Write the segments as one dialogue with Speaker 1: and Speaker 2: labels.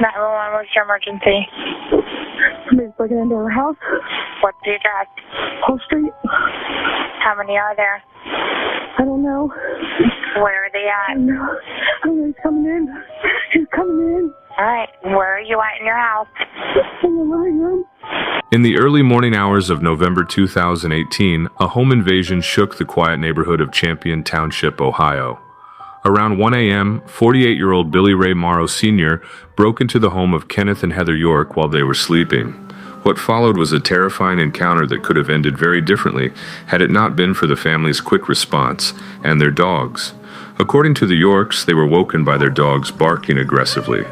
Speaker 1: 911, what's your emergency?
Speaker 2: Somebody's breaking into our house.
Speaker 1: What's the address?
Speaker 2: Whole Street.
Speaker 1: How many are there?
Speaker 2: I don't know.
Speaker 1: Where are they at?
Speaker 2: I don't know. He's coming in. He's coming in.
Speaker 1: All right. Where are you at in your house?
Speaker 2: In the living room.
Speaker 3: In the early morning hours of November 2018, a home invasion shook the quiet neighborhood of Champion Township, Ohio. Around 1 a.m., 48-year-old Billy Ray Morrow Sr. broke into the home of Kenneth and Heather York while they were sleeping. What followed was a terrifying encounter that could have ended very differently had it not been for the family's quick response and their dogs. According to the Yorks, they were woken by their dogs barking aggressively.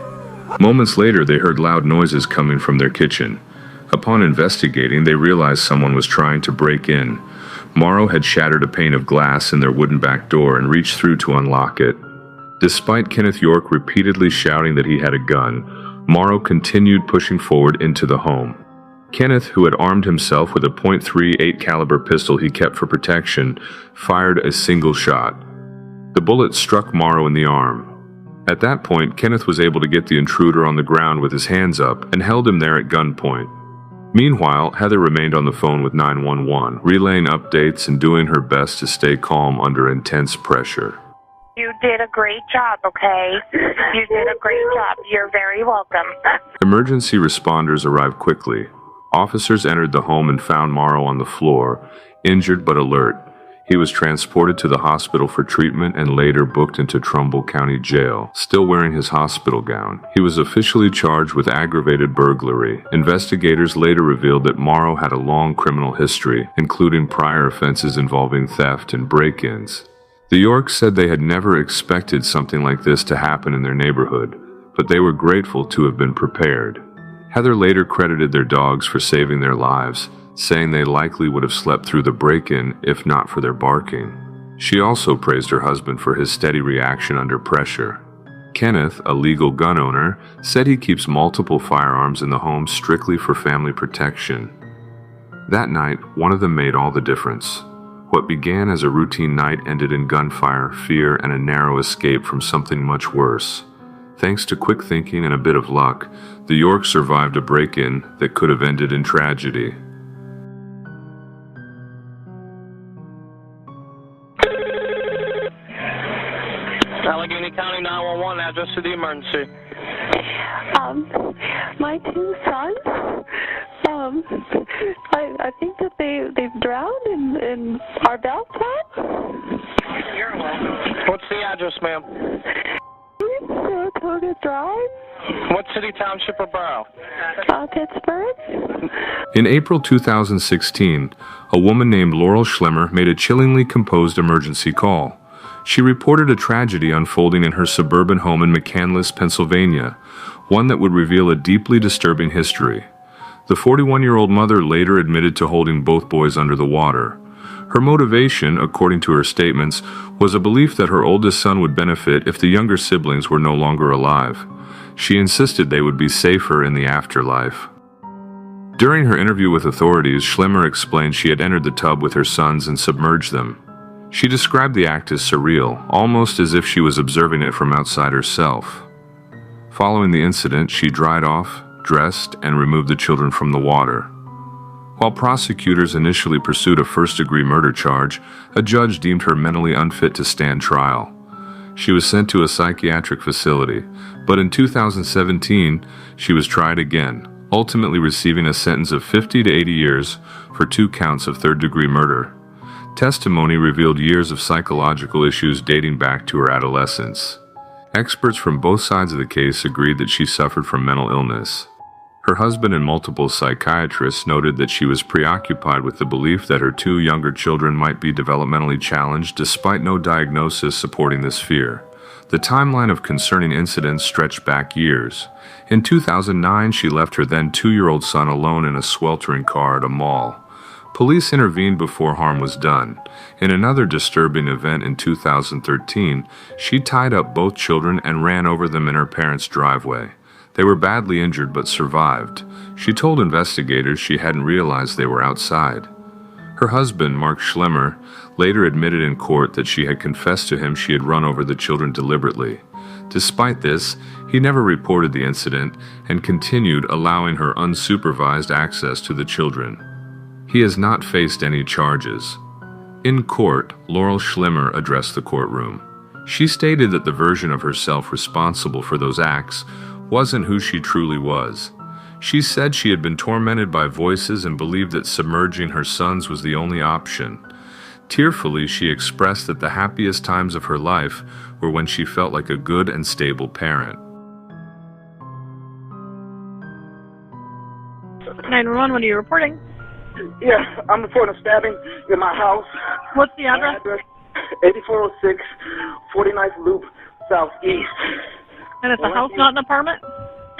Speaker 3: Moments later, they heard loud noises coming from their kitchen. Upon investigating, they realized someone was trying to break in. Morrow had shattered a pane of glass in their wooden back door and reached through to unlock it. Despite Kenneth York repeatedly shouting that he had a gun, Morrow continued pushing forward into the home. Kenneth, who had armed himself with a .38 caliber pistol he kept for protection, fired a single shot. The bullet struck Morrow in the arm. At that point, Kenneth was able to get the intruder on the ground with his hands up and held him there at gunpoint. Meanwhile, Heather remained on the phone with 911, relaying updates and doing her best to stay calm under intense pressure.
Speaker 1: You did a great job, okay? You did a great job. You're very welcome.
Speaker 3: Emergency responders arrived quickly. Officers entered the home and found Morrow on the floor, injured but alert. He was transported to the hospital for treatment and later booked into Trumbull County Jail, still wearing his hospital gown. He was officially charged with aggravated burglary. Investigators later revealed that Morrow had a long criminal history, including prior offenses involving theft and break-ins. The Yorks said they had never expected something like this to happen in their neighborhood, but they were grateful to have been prepared. Heather later credited their dogs for saving their lives, saying they likely would have slept through the break-in if not for their barking. She also praised her husband for his steady reaction under pressure. Kenneth, a legal gun owner, said he keeps multiple firearms in the home strictly for family protection. That night, one of them made all the difference. What began as a routine night ended in gunfire, fear, and a narrow escape from something much worse. Thanks to quick thinking and a bit of luck, the Yorks survived a break-in that could have ended in tragedy.
Speaker 4: Allegheny County 911, address to the emergency.
Speaker 2: My two sons, I think that they've drowned in our bathtub.
Speaker 4: You're welcome. What's the address, ma'am?
Speaker 2: Saratoga Drive.
Speaker 4: What city, township, or borough?
Speaker 2: Pittsburgh.
Speaker 3: In April 2016, a woman named Laurel Schlemmer made a chillingly composed emergency call. She reported a tragedy unfolding in her suburban home in McCandless, Pennsylvania, one that would reveal a deeply disturbing history. The 41-year-old mother later admitted to holding both boys under the water. Her motivation, according to her statements, was a belief that her oldest son would benefit if the younger siblings were no longer alive. She insisted they would be safer in the afterlife. During her interview with authorities, Schlemmer explained she had entered the tub with her sons and submerged them. She described the act as surreal, almost as if she was observing it from outside herself. Following the incident, she dried off, dressed, and removed the children from the water. While prosecutors initially pursued a first-degree murder charge, a judge deemed her mentally unfit to stand trial. She was sent to a psychiatric facility, but in 2017, she was tried again, ultimately receiving a sentence of 50 to 80 years for 2 counts of third-degree murder. Testimony revealed years of psychological issues dating back to her adolescence. Experts from both sides of the case agreed that she suffered from mental illness. Her husband and multiple psychiatrists noted that she was preoccupied with the belief that her 2 younger children might be developmentally challenged despite no diagnosis supporting this fear. The timeline of concerning incidents stretched back years. In 2009, she left her then 2-year-old son alone in a sweltering car at a mall. Police intervened before harm was done. In another disturbing event in 2013, she tied up both children and ran over them in her parents' driveway. They were badly injured but survived. She told investigators she hadn't realized they were outside. Her husband, Mark Schlemmer, later admitted in court that she had confessed to him she had run over the children deliberately. Despite this, he never reported the incident and continued allowing her unsupervised access to the children. He has not faced any charges. In court, Laurel Schlemmer addressed the courtroom. She stated that the version of herself responsible for those acts wasn't who she truly was. She said she had been tormented by voices and believed that submerging her sons was the only option. Tearfully, she expressed that the happiest times of her life were when she felt like a good and stable parent.
Speaker 5: 911, what are you reporting?
Speaker 6: Yeah, I'm reporting a stabbing in my house.
Speaker 5: What's the address?
Speaker 6: 8406 49th Loop Southeast.
Speaker 5: And it's a house, not an apartment?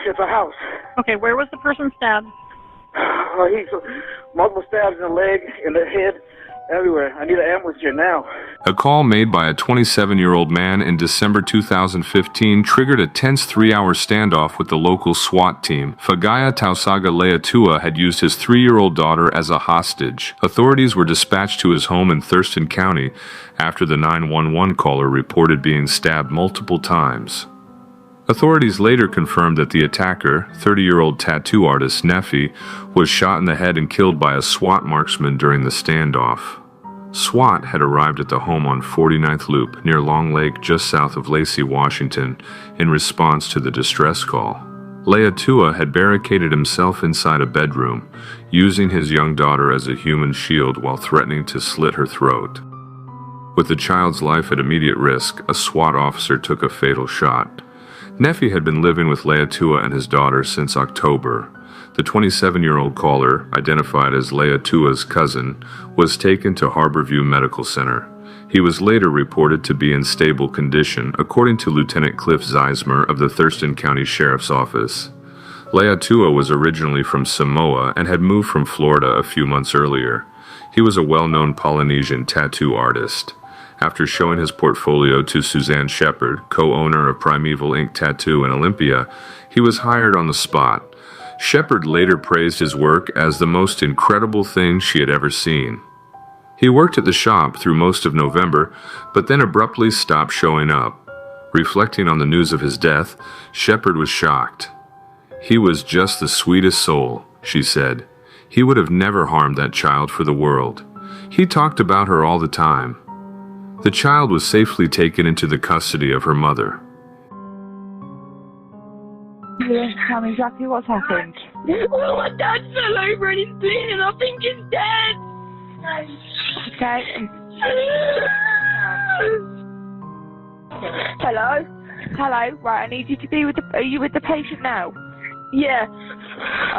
Speaker 6: It's a house.
Speaker 5: Okay, where was the person stabbed?
Speaker 6: He's multiple stabs in the leg, in the head, everywhere. I need an ambulance here now.
Speaker 3: A call made by a 27-year-old man in December 2015 triggered a tense 3-hour standoff with the local SWAT team. Fagaya Tausaga Leatua had used his 3-year-old daughter as a hostage. Authorities were dispatched to his home in Thurston County after the 911 caller reported being stabbed multiple times. Authorities later confirmed that the attacker, 30-year-old tattoo artist Neffy, was shot in the head and killed by a SWAT marksman during the standoff. SWAT had arrived at the home on 49th Loop near Long Lake just south of Lacey, Washington, in response to the distress call. Leatua had barricaded himself inside a bedroom, using his young daughter as a human shield while threatening to slit her throat. With the child's life at immediate risk, a SWAT officer took a fatal shot. Neffy had been living with Leatua and his daughter since October. The 27-year-old caller, identified as Leatua's cousin, was taken to Harborview Medical Center. He was later reported to be in stable condition, according to Lieutenant Cliff Zeismer of the Thurston County Sheriff's Office. Leatua was originally from Samoa and had moved from Florida a few months earlier. He was a well-known Polynesian tattoo artist. After showing his portfolio to Suzanne Shepard, co-owner of Primeval Ink Tattoo in Olympia, he was hired on the spot. Shepard later praised his work as the most incredible thing she had ever seen. He worked at the shop through most of November, but then abruptly stopped showing up. Reflecting on the news of his death, Shepard was shocked. "He was just the sweetest soul," she said. "He would have never harmed that child for the world. He talked about her all the time." The child was safely taken into the custody of her mother.
Speaker 2: Yeah, tell me exactly what's happened.
Speaker 7: Well, my dad fell over and he's bleeding. I think he's dead.
Speaker 2: Okay. Hello? Hello? Right, I need you to be with the... Are you with the patient now?
Speaker 7: Yeah.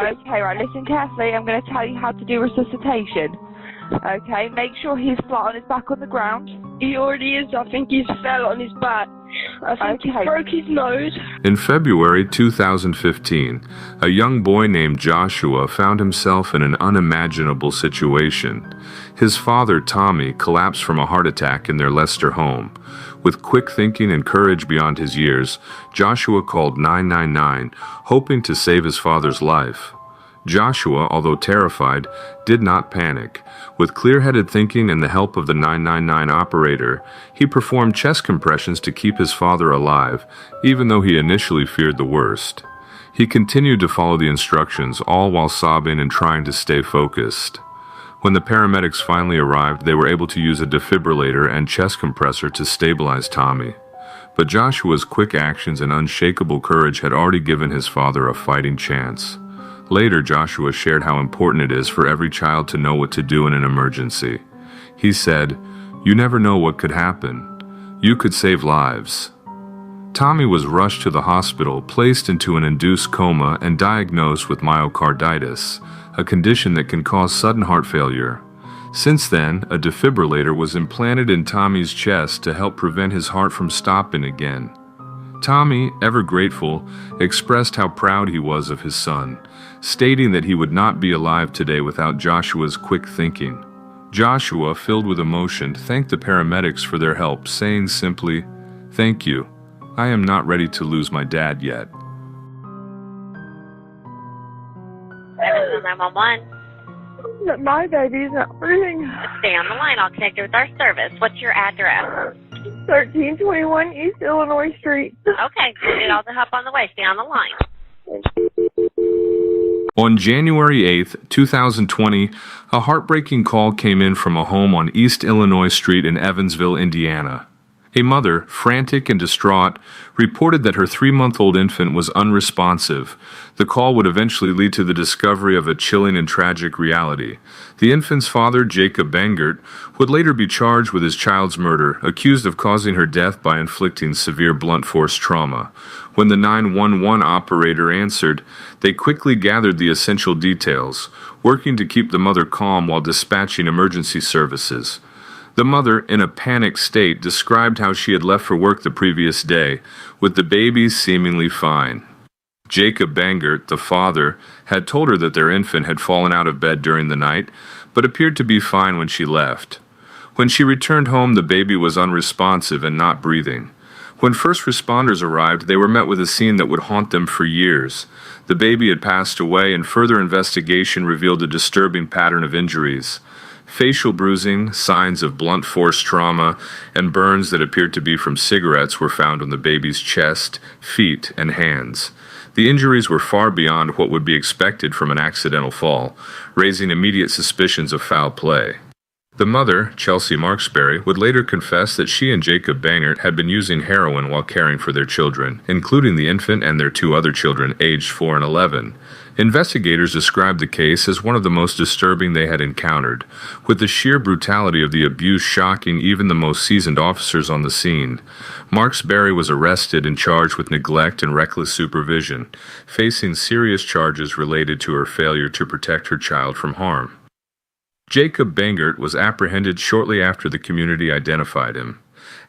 Speaker 2: Okay, right, listen carefully. I'm going to tell you how to do resuscitation. Okay, make sure he's flat on his back on the ground.
Speaker 7: He already is. I think he's fell on his back. I think he broke his nose.
Speaker 3: In February 2015, a young boy named Joshua found himself in an unimaginable situation. His father, Tommy, collapsed from a heart attack in their Leicester home. With quick thinking and courage beyond his years, Joshua called 999, hoping to save his father's life. Joshua, although terrified, did not panic. With clear-headed thinking and the help of the 999 operator, he performed chest compressions to keep his father alive, even though he initially feared the worst. He continued to follow the instructions, all while sobbing and trying to stay focused. When the paramedics finally arrived, they were able to use a defibrillator and chest compressor to stabilize Tommy. But Joshua's quick actions and unshakable courage had already given his father a fighting chance. Later, Joshua shared how important it is for every child to know what to do in an emergency. He said, "You never know what could happen. You could save lives." Tommy was rushed to the hospital, placed into an induced coma, and diagnosed with myocarditis, a condition that can cause sudden heart failure. Since then, a defibrillator was implanted in Tommy's chest to help prevent his heart from stopping again. Tommy, ever grateful, expressed how proud he was of his son, stating that he would not be alive today without Joshua's quick thinking. Joshua, filled with emotion, thanked the paramedics for their help, saying simply, "Thank you. I am not ready to lose my dad yet."
Speaker 1: Everything 911.
Speaker 7: that my baby's not breathing.
Speaker 1: Stay on the line. I'll connect you with our service. What's your address?
Speaker 7: 1321 East Illinois Street.
Speaker 1: Okay, we'll get all the help on the way. Stay on the line.
Speaker 3: On January 8th, 2020, a heartbreaking call came in from a home on East Illinois Street in Evansville, Indiana. A mother, frantic and distraught, reported that her 3-month-old infant was unresponsive. The call would eventually lead to the discovery of a chilling and tragic reality. The infant's father, Jacob Bangert, would later be charged with his child's murder, accused of causing her death by inflicting severe blunt force trauma. When the 911 operator answered, they quickly gathered the essential details, working to keep the mother calm while dispatching emergency services. The mother, in a panicked state, described how she had left for work the previous day, with the baby seemingly fine. Jacob Bangert, the father, had told her that their infant had fallen out of bed during the night, but appeared to be fine when she left. When she returned home, the baby was unresponsive and not breathing. When first responders arrived, they were met with a scene that would haunt them for years. The baby had passed away, and further investigation revealed a disturbing pattern of injuries. Facial bruising, signs of blunt force trauma, and burns that appeared to be from cigarettes were found on the baby's chest, feet, and hands. The injuries were far beyond what would be expected from an accidental fall, raising immediate suspicions of foul play. The mother, Chelsea Marksberry, would later confess that she and Jacob Bangert had been using heroin while caring for their children, including the infant and their 2 other children, aged 4 and 11. Investigators described the case as one of the most disturbing they had encountered, with the sheer brutality of the abuse shocking even the most seasoned officers on the scene. Marksberry was arrested and charged with neglect and reckless supervision, facing serious charges related to her failure to protect her child from harm. Jacob Bangert was apprehended shortly after the community identified him.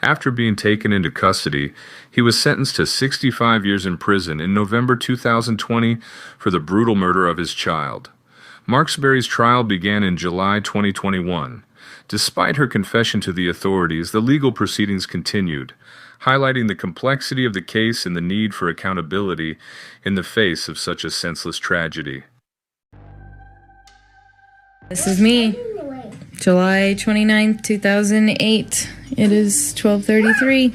Speaker 3: After being taken into custody, he was sentenced to 65 years in prison in November 2020 for the brutal murder of his child. Marksberry's trial began in July 2021. Despite her confession to the authorities, the legal proceedings continued, highlighting the complexity of the case and the need for accountability in the face of such a senseless tragedy.
Speaker 8: This is me, July 29th, 2008. It is 12:33,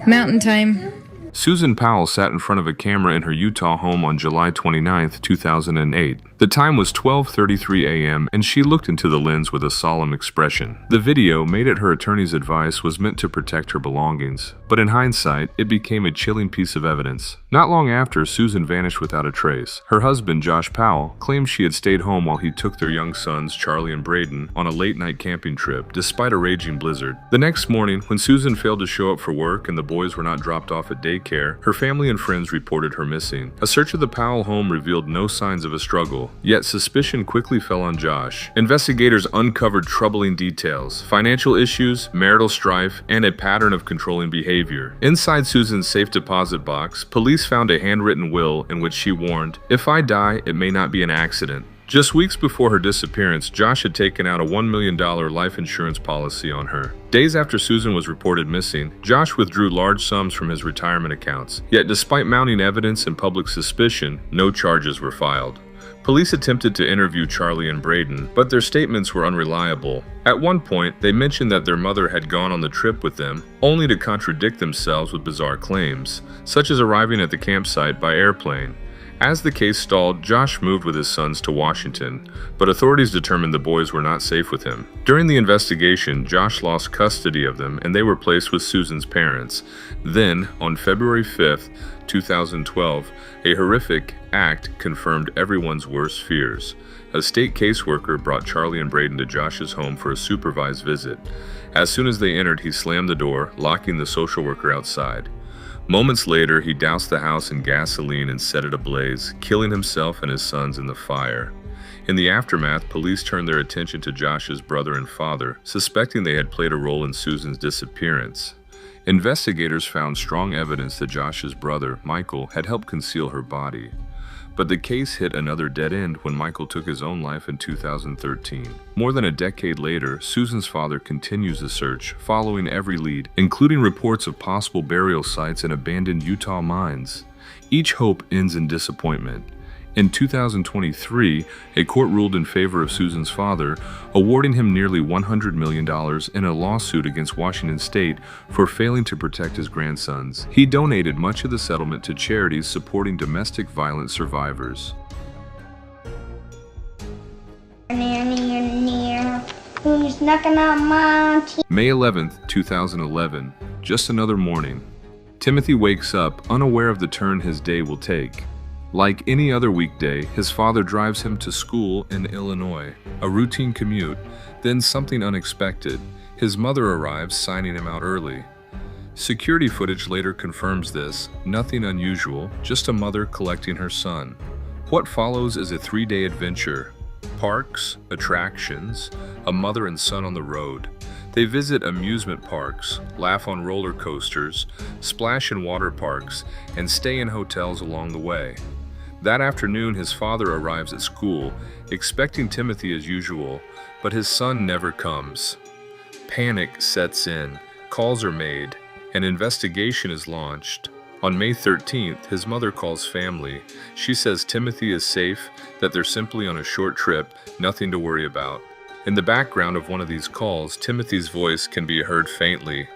Speaker 8: Mountain Time.
Speaker 3: Susan Powell sat in front of a camera in her Utah home on July 29, 2008. The time was 12:33 a.m., and she looked into the lens with a solemn expression. The video, made at her attorney's advice, was meant to protect her belongings, but in hindsight, it became a chilling piece of evidence. Not long after, Susan vanished without a trace. Her husband, Josh Powell, claimed she had stayed home while he took their young sons, Charlie and Braden, on a late-night camping trip, despite a raging blizzard. The next morning, when Susan failed to show up for work and the boys were not dropped off at daycare, her family and friends reported her missing. A search of the Powell home revealed no signs of a struggle, yet suspicion quickly fell on Josh. Investigators uncovered troubling details, financial issues, marital strife, and a pattern of controlling behavior. Inside Susan's safe deposit box, police found a handwritten will in which she warned, "If I die, it may not be an accident." Just weeks before her disappearance, Josh had taken out a $1 million life insurance policy on her. Days after Susan was reported missing, Josh withdrew large sums from his retirement accounts. Yet despite mounting evidence and public suspicion, no charges were filed. Police attempted to interview Charlie and Braden, but their statements were unreliable. At one point, they mentioned that their mother had gone on the trip with them, only to contradict themselves with bizarre claims, such as arriving at the campsite by airplane. As the case stalled, Josh moved with his sons to Washington, but authorities determined the boys were not safe with him. During the investigation, Josh lost custody of them and they were placed with Susan's parents. Then, on February 5th, 2012, a horrific act confirmed everyone's worst fears. A state caseworker brought Charlie and Braden to Josh's home for a supervised visit. As soon as they entered, he slammed the door, locking the social worker outside. Moments later, he doused the house in gasoline and set it ablaze, killing himself and his sons in the fire. In the aftermath, police turned their attention to Josh's brother and father, suspecting they had played a role in Susan's disappearance. Investigators found strong evidence that Josh's brother, Michael, had helped conceal her body. But the case hit another dead end when Michael took his own life in 2013. More than a decade later, Susan's father continues the search, following every lead, including reports of possible burial sites and abandoned Utah mines. Each hope ends in disappointment. In 2023, a court ruled in favor of Susan's father, awarding him nearly $100 million in a lawsuit against Washington State for failing to protect his grandsons. He donated much of the settlement to charities supporting domestic violence survivors.
Speaker 9: Who's knocking on my teeth?
Speaker 3: May 11th, 2011, just another morning. Timothy wakes up, unaware of the turn his day will take. Like any other weekday, his father drives him to school in Illinois, a routine commute. Then something unexpected. His mother arrives, signing him out early. Security footage later confirms this. Nothing unusual, just a mother collecting her son. What follows is a 3-day adventure. Parks, attractions, a mother and son on the road. They visit amusement parks, laugh on roller coasters, splash in water parks, and stay in hotels along the way. That afternoon, his father arrives at school, expecting Timothy as usual, but his son never comes. Panic sets in, calls are made, an investigation is launched. On May 13th, his mother calls family. She says Timothy is safe, that they're simply on a short trip, nothing to worry about. In the background of one of these calls, Timothy's voice can be heard faintly.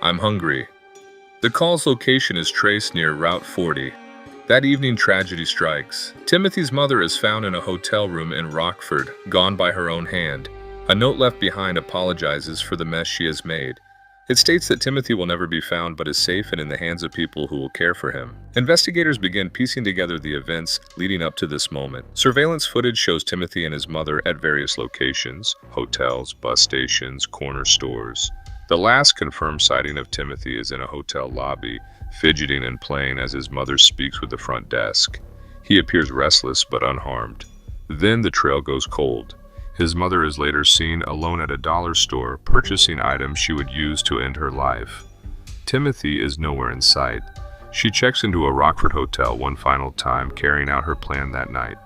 Speaker 3: "I'm hungry." The call's location is traced near Route 40. That evening, tragedy strikes. Timothy's mother is found in a hotel room in Rockford, gone by her own hand. A note left behind apologizes for the mess she has made. It states that Timothy will never be found but is safe and in the hands of people who will care for him. Investigators begin piecing together the events leading up to this moment. Surveillance footage shows Timothy and his mother at various locations: hotels, bus stations, corner stores. The last confirmed sighting of Timothy is in a hotel lobby, fidgeting and playing as his mother speaks with the front desk. He appears restless but unharmed. Then the trail goes cold. His mother is later seen alone at a dollar store, purchasing items she would use to end her life. Timothy is nowhere in sight. She checks into a Rockford hotel one final time, carrying out her plan that night.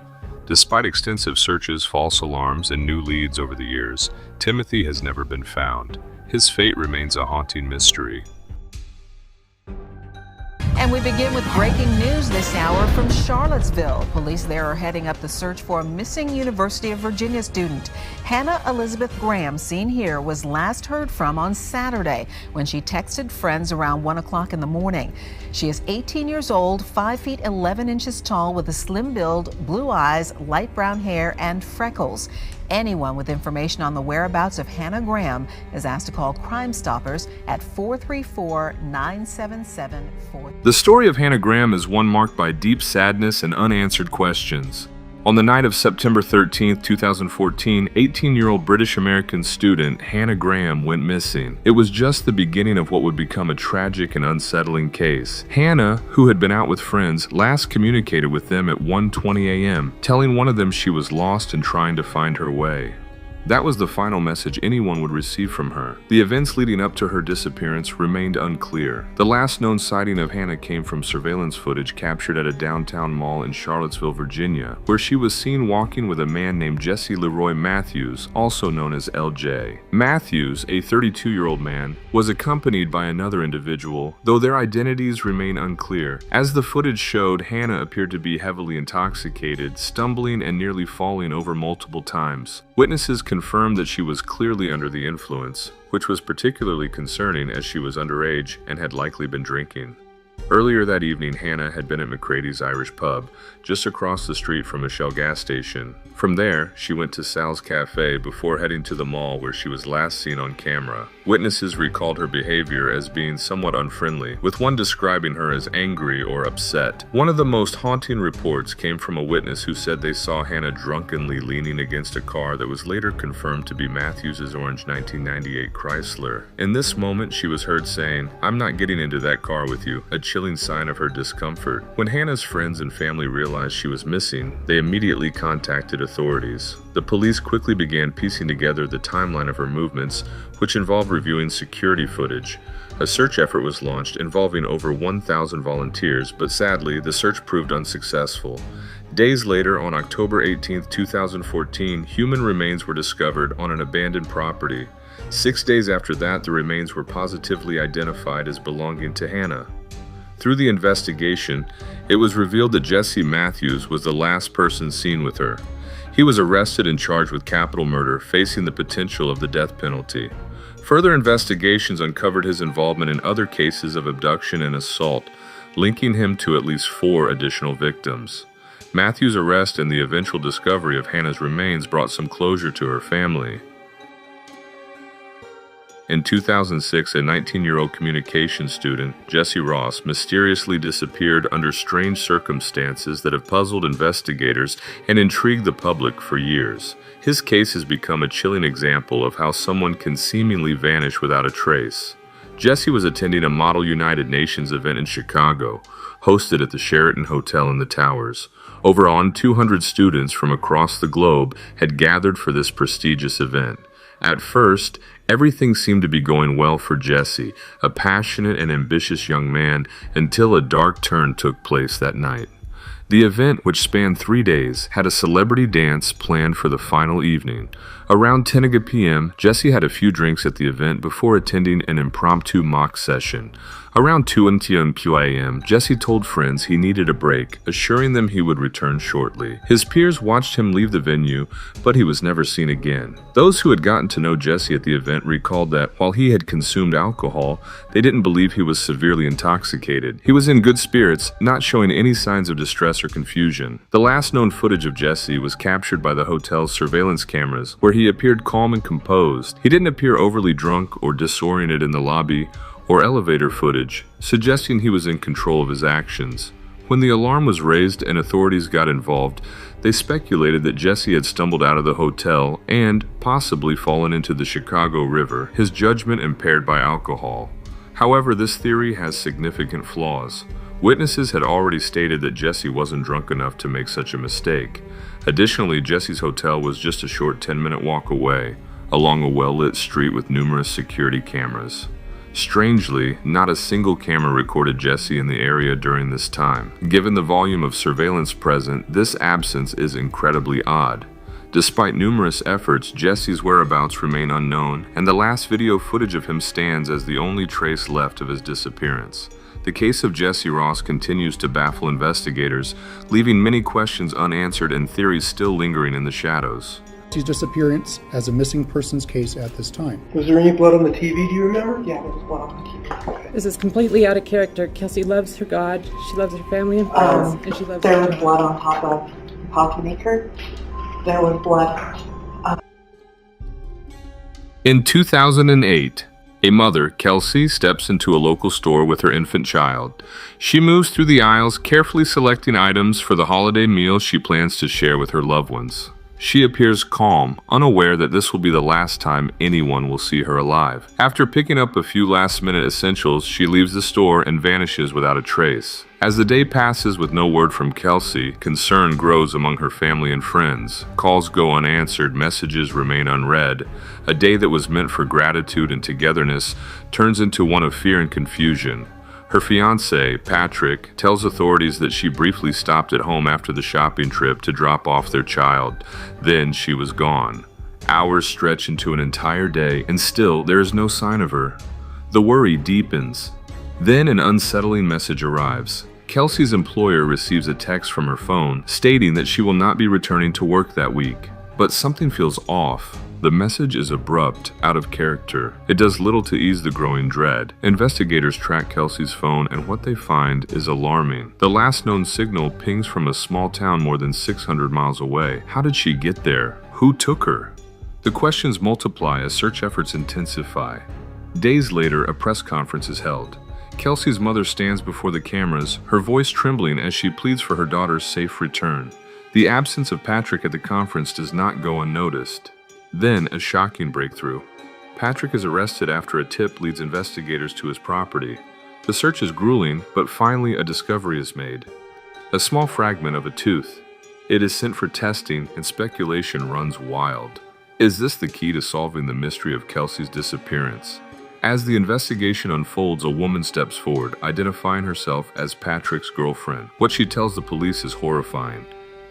Speaker 3: Despite extensive searches, false alarms, and new leads over the years, Timothy has never been found. His fate remains a haunting mystery.
Speaker 10: And we begin with breaking news this hour from Charlottesville. Police there are heading up the search for a missing University of Virginia student. Hannah Elizabeth Graham, seen here, was last heard from on Saturday when she texted friends around 1 o'clock in the morning. She is 18 years old, 5 feet 11 inches tall, with a slim build, blue eyes, light brown hair, and freckles. Anyone with information on the whereabouts of Hannah Graham is asked to call Crime Stoppers at 434-977-4.
Speaker 3: The story of Hannah Graham is one marked by deep sadness and unanswered questions. On the night of September 13, 2014, 18-year-old British-American student Hannah Graham went missing. It was just the beginning of what would become a tragic and unsettling case. Hannah, who had been out with friends, last communicated with them at 1:20 a.m., telling one of them she was lost and trying to find her way. That was the final message anyone would receive from her. The events leading up to her disappearance remained unclear. The last known sighting of Hannah came from surveillance footage captured at a downtown mall in Charlottesville, Virginia, where she was seen walking with a man named Jesse Leroy Matthews, also known as LJ. Matthews, a 32-year-old man, was accompanied by another individual, though their identities remain unclear. As the footage showed, Hannah appeared to be heavily intoxicated, stumbling and nearly falling over multiple times. Witnesses confirmed that she was clearly under the influence, which was particularly concerning as she was underage and had likely been drinking. Earlier that evening, Hannah had been at McCrady's Irish Pub, just across the street from a Shell gas station. From there, she went to Sal's Cafe before heading to the mall where she was last seen on camera. Witnesses recalled her behavior as being somewhat unfriendly, with one describing her as angry or upset. One of the most haunting reports came from a witness who said they saw Hannah drunkenly leaning against a car that was later confirmed to be Matthews's orange 1998 Chrysler. In this moment, she was heard saying, "I'm not getting into that car with you," a chilling sign of her discomfort. When Hannah's friends and family realized she was missing, they immediately contacted authorities. The police quickly began piecing together the timeline of her movements, which involved reviewing security footage. A search effort was launched involving over 1,000 volunteers, but sadly, the search proved unsuccessful. Days later, on October 18, 2014, human remains were discovered on an abandoned property. 6 days after that, the remains were positively identified as belonging to Hannah. Through the investigation, it was revealed that Jesse Matthews was the last person seen with her. He was arrested and charged with capital murder, facing the potential of the death penalty. Further investigations uncovered his involvement in other cases of abduction and assault, linking him to at least 4 additional victims. Matthews' arrest and the eventual discovery of Hannah's remains brought some closure to her family. In 2006, a 19-year-old communications student, Jesse Ross, mysteriously disappeared under strange circumstances that have puzzled investigators and intrigued the public for years. His case has become a chilling example of how someone can seemingly vanish without a trace. Jesse was attending a Model United Nations event in Chicago, hosted at the Sheraton Hotel in the Towers. Over 200 students from across the globe had gathered for this prestigious event. At first, everything seemed to be going well for Jesse, a passionate and ambitious young man, until a dark turn took place that night. The event, which spanned 3 days, had a celebrity dance planned for the final evening. Around 10 p.m., Jesse had a few drinks at the event before attending an impromptu mock session. Around 2 p.m., Jesse told friends he needed a break, assuring them he would return shortly. His peers watched him leave the venue, but he was never seen again. Those who had gotten to know Jesse at the event recalled that while he had consumed alcohol, they didn't believe he was severely intoxicated. He was in good spirits, not showing any signs of distress or confusion. The last known footage of Jesse was captured by the hotel's surveillance cameras, where he appeared calm and composed. He didn't appear overly drunk or disoriented in the lobby or elevator footage, suggesting he was in control of his actions. When the alarm was raised and authorities got involved, they speculated that Jesse had stumbled out of the hotel and possibly fallen into the Chicago River, his judgment impaired by alcohol. However, this theory has significant flaws. Witnesses had already stated that Jesse wasn't drunk enough to make such a mistake. Additionally, Jesse's hotel was just a short 10-minute walk away, along a well-lit street with numerous security cameras. Strangely, not a single camera recorded Jesse in the area during this time. Given the volume of surveillance present, this absence is incredibly odd. Despite numerous efforts, Jesse's whereabouts remain unknown, and the last video footage of him stands as the only trace left of his disappearance. The case of Jesse Ross continues to baffle investigators, leaving many questions unanswered and theories still lingering in the shadows.
Speaker 11: His disappearance as a missing persons case at this time.
Speaker 12: Was there any blood on the TV, do you remember? Yeah, there was blood on the TV. Okay.
Speaker 13: This is completely out of character. Kelsey loves her God, she loves her family and friends, and she loves
Speaker 12: there was blood on top of coffee maker. There was blood.
Speaker 3: In 2008, a mother, Kelsey, steps into a local store with her infant child. She moves through the aisles, carefully selecting items for the holiday meal she plans to share with her loved ones. She appears calm, unaware that this will be the last time anyone will see her alive. After picking up a few last-minute essentials, she leaves the store and vanishes without a trace. As the day passes with no word from Kelsey, concern grows among her family and friends. Calls go unanswered, messages remain unread. A day that was meant for gratitude and togetherness turns into one of fear and confusion. Her fiancé, Patrick, tells authorities that she briefly stopped at home after the shopping trip to drop off their child. Then she was gone. Hours stretch into an entire day, and still there is no sign of her. The worry deepens. Then an unsettling message arrives. Kelsey's employer receives a text from her phone stating that she will not be returning to work that week. But something feels off. The message is abrupt, out of character. It does little to ease the growing dread. Investigators track Kelsey's phone, and what they find is alarming. The last known signal pings from a small town more than 600 miles away. How did she get there? Who took her? The questions multiply as search efforts intensify. Days later, a press conference is held. Kelsey's mother stands before the cameras, her voice trembling as she pleads for her daughter's safe return. The absence of Patrick at the conference does not go unnoticed. Then, a shocking breakthrough. Patrick is arrested after a tip leads investigators to his property. The search is grueling, but finally a discovery is made. A small fragment of a tooth. It is sent for testing, and speculation runs wild. Is this the key to solving the mystery of Kelsey's disappearance? As the investigation unfolds, a woman steps forward, identifying herself as Patrick's girlfriend. What she tells the police is horrifying.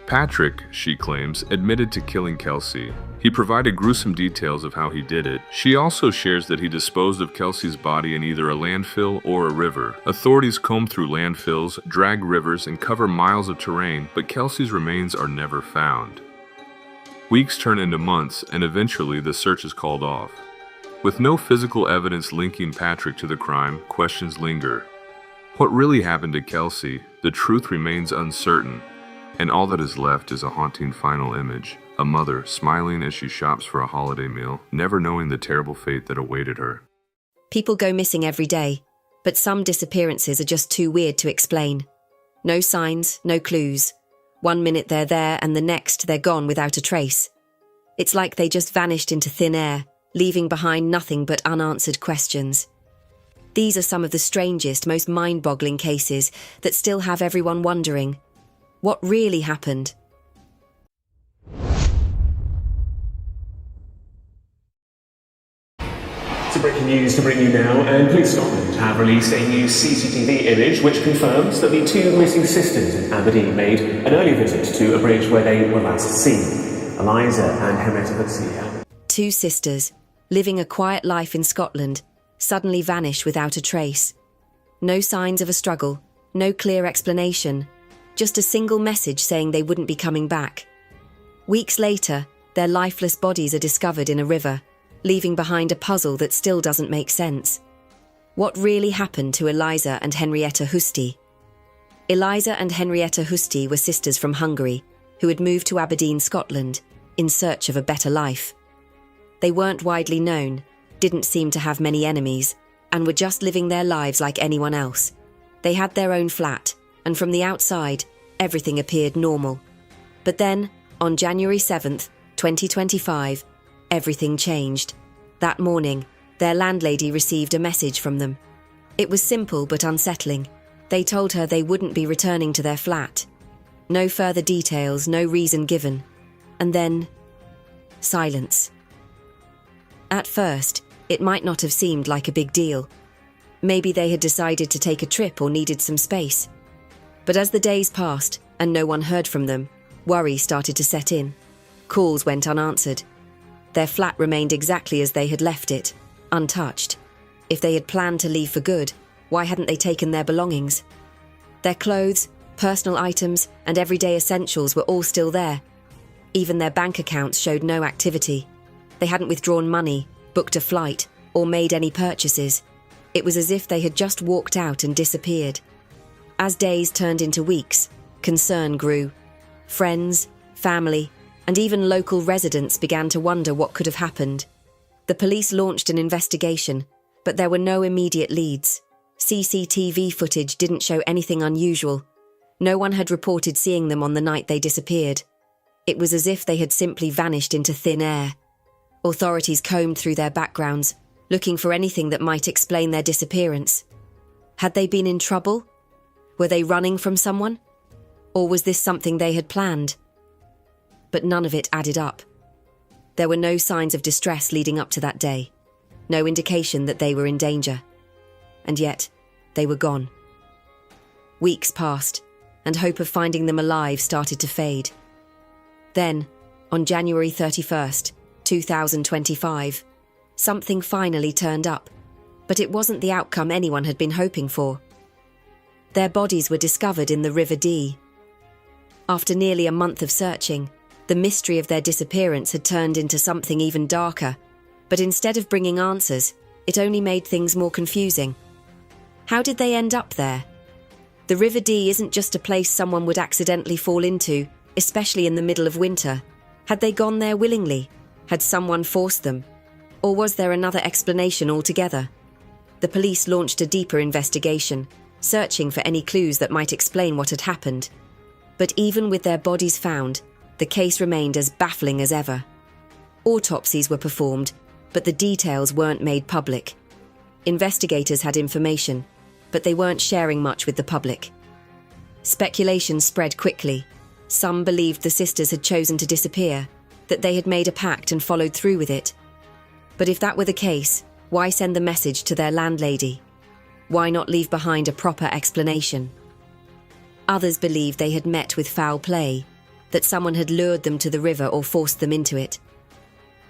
Speaker 3: Patrick, she claims, admitted to killing Kelsey. He provided gruesome details of how he did it. She also shares that he disposed of Kelsey's body in either a landfill or a river. Authorities comb through landfills, drag rivers, and cover miles of terrain, but Kelsey's remains are never found. Weeks turn into months, and eventually the search is called off. With no physical evidence linking Patrick to the crime, questions linger. What really happened to Kelsey? The truth remains uncertain, and all that is left is a haunting final image. A mother smiling as she shops for a holiday meal, never knowing the terrible fate that awaited her.
Speaker 14: People go missing every day, but some disappearances are just too weird to explain. No signs, no clues. 1 minute they're there and the next they're gone without a trace. It's like they just vanished into thin air, leaving behind nothing but unanswered questions. These are some of the strangest, most mind-boggling cases that still have everyone wondering, what really happened?
Speaker 15: Breaking news to bring you now, and police Scotland have released a new CCTV image which confirms that the two missing sisters in Aberdeen made an early visit to a bridge where they were last seen. Elisa and Henrietta Hussle.
Speaker 14: Two sisters, living a quiet life in Scotland, suddenly vanish without a trace. No signs of a struggle, no clear explanation, just a single message saying they wouldn't be coming back. Weeks later, their lifeless bodies are discovered in a river, leaving behind a puzzle that still doesn't make sense. What really happened to Elisa and Henrietta Hussle? Elisa and Henrietta Hussle were sisters from Hungary who had moved to Aberdeen, Scotland, in search of a better life. They weren't widely known, didn't seem to have many enemies, and were just living their lives like anyone else. They had their own flat, and from the outside, everything appeared normal. But then, on January 7th, 2025, everything changed. That morning, their landlady received a message from them. It was simple but unsettling. They told her they wouldn't be returning to their flat. No further details, no reason given. And then, silence. At first, it might not have seemed like a big deal. Maybe they had decided to take a trip or needed some space. But as the days passed and no one heard from them, worry started to set in. Calls went unanswered. Their flat remained exactly as they had left it, untouched. If they had planned to leave for good, why hadn't they taken their belongings? Their clothes, personal items, and everyday essentials were all still there. Even their bank accounts showed no activity. They hadn't withdrawn money, booked a flight, or made any purchases. It was as if they had just walked out and disappeared. As days turned into weeks, concern grew. Friends, family, and even local residents began to wonder what could have happened. The police launched an investigation, but there were no immediate leads. CCTV footage didn't show anything unusual. No one had reported seeing them on the night they disappeared. It was as if they had simply vanished into thin air. Authorities combed through their backgrounds, looking for anything that might explain their disappearance. Had they been in trouble? Were they running from someone? Or was this something they had planned? But none of it added up. There were no signs of distress leading up to that day, no indication that they were in danger. And yet, they were gone. Weeks passed, and hope of finding them alive started to fade. Then, on January 31st, 2025, something finally turned up, but it wasn't the outcome anyone had been hoping for. Their bodies were discovered in the River Dee. After nearly a month of searching, the mystery of their disappearance had turned into something even darker, but instead of bringing answers, it only made things more confusing. How did they end up there? The River Dee isn't just a place someone would accidentally fall into, especially in the middle of winter. Had they gone there willingly? Had someone forced them? Or was there another explanation altogether? The police launched a deeper investigation, searching for any clues that might explain what had happened. But even with their bodies found, the case remained as baffling as ever. Autopsies were performed, but the details weren't made public. Investigators had information, but they weren't sharing much with the public. Speculation spread quickly. Some believed the sisters had chosen to disappear, that they had made a pact and followed through with it. But if that were the case, why send the message to their landlady? Why not leave behind a proper explanation? Others believed they had met with foul play. that someone had lured them to the river or forced them into it.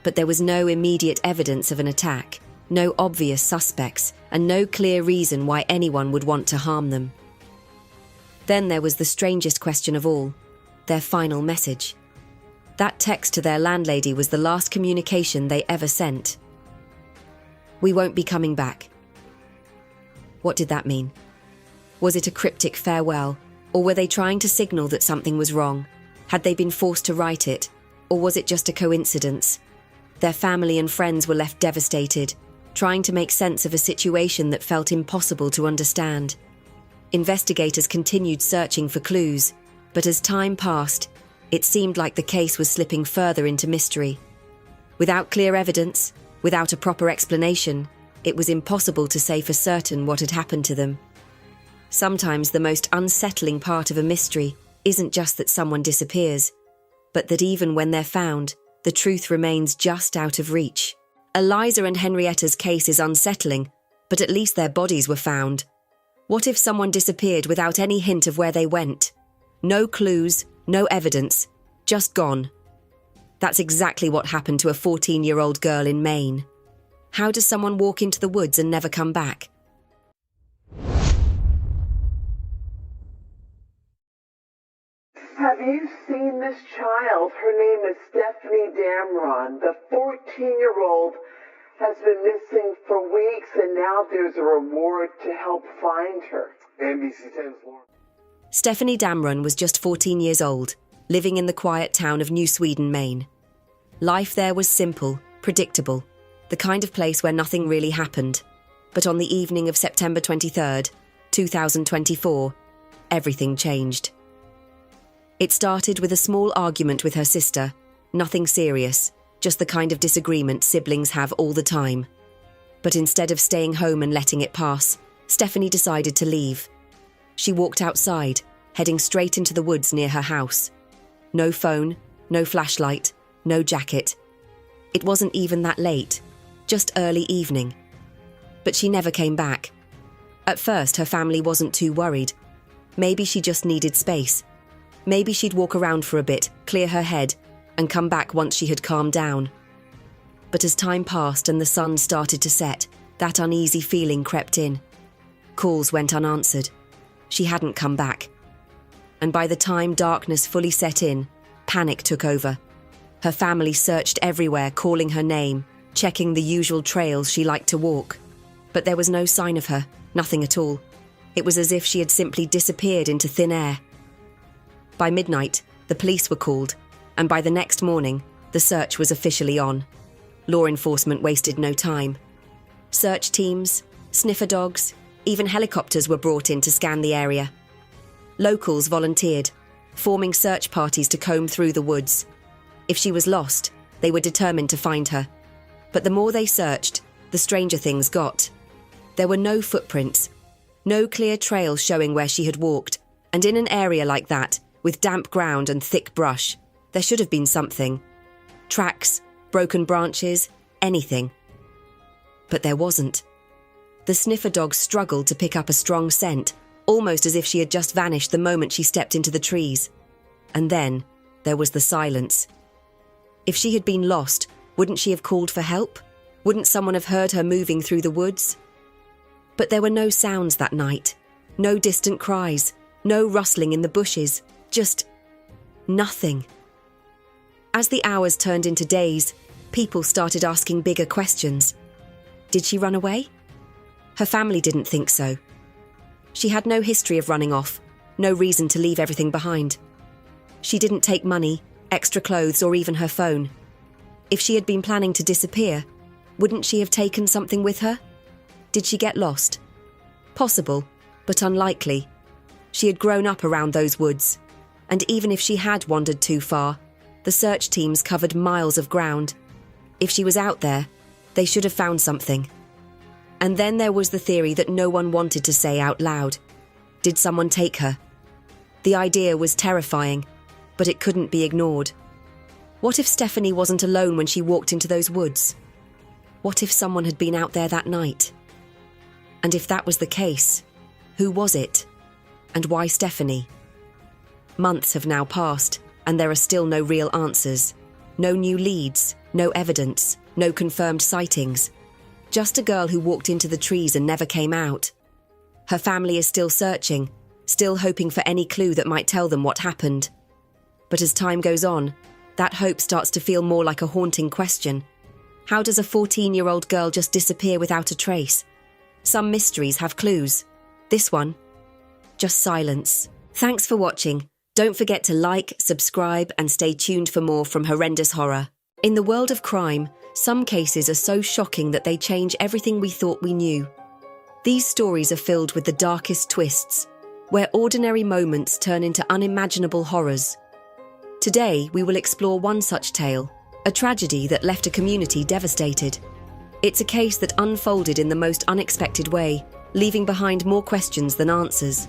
Speaker 14: But there was no immediate evidence of an attack, no obvious suspects, and no clear reason why anyone would want to harm them. Then there was the strangest question of all, their final message. That text to their landlady was the last communication they ever sent. "We won't be coming back." What did that mean? Was it a cryptic farewell, or were they trying to signal that something was wrong? Had they been forced to write it, or was it just a coincidence? Their family and friends were left devastated, trying to make sense of a situation that felt impossible to understand. Investigators continued searching for clues, but as time passed, it seemed like the case was slipping further into mystery. Without clear evidence, without a proper explanation, it was impossible to say for certain what had happened to them. Sometimes the most unsettling part of a mystery isn't just that someone disappears, but that even when they're found, the truth remains just out of reach. Eliza and Henrietta's case is unsettling, but at least their bodies were found. What if someone disappeared without any hint of where they went? No clues, no evidence, just gone. That's exactly what happened to a 14-year-old girl in Maine. How does someone walk into the woods and never come back?
Speaker 16: Have you seen this child? Her name is Stefanie Damron. The 14-year-old has been missing for weeks, and now there's a reward to help find her. NBC 10's Laurel.
Speaker 14: Stefanie Damron was just 14 years old, living in the quiet town of New Sweden, Maine. Life there was simple, predictable, the kind of place where nothing really happened. But on the evening of September 23rd, 2024, everything changed. It started with a small argument with her sister, nothing serious, just the kind of disagreement siblings have all the time. But instead of staying home and letting it pass, Stefanie decided to leave. She walked outside, heading straight into the woods near her house. No phone, no flashlight, no jacket. It wasn't even that late, just early evening. But she never came back. At first, her family wasn't too worried. Maybe she just needed space. Maybe she'd walk around for a bit, clear her head, and come back once she had calmed down. But as time passed and the sun started to set, that uneasy feeling crept in. Calls went unanswered. She hadn't come back. And by the time darkness fully set in, panic took over. Her family searched everywhere, calling her name, checking the usual trails she liked to walk. But there was no sign of her, nothing at all. It was as if she had simply disappeared into thin air. By midnight, the police were called, and by the next morning, the search was officially on. Law enforcement wasted no time. Search teams, sniffer dogs, even helicopters were brought in to scan the area. Locals volunteered, forming search parties to comb through the woods. If she was lost, they were determined to find her. But the more they searched, the stranger things got. There were no footprints, no clear trail showing where she had walked, and in an area like that, with damp ground and thick brush, there should have been something. Tracks, broken branches, anything. But there wasn't. The sniffer dog struggled to pick up a strong scent, almost as if she had just vanished the moment she stepped into the trees. And then, there was the silence. If she had been lost, wouldn't she have called for help? Wouldn't someone have heard her moving through the woods? But there were no sounds that night. No distant cries. No rustling in the bushes. Just nothing. As the hours turned into days, people started asking bigger questions. Did she run away? Her family didn't think so. She had no history of running off, no reason to leave everything behind. She didn't take money, extra clothes, or even her phone. If she had been planning to disappear, wouldn't she have taken something with her? Did she get lost? Possible, but unlikely. She had grown up around those woods, and even if she had wandered too far, the search teams covered miles of ground. If she was out there, they should have found something. And then there was the theory that no one wanted to say out loud. Did someone take her? The idea was terrifying, but it couldn't be ignored. What if Stefanie wasn't alone when she walked into those woods? What if someone had been out there that night? And if that was the case, who was it? And why Stefanie? Months have now passed, and there are still no real answers. No new leads, no evidence, no confirmed sightings. Just a girl who walked into the trees and never came out. Her family is still searching, still hoping for any clue that might tell them what happened. But as time goes on, that hope starts to feel more like a haunting question. How does a 14-year-old girl just disappear without a trace? Some mysteries have clues. This one, just silence. Thanks for watching. Don't forget to like, subscribe, and stay tuned for more from Horrendous Horror. In the world of crime, some cases are so shocking that they change everything we thought we knew. These stories are filled with the darkest twists, where ordinary moments turn into unimaginable horrors. Today, we will explore one such tale, a tragedy that left a community devastated. It's a case that unfolded in the most unexpected way, leaving behind more questions than answers.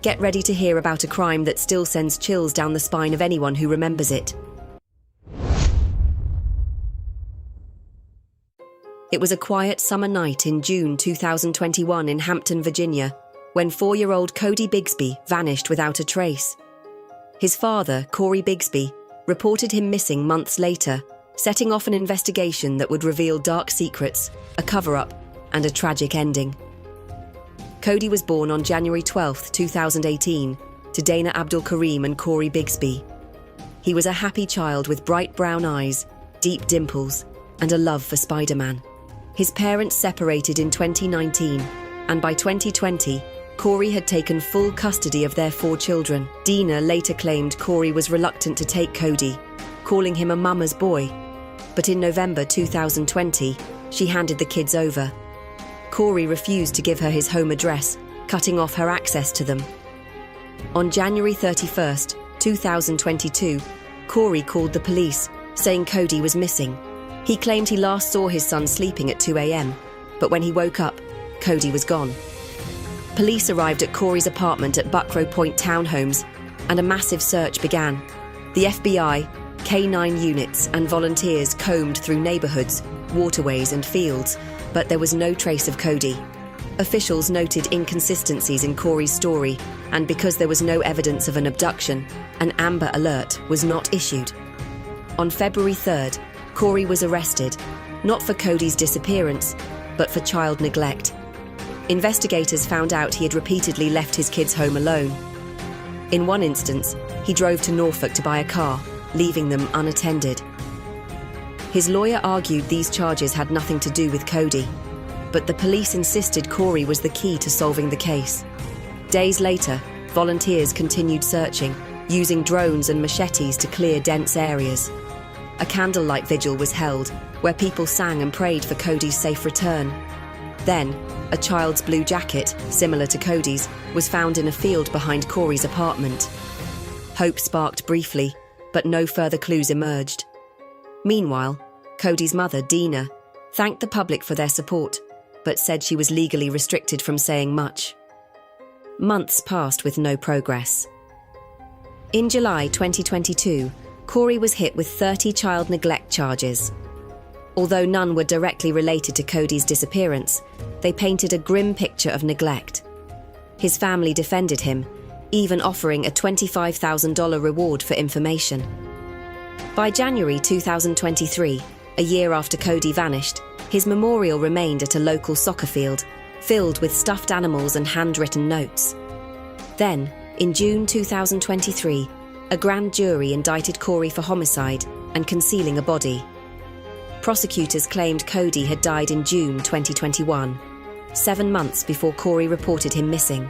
Speaker 14: Get ready to hear about a crime that still sends chills down the spine of anyone who remembers it. It was a quiet summer night in June 2021 in Hampton, Virginia, when 4-year-old Codi Bigsby vanished without a trace. His father, Codi Bigsby, reported him missing months later, setting off an investigation that would reveal dark secrets, a cover-up, and a tragic ending. Codi was born on January 12, 2018, to Dana Abdul Karim and Codi Bigsby. He was a happy child with bright brown eyes, deep dimples, and a love for Spider-Man. His parents separated in 2019, and by 2020, Codi had taken full custody of their 4 children. Dina later claimed Codi was reluctant to take Codi, calling him a mama's boy. But in November 2020, she handed the kids over. Codi refused to give her his home address, cutting off her access to them. On January 31st, 2022, Codi called the police, saying Codi was missing. He claimed he last saw his son sleeping at 2 a.m, but when he woke up, Codi was gone. Police arrived at Codi's apartment at Buckrow Point Townhomes, and a massive search began. The FBI, K-9 units, and volunteers combed through neighborhoods, waterways, and fields, but there was no trace of Codi. Officials noted inconsistencies in Codi's story, and because there was no evidence of an abduction, an Amber Alert was not issued. On February 3rd, Codi was arrested, not for Codi's disappearance, but for child neglect. Investigators found out he had repeatedly left his kids home alone. In one instance, he drove to Norfolk to buy a car, leaving them unattended. His lawyer argued these charges had nothing to do with Codi, but the police insisted Codi was the key to solving the case. Days later, volunteers continued searching, using drones and machetes to clear dense areas. A candlelight vigil was held, where people sang and prayed for Codi's safe return. Then, a child's blue jacket, similar to Codi's, was found in a field behind Codi's apartment. Hope sparked briefly, but no further clues emerged. Meanwhile, Codi's mother, Dina, thanked the public for their support, but said she was legally restricted from saying much. Months passed with no progress. In July 2022, Codi was hit with 30 child neglect charges. Although none were directly related to Codi's disappearance, they painted a grim picture of neglect. His family defended him, even offering a $25,000 reward for information. By January 2023, a year after Codi vanished, his memorial remained at a local soccer field, filled with stuffed animals and handwritten notes. Then, in June 2023, a grand jury indicted Codi for homicide and concealing a body. Prosecutors claimed Codi had died in June 2021, 7 months before Codi reported him missing.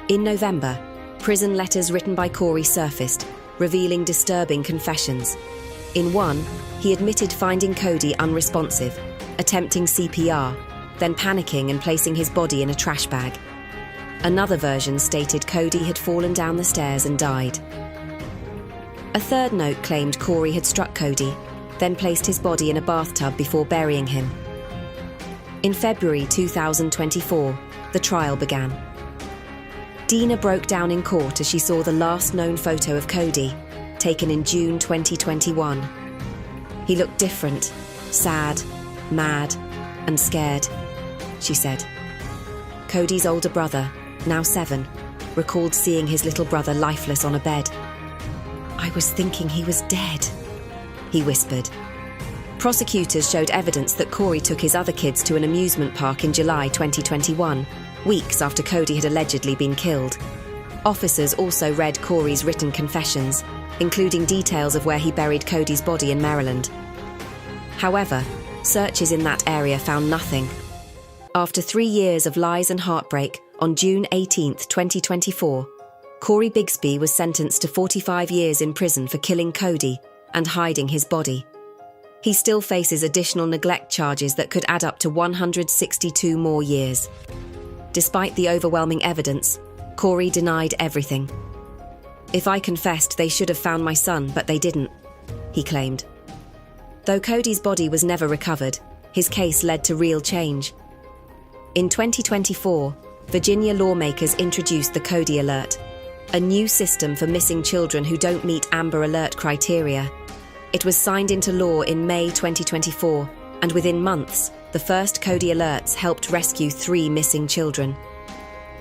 Speaker 14: In November, prison letters written by Codi surfaced, revealing disturbing confessions. In one, he admitted finding Codi unresponsive, attempting CPR, then panicking and placing his body in a trash bag. Another version stated Codi had fallen down the stairs and died. A third note claimed Codi had struck Codi, then placed his body in a bathtub before burying him. In February 2024, the trial began. Dina broke down in court as she saw the last known photo of Codi, taken in June 2021. He looked different, sad, mad, and scared, she said. Codi's older brother, now 7, recalled seeing his little brother lifeless on a bed. I was thinking he was dead, he whispered. Prosecutors showed evidence that Corey took his other kids to an amusement park in July 2021, weeks after Codi had allegedly been killed. Officers also read Corey's written confessions, including details of where he buried Codi's body in Maryland. However, searches in that area found nothing. After 3 years of lies and heartbreak, on June 18, 2024, Codi Bigsby was sentenced to 45 years in prison for killing Codi and hiding his body. He still faces additional neglect charges that could add up to 162 more years. Despite the overwhelming evidence, Corey denied everything. "If I confessed, they should have found my son, but they didn't," he claimed. Though Codi's body was never recovered, his case led to real change. In 2024, Virginia lawmakers introduced the Codi Alert, a new system for missing children who don't meet Amber Alert criteria. It was signed into law in May 2024, and within months, the first Codi Alerts helped rescue 3 missing children.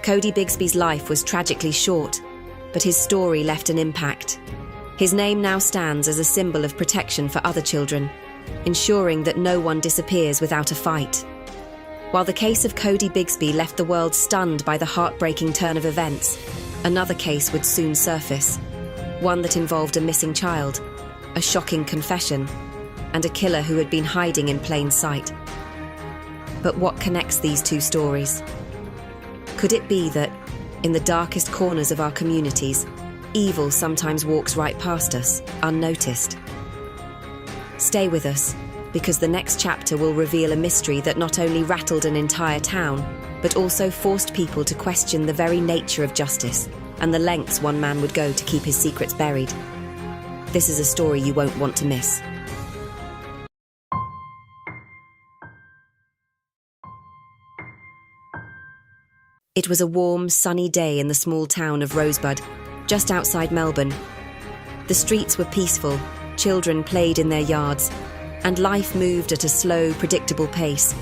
Speaker 14: Codi Bigsby's life was tragically short, but his story left an impact. His name now stands as a symbol of protection for other children, ensuring that no one disappears without a fight. While the case of Codi Bigsby left the world stunned by the heartbreaking turn of events, another case would soon surface, one that involved a missing child, a shocking confession, and a killer who had been hiding in plain sight. But what connects these two stories? Could it be that, in the darkest corners of our communities, evil sometimes walks right past us, unnoticed? Stay with us, because the next chapter will reveal a mystery that not only rattled an entire town, but also forced people to question the very nature of justice and the lengths one man would go to keep his secrets buried. This is a story you won't want to miss. It was a warm, sunny day in the small town of Rosebud, just outside Melbourne. The streets were peaceful, children played in their yards, and life moved at a slow, predictable pace.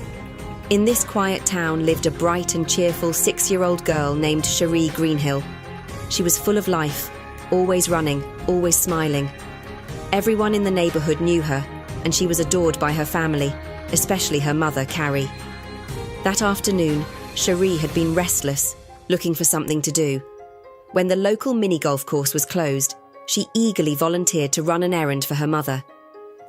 Speaker 14: In this quiet town lived a bright and cheerful 6-year-old girl named Sheree Greenhill. She was full of life, always running, always smiling. Everyone in the neighbourhood knew her, and she was adored by her family, especially her mother, Carrie. That afternoon, Sheree had been restless, looking for something to do. When the local mini-golf course was closed, she eagerly volunteered to run an errand for her mother.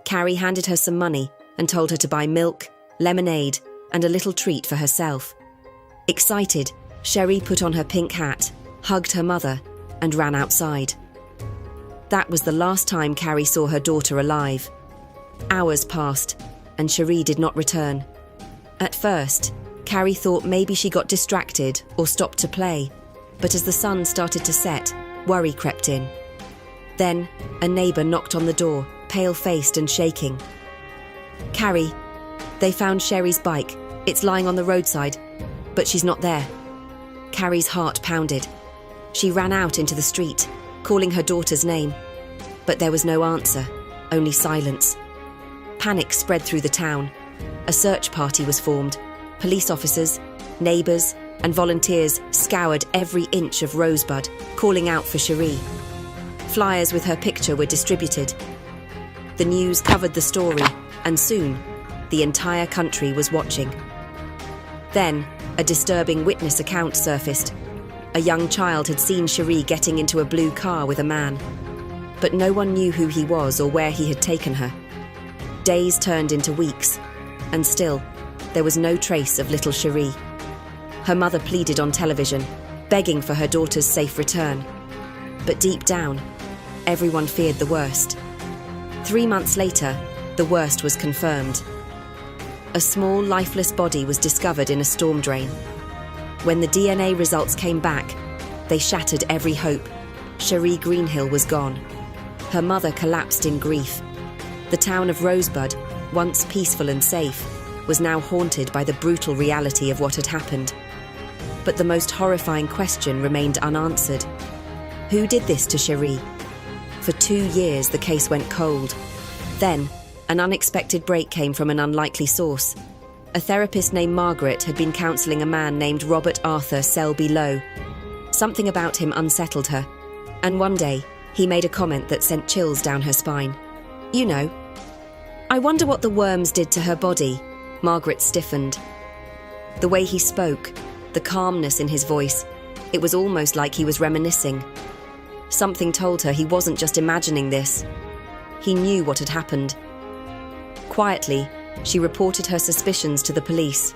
Speaker 14: Carrie handed her some money and told her to buy milk, lemonade, and a little treat for herself. Excited, Sheree put on her pink hat, hugged her mother, and ran outside. That was the last time Carrie saw her daughter alive. Hours passed, and Sheree did not return. At first, Carrie thought maybe she got distracted or stopped to play, but as the sun started to set, worry crept in. Then, a neighbour knocked on the door, pale-faced and shaking. "Carrie, they found Sheree's bike. It's lying on the roadside, but she's not there." Carrie's heart pounded. She ran out into the street, calling her daughter's name. But there was no answer, only silence. Panic spread through the town. A search party was formed. Police officers, neighbours, and volunteers scoured every inch of Rosebud, calling out for Sheree. Flyers with her picture were distributed. The news covered the story, and soon, the entire country was watching. Then, a disturbing witness account surfaced. A young child had seen Sheree getting into a blue car with a man, but no one knew who he was or where he had taken her. Days turned into weeks, and still, there was no trace of little Sheree. Her mother pleaded on television, begging for her daughter's safe return. But deep down, everyone feared the worst. 3 months later, the worst was confirmed. A small, lifeless body was discovered in a storm drain. When the DNA results came back, they shattered every hope. Sheree Greenhill was gone. Her mother collapsed in grief. The town of Rosebud, once peaceful and safe, was now haunted by the brutal reality of what had happened. But the most horrifying question remained unanswered. Who did this to Sheree? For 2 years, the case went cold. Then, an unexpected break came from an unlikely source. A therapist named Margaret had been counselling a man named Robert Arthur Selby Lowe. Something about him unsettled her, and one day, He made a comment that sent chills down her spine. You know. I wonder what the worms did to her body. Margaret stiffened. The way he spoke, the calmness in his voice, it was almost like he was reminiscing. Something told her he wasn't just imagining this. He knew what had happened. Quietly, she reported her suspicions to the police.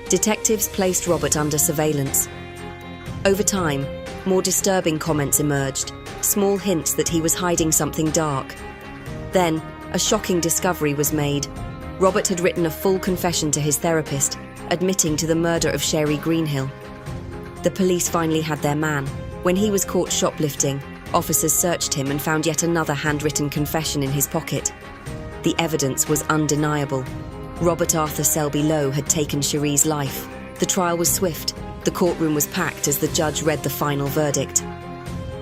Speaker 14: Detectives placed Robert under surveillance. Over time, more disturbing comments emerged, small hints that he was hiding something dark. Then, a shocking discovery was made. Robert had written a full confession to his therapist, admitting to the murder of Sheree Greenhill. The police finally had their man. When he was caught shoplifting, officers searched him and found yet another handwritten confession in his pocket. The evidence was undeniable. Robert Arthur Selby Lowe had taken Sheree's life. The trial was swift. The courtroom was packed as the judge read the final verdict.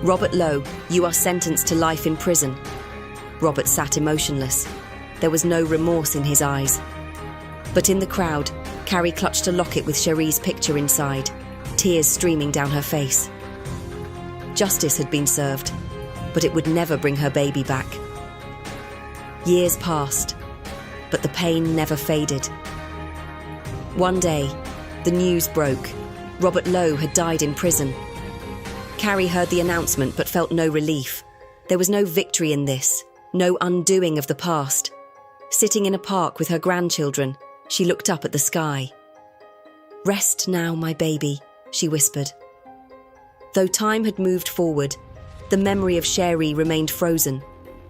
Speaker 14: Robert Lowe, you are sentenced to life in prison. Robert sat emotionless. There was no remorse in his eyes. But in the crowd, Carrie clutched a locket with Sheree's picture inside, tears streaming down her face. Justice had been served, but it would never bring her baby back. Years passed, but the pain never faded. One day, the news broke. Robert Lowe had died in prison. Carrie heard the announcement but felt no relief. There was no victory in this, no undoing of the past. Sitting in a park with her grandchildren, she looked up at the sky. "Rest now, my baby," she whispered. Though time had moved forward, the memory of Sheree remained frozen.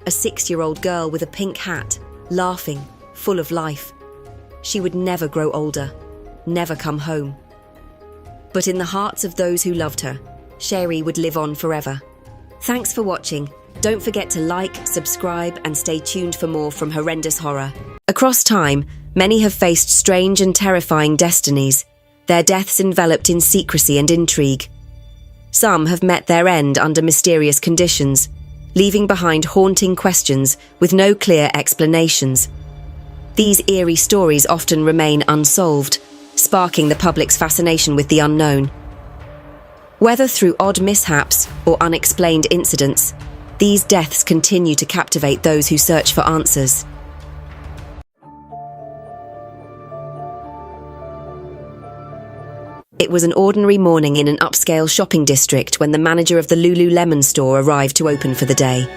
Speaker 14: A 6-year-old girl with a pink hat, laughing, full of life. She would never grow older, never come home. But in the hearts of those who loved her, Sheree would live on forever. Thanks for watching. Don't forget to like, subscribe, and stay tuned for more from Horrendous Horror. Across time, many have faced strange and terrifying destinies, their deaths enveloped in secrecy and intrigue. Some have met their end under mysterious conditions, leaving behind haunting questions with no clear explanations. These eerie stories often remain unsolved, sparking the public's fascination with the unknown. Whether through odd mishaps or unexplained incidents, these deaths continue to captivate those who search for answers. It was an ordinary morning in an upscale shopping district when the manager of the Lululemon store arrived to open for the day.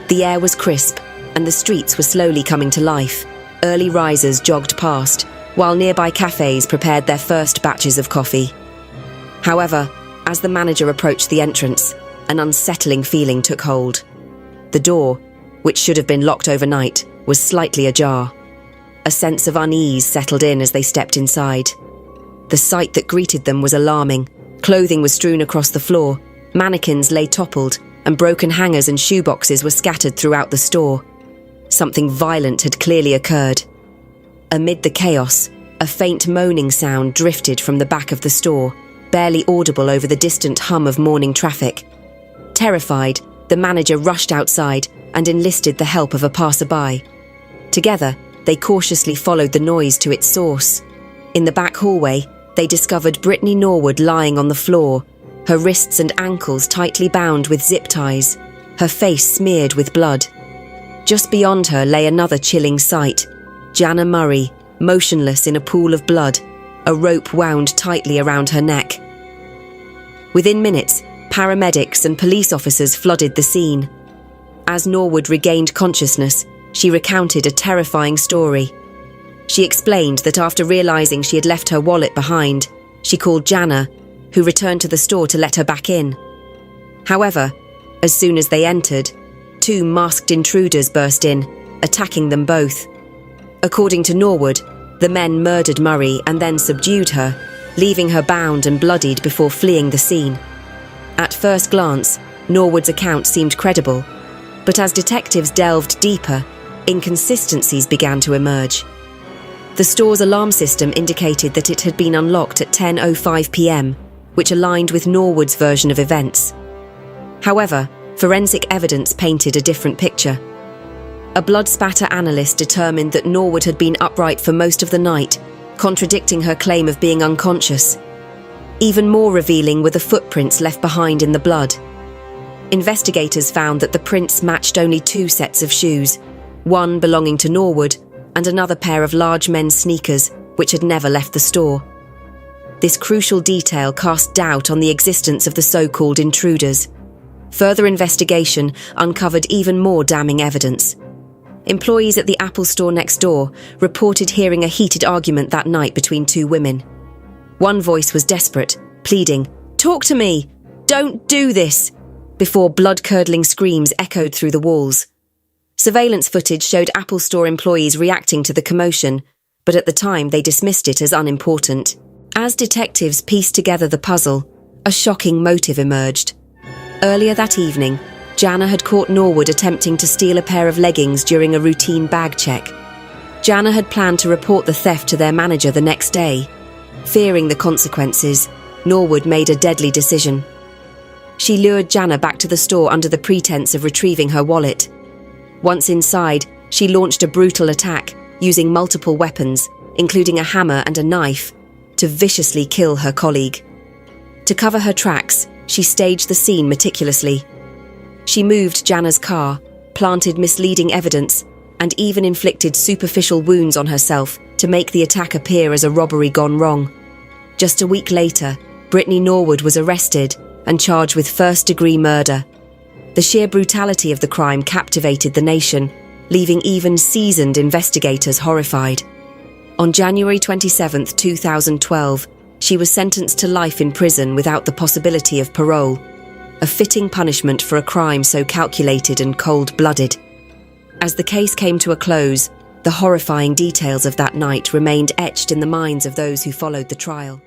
Speaker 14: The air was crisp, and the streets were slowly coming to life. Early risers jogged past, while nearby cafes prepared their first batches of coffee. However, as the manager approached the entrance, an unsettling feeling took hold. The door, which should have been locked overnight, was slightly ajar. A sense of unease settled in as they stepped inside. The sight that greeted them was alarming. Clothing was strewn across the floor, mannequins lay toppled, and broken hangers and shoeboxes were scattered throughout the store. Something violent had clearly occurred. Amid the chaos, a faint moaning sound drifted from the back of the store, barely audible over the distant hum of morning traffic. Terrified, the manager rushed outside and enlisted the help of a passerby. Together, they cautiously followed the noise to its source. In the back hallway, they discovered Brittany Norwood lying on the floor, her wrists and ankles tightly bound with zip ties, her face smeared with blood. Just beyond her lay another chilling sight, Jana Murray, motionless in a pool of blood, a rope wound tightly around her neck. Within minutes, paramedics and police officers flooded the scene. As Norwood regained consciousness, she recounted a terrifying story. She explained that after realizing she had left her wallet behind, she called Jana, who returned to the store to let her back in. However, as soon as they entered, 2 masked intruders burst in, attacking them both. According to Norwood, the men murdered Murray and then subdued her, leaving her bound and bloodied before fleeing the scene. At first glance, Norwood's account seemed credible, but as detectives delved deeper, inconsistencies began to emerge. The store's alarm system indicated that it had been unlocked at 10:05 p.m., which aligned with Norwood's version of events. However, forensic evidence painted a different picture. A blood spatter analyst determined that Norwood had been upright for most of the night, contradicting her claim of being unconscious. Even more revealing were the footprints left behind in the blood. Investigators found that the prints matched only 2 sets of shoes, one belonging to Norwood and another pair of large men's sneakers which had never left the store. This crucial detail cast doubt on the existence of the so-called intruders. Further investigation uncovered even more damning evidence. Employees at the Apple store next door reported hearing a heated argument that night between 2 women. One voice was desperate, pleading, "Talk to me! Don't do this!" before blood-curdling screams echoed through the walls. Surveillance footage showed Apple store employees reacting to the commotion, but at the time they dismissed it as unimportant. As detectives pieced together the puzzle, a shocking motive emerged. Earlier that evening, Jana had caught Norwood attempting to steal a pair of leggings during a routine bag check. Jana had planned to report the theft to their manager the next day. Fearing the consequences, Norwood made a deadly decision. She lured Jana back to the store under the pretense of retrieving her wallet. Once inside, she launched a brutal attack, using multiple weapons, including a hammer and a knife, to viciously kill her colleague. To cover her tracks, she staged the scene meticulously. She moved Jana's car, planted misleading evidence, and even inflicted superficial wounds on herself to make the attack appear as a robbery gone wrong. Just a week later, Brittany Norwood was arrested and charged with first-degree murder. The sheer brutality of the crime captivated the nation, leaving even seasoned investigators horrified. On January 27, 2012, she was sentenced to life in prison without the possibility of parole, a fitting punishment for a crime so calculated and cold-blooded. As the case came to a close, the horrifying details of that night remained etched in the minds of those who followed the trial.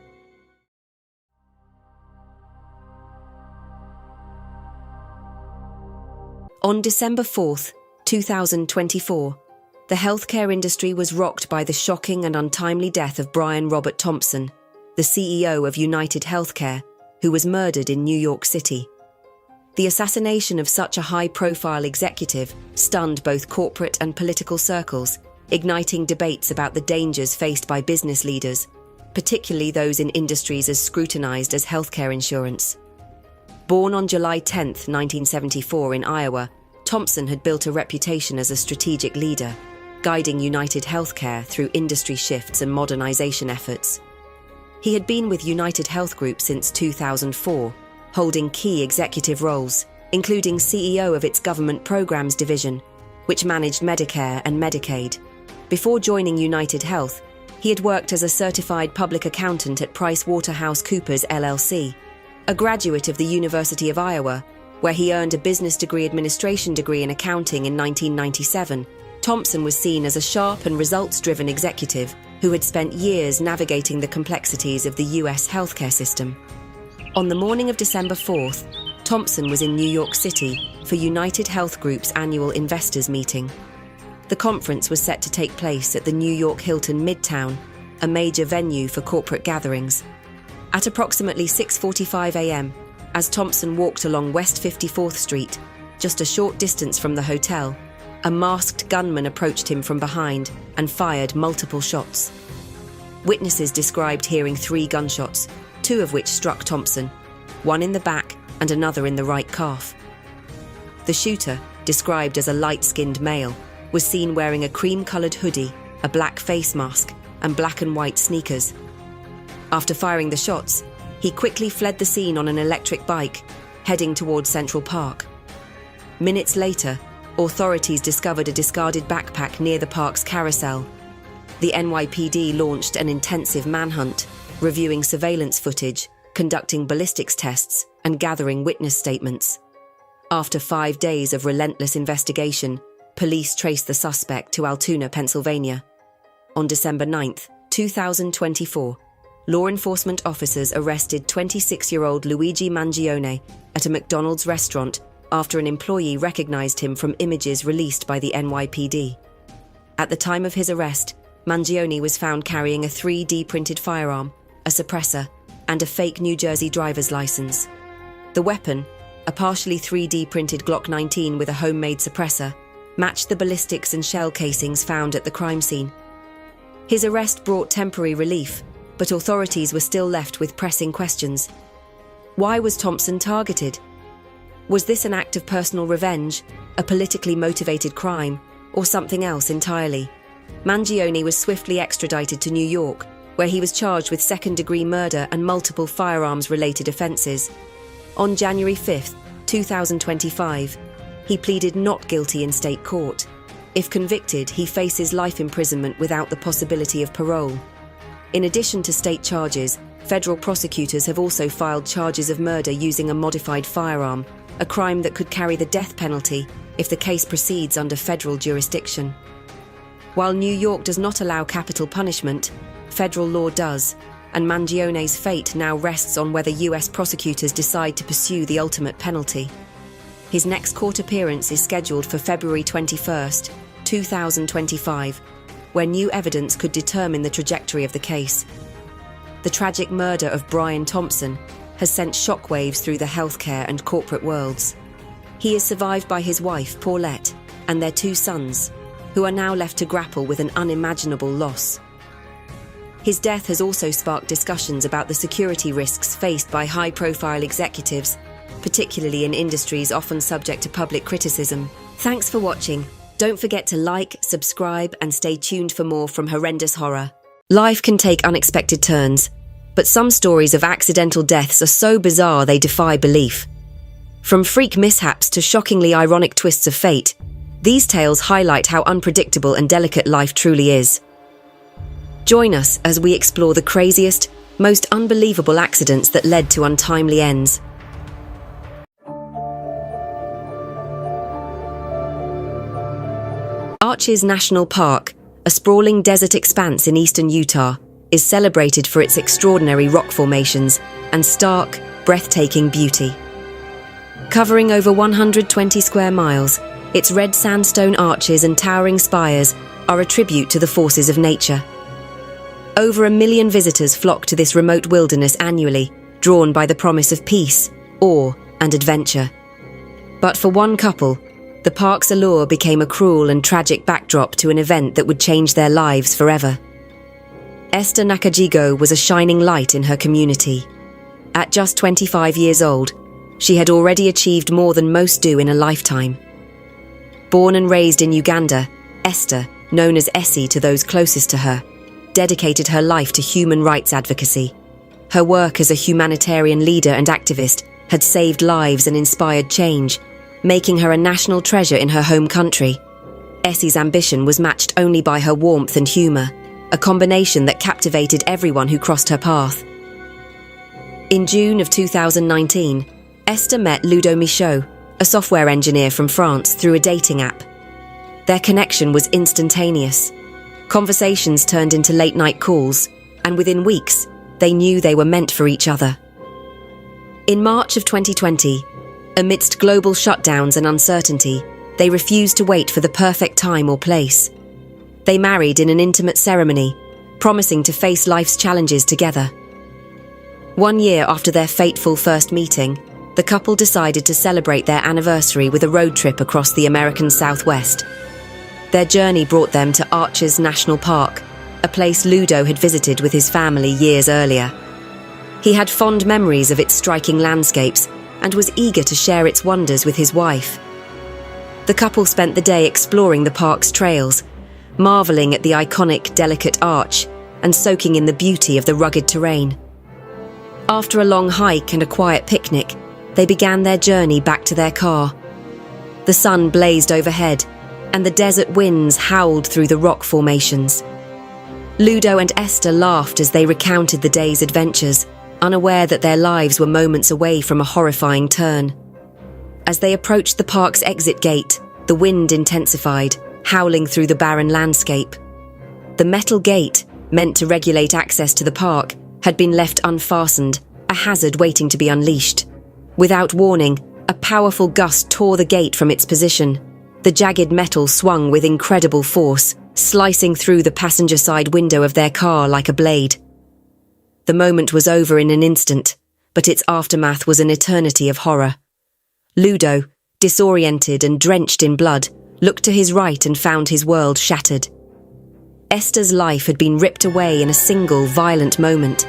Speaker 14: On December 4, 2024, the healthcare industry was rocked by the shocking and untimely death of Brian Robert Thompson, the CEO of United Healthcare, who was murdered in New York City. The assassination of such a high-profile executive stunned both corporate and political circles, igniting debates about the dangers faced by business leaders, particularly those in industries as scrutinized as healthcare insurance. Born on July 10, 1974 in Iowa, Thompson had built a reputation as a strategic leader, guiding United Healthcare through industry shifts and modernization efforts. He had been with United Health Group since 2004, holding key executive roles, including CEO of its government programs division, which managed Medicare and Medicaid. Before joining United Health, he had worked as a certified public accountant at PricewaterhouseCoopers LLC, a graduate of the University of Iowa, where he earned a business degree administration degree in accounting in 1997. Thompson was seen as a sharp and results-driven executive who had spent years navigating the complexities of the US healthcare system. On the morning of December 4th, Thompson was in New York City for United Health Group's annual investors meeting. The conference was set to take place at the New York Hilton Midtown, a major venue for corporate gatherings. At approximately 6:45 a.m., as Thompson walked along West 54th Street, just a short distance from the hotel, a masked gunman approached him from behind and fired multiple shots. Witnesses described hearing 3 gunshots, 2 of which struck Thompson, one in the back and another in the right calf. The shooter, described as a light-skinned male, was seen wearing a cream-coloured hoodie, a black face mask, and black and white sneakers. After firing the shots, he quickly fled the scene on an electric bike, heading towards Central Park. Minutes later, authorities discovered a discarded backpack near the park's carousel. The NYPD launched an intensive manhunt, reviewing surveillance footage, conducting ballistics tests, and gathering witness statements. After 5 days of relentless investigation, police traced the suspect to Altoona, Pennsylvania. On December 9, 2024, law enforcement officers arrested 26-year-old Luigi Mangione at a McDonald's restaurant after an employee recognized him from images released by the NYPD. At the time of his arrest, Mangione was found carrying a 3D printed firearm, a suppressor, and a fake New Jersey driver's license. The weapon, a partially 3D printed Glock 19 with a homemade suppressor, matched the ballistics and shell casings found at the crime scene. His arrest brought temporary relief, but authorities were still left with pressing questions. Why was Thompson targeted? Was this an act of personal revenge, a politically motivated crime, or something else entirely? Mangione was swiftly extradited to New York, where he was charged with second-degree murder and multiple firearms-related offences. On January 5, 2025, he pleaded not guilty in state court. If convicted, he faces life imprisonment without the possibility of parole. In addition to state charges, federal prosecutors have also filed charges of murder using a modified firearm, a crime that could carry the death penalty if the case proceeds under federal jurisdiction. While New York does not allow capital punishment, federal law does, and Mangione's fate now rests on whether US prosecutors decide to pursue the ultimate penalty. His next court appearance is scheduled for February 21, 2025, where new evidence could determine the trajectory of the case. The tragic murder of Brian Thompson has sent shockwaves through the healthcare and corporate worlds. He is survived by his wife, Paulette, and their 2 sons, who are now left to grapple with an unimaginable loss. His death has also sparked discussions about the security risks faced by high-profile executives, particularly in industries often subject to public criticism. Thanks for watching. Don't forget to like, subscribe, and stay tuned for more from Horrendous Horror. Life can take unexpected turns, but some stories of accidental deaths are so bizarre they defy belief. From freak mishaps to shockingly ironic twists of fate, these tales highlight how unpredictable and delicate life truly is. Join us as we explore the craziest, most unbelievable accidents that led to untimely ends. Arches National Park, a sprawling desert expanse in eastern Utah, is celebrated for its extraordinary rock formations and stark, breathtaking beauty. Covering over 120 square miles, its red sandstone arches and towering spires are a tribute to the forces of nature. Over 1 million visitors flock to this remote wilderness annually, drawn by the promise of peace, awe, and adventure. But for one couple, the park's allure became a cruel and tragic backdrop to an event that would change their lives forever. Esther Nakajigo was a shining light in her community. At just 25 years old, she had already achieved more than most do in a lifetime. Born and raised in Uganda, Esther, known as Essie to those closest to her, dedicated her life to human rights advocacy. Her work as a humanitarian leader and activist had saved lives and inspired change, making her a national treasure in her home country. Essie's ambition was matched only by her warmth and humour, a combination that captivated everyone who crossed her path. In June of 2019, Esther met Ludo Michaud, a software engineer from France, through a dating app. Their connection was instantaneous. Conversations turned into late-night calls, and within weeks, they knew they were meant for each other. In March of 2020, amidst global shutdowns and uncertainty, they refused to wait for the perfect time or place. They married in an intimate ceremony, promising to face life's challenges together. 1 year after their fateful first meeting, the couple decided to celebrate their anniversary with a road trip across the American Southwest. Their journey brought them to Arches National Park, a place Ludo had visited with his family years earlier. He had fond memories of its striking landscapes and was eager to share its wonders with his wife. The couple spent the day exploring the park's trails, marveling at the iconic, delicate arch and soaking in the beauty of the rugged terrain. After a long hike and a quiet picnic, they began their journey back to their car. The sun blazed overhead, and the desert winds howled through the rock formations. Ludo and Esther laughed as they recounted the day's adventures, unaware that their lives were moments away from a horrifying turn. As they approached the park's exit gate, the wind intensified, howling through the barren landscape. The metal gate, meant to regulate access to the park, had been left unfastened, a hazard waiting to be unleashed. Without warning, a powerful gust tore the gate from its position. The jagged metal swung with incredible force, slicing through the passenger side window of their car like a blade. The moment was over in an instant, but its aftermath was an eternity of horror. Ludo, disoriented and drenched in blood, looked to his right and found his world shattered. Esther's life had been ripped away in a single violent moment.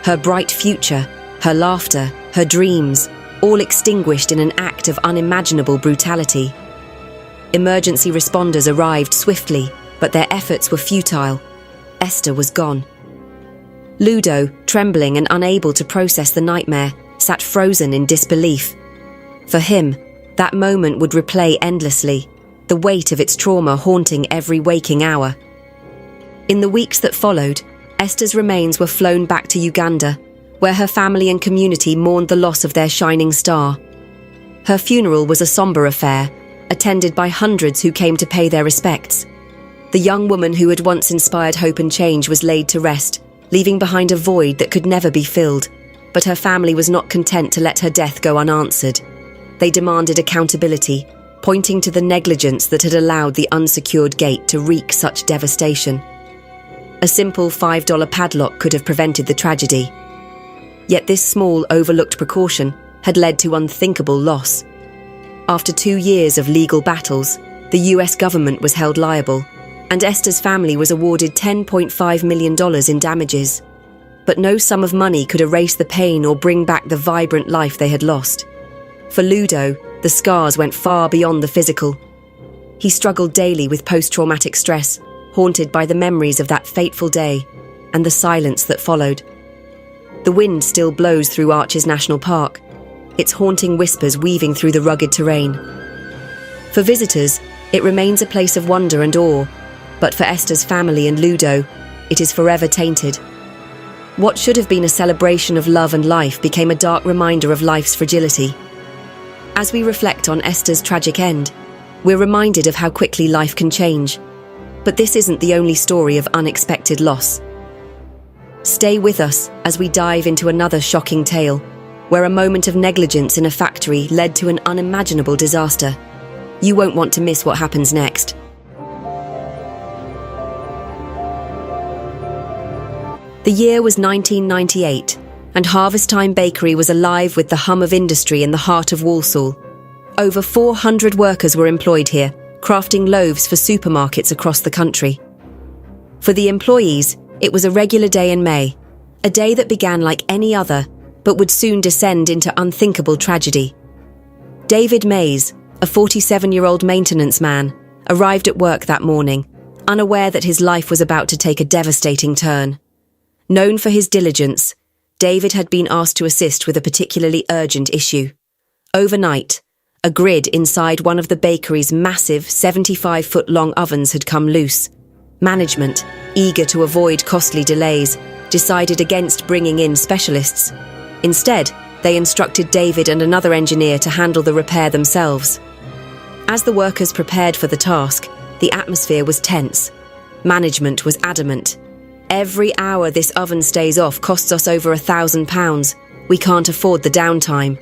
Speaker 14: Her bright future, her laughter, her dreams, all extinguished in an act of unimaginable brutality. Emergency responders arrived swiftly, but their efforts were futile. Esther was gone. Ludo, trembling and unable to process the nightmare, sat frozen in disbelief. For him, that moment would replay endlessly, the weight of its trauma haunting every waking hour. In the weeks that followed, Esther's remains were flown back to Uganda, where her family and community mourned the loss of their shining star. Her funeral was a somber affair, attended by hundreds who came to pay their respects. The young woman who had once inspired hope and change was laid to rest, leaving behind a void that could never be filled. But her family was not content to let her death go unanswered. They demanded accountability, pointing to the negligence that had allowed the unsecured gate to wreak such devastation. A simple $5 padlock could have prevented the tragedy. Yet this small, overlooked precaution had led to unthinkable loss. After 2 years of legal battles, the US government was held liable, and Esther's family was awarded $10.5 million in damages. But no sum of money could erase the pain or bring back the vibrant life they had lost. For Ludo, the scars went far beyond the physical. He struggled daily with post-traumatic stress, haunted by the memories of that fateful day and the silence that followed. The wind still blows through Arches National Park, its haunting whispers weaving through the rugged terrain. For visitors, it remains a place of wonder and awe, but for Esther's family and Ludo, it is forever tainted. What should have been a celebration of love and life became a dark reminder of life's fragility. As we reflect on Esther's tragic end, we're reminded of how quickly life can change. But this isn't the only story of unexpected loss. Stay with us as we dive into another shocking tale, where a moment of negligence in a factory led to an unimaginable disaster. You won't want to miss what happens next. The year was 1998, and Harvest Time Bakery was alive with the hum of industry in the heart of Walsall. Over 400 workers were employed here, crafting loaves for supermarkets across the country. For the employees, it was a regular day in May, a day that began like any other, but would soon descend into unthinkable tragedy. David Mays, a 47-year-old maintenance man, arrived at work that morning, unaware that his life was about to take a devastating turn. Known for his diligence, David had been asked to assist with a particularly urgent issue. Overnight, a grid inside one of the bakery's massive 75-foot-long ovens had come loose. Management, eager to avoid costly delays, decided against bringing in specialists. Instead, they instructed David and another engineer to handle the repair themselves. As the workers prepared for the task, the atmosphere was tense. Management was adamant. "Every hour this oven stays off costs us over £1,000. We can't afford the downtime."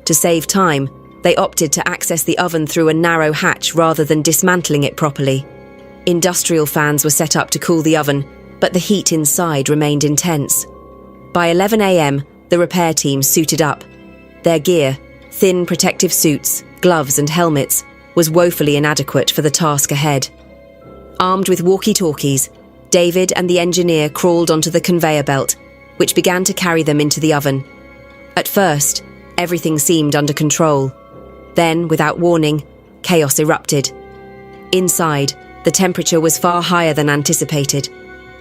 Speaker 14: To save time, they opted to access the oven through a narrow hatch rather than dismantling it properly. Industrial fans were set up to cool the oven, but the heat inside remained intense. By 11 a.m., the repair team suited up. Their gear, thin protective suits, gloves and helmets, was woefully inadequate for the task ahead. Armed with walkie-talkies, David and the engineer crawled onto the conveyor belt, which began to carry them into the oven. At first, everything seemed under control. Then, without warning, chaos erupted. Inside, the temperature was far higher than anticipated.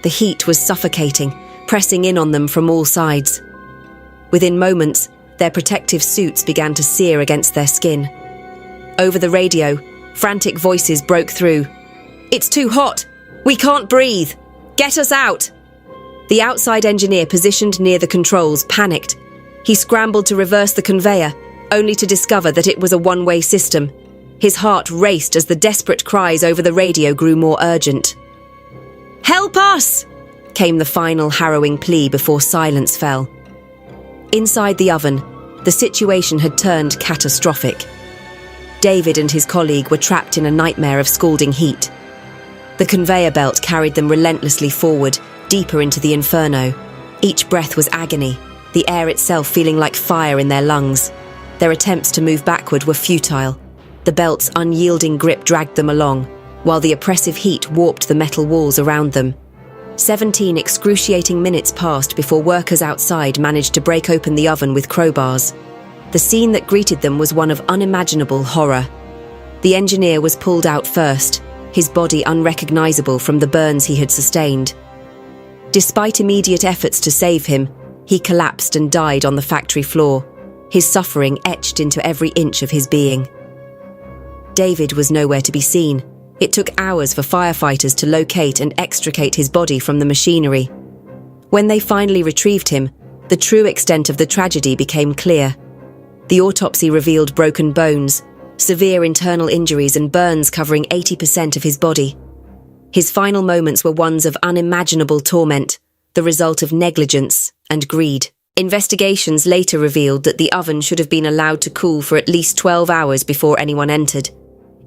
Speaker 14: The heat was suffocating, pressing in on them from all sides. Within moments, their protective suits began to sear against their skin. Over the radio, frantic voices broke through. "It's too hot! We can't breathe! Get us out!" The outside engineer positioned near the controls panicked. He scrambled to reverse the conveyor, only to discover that it was a one-way system. His heart raced as the desperate cries over the radio grew more urgent. "Help us!" came the final harrowing plea before silence fell. Inside the oven, the situation had turned catastrophic. David and his colleague were trapped in a nightmare of scalding heat. The conveyor belt carried them relentlessly forward, deeper into the inferno. Each breath was agony, the air itself feeling like fire in their lungs. Their attempts to move backward were futile. The belt's unyielding grip dragged them along, while the oppressive heat warped the metal walls around them. 17 excruciating minutes passed before workers outside managed to break open the oven with crowbars. The scene that greeted them was one of unimaginable horror. The engineer was pulled out first, his body unrecognizable from the burns he had sustained. Despite immediate efforts to save him, he collapsed and died on the factory floor, his suffering etched into every inch of his being. David was nowhere to be seen. It took hours for firefighters to locate and extricate his body from the machinery. When they finally retrieved him, the true extent of the tragedy became clear. The autopsy revealed broken bones, severe internal injuries and burns covering 80% of his body. His final moments were ones of unimaginable torment, the result of negligence and greed. Investigations later revealed that the oven should have been allowed to cool for at least 12 hours before anyone entered.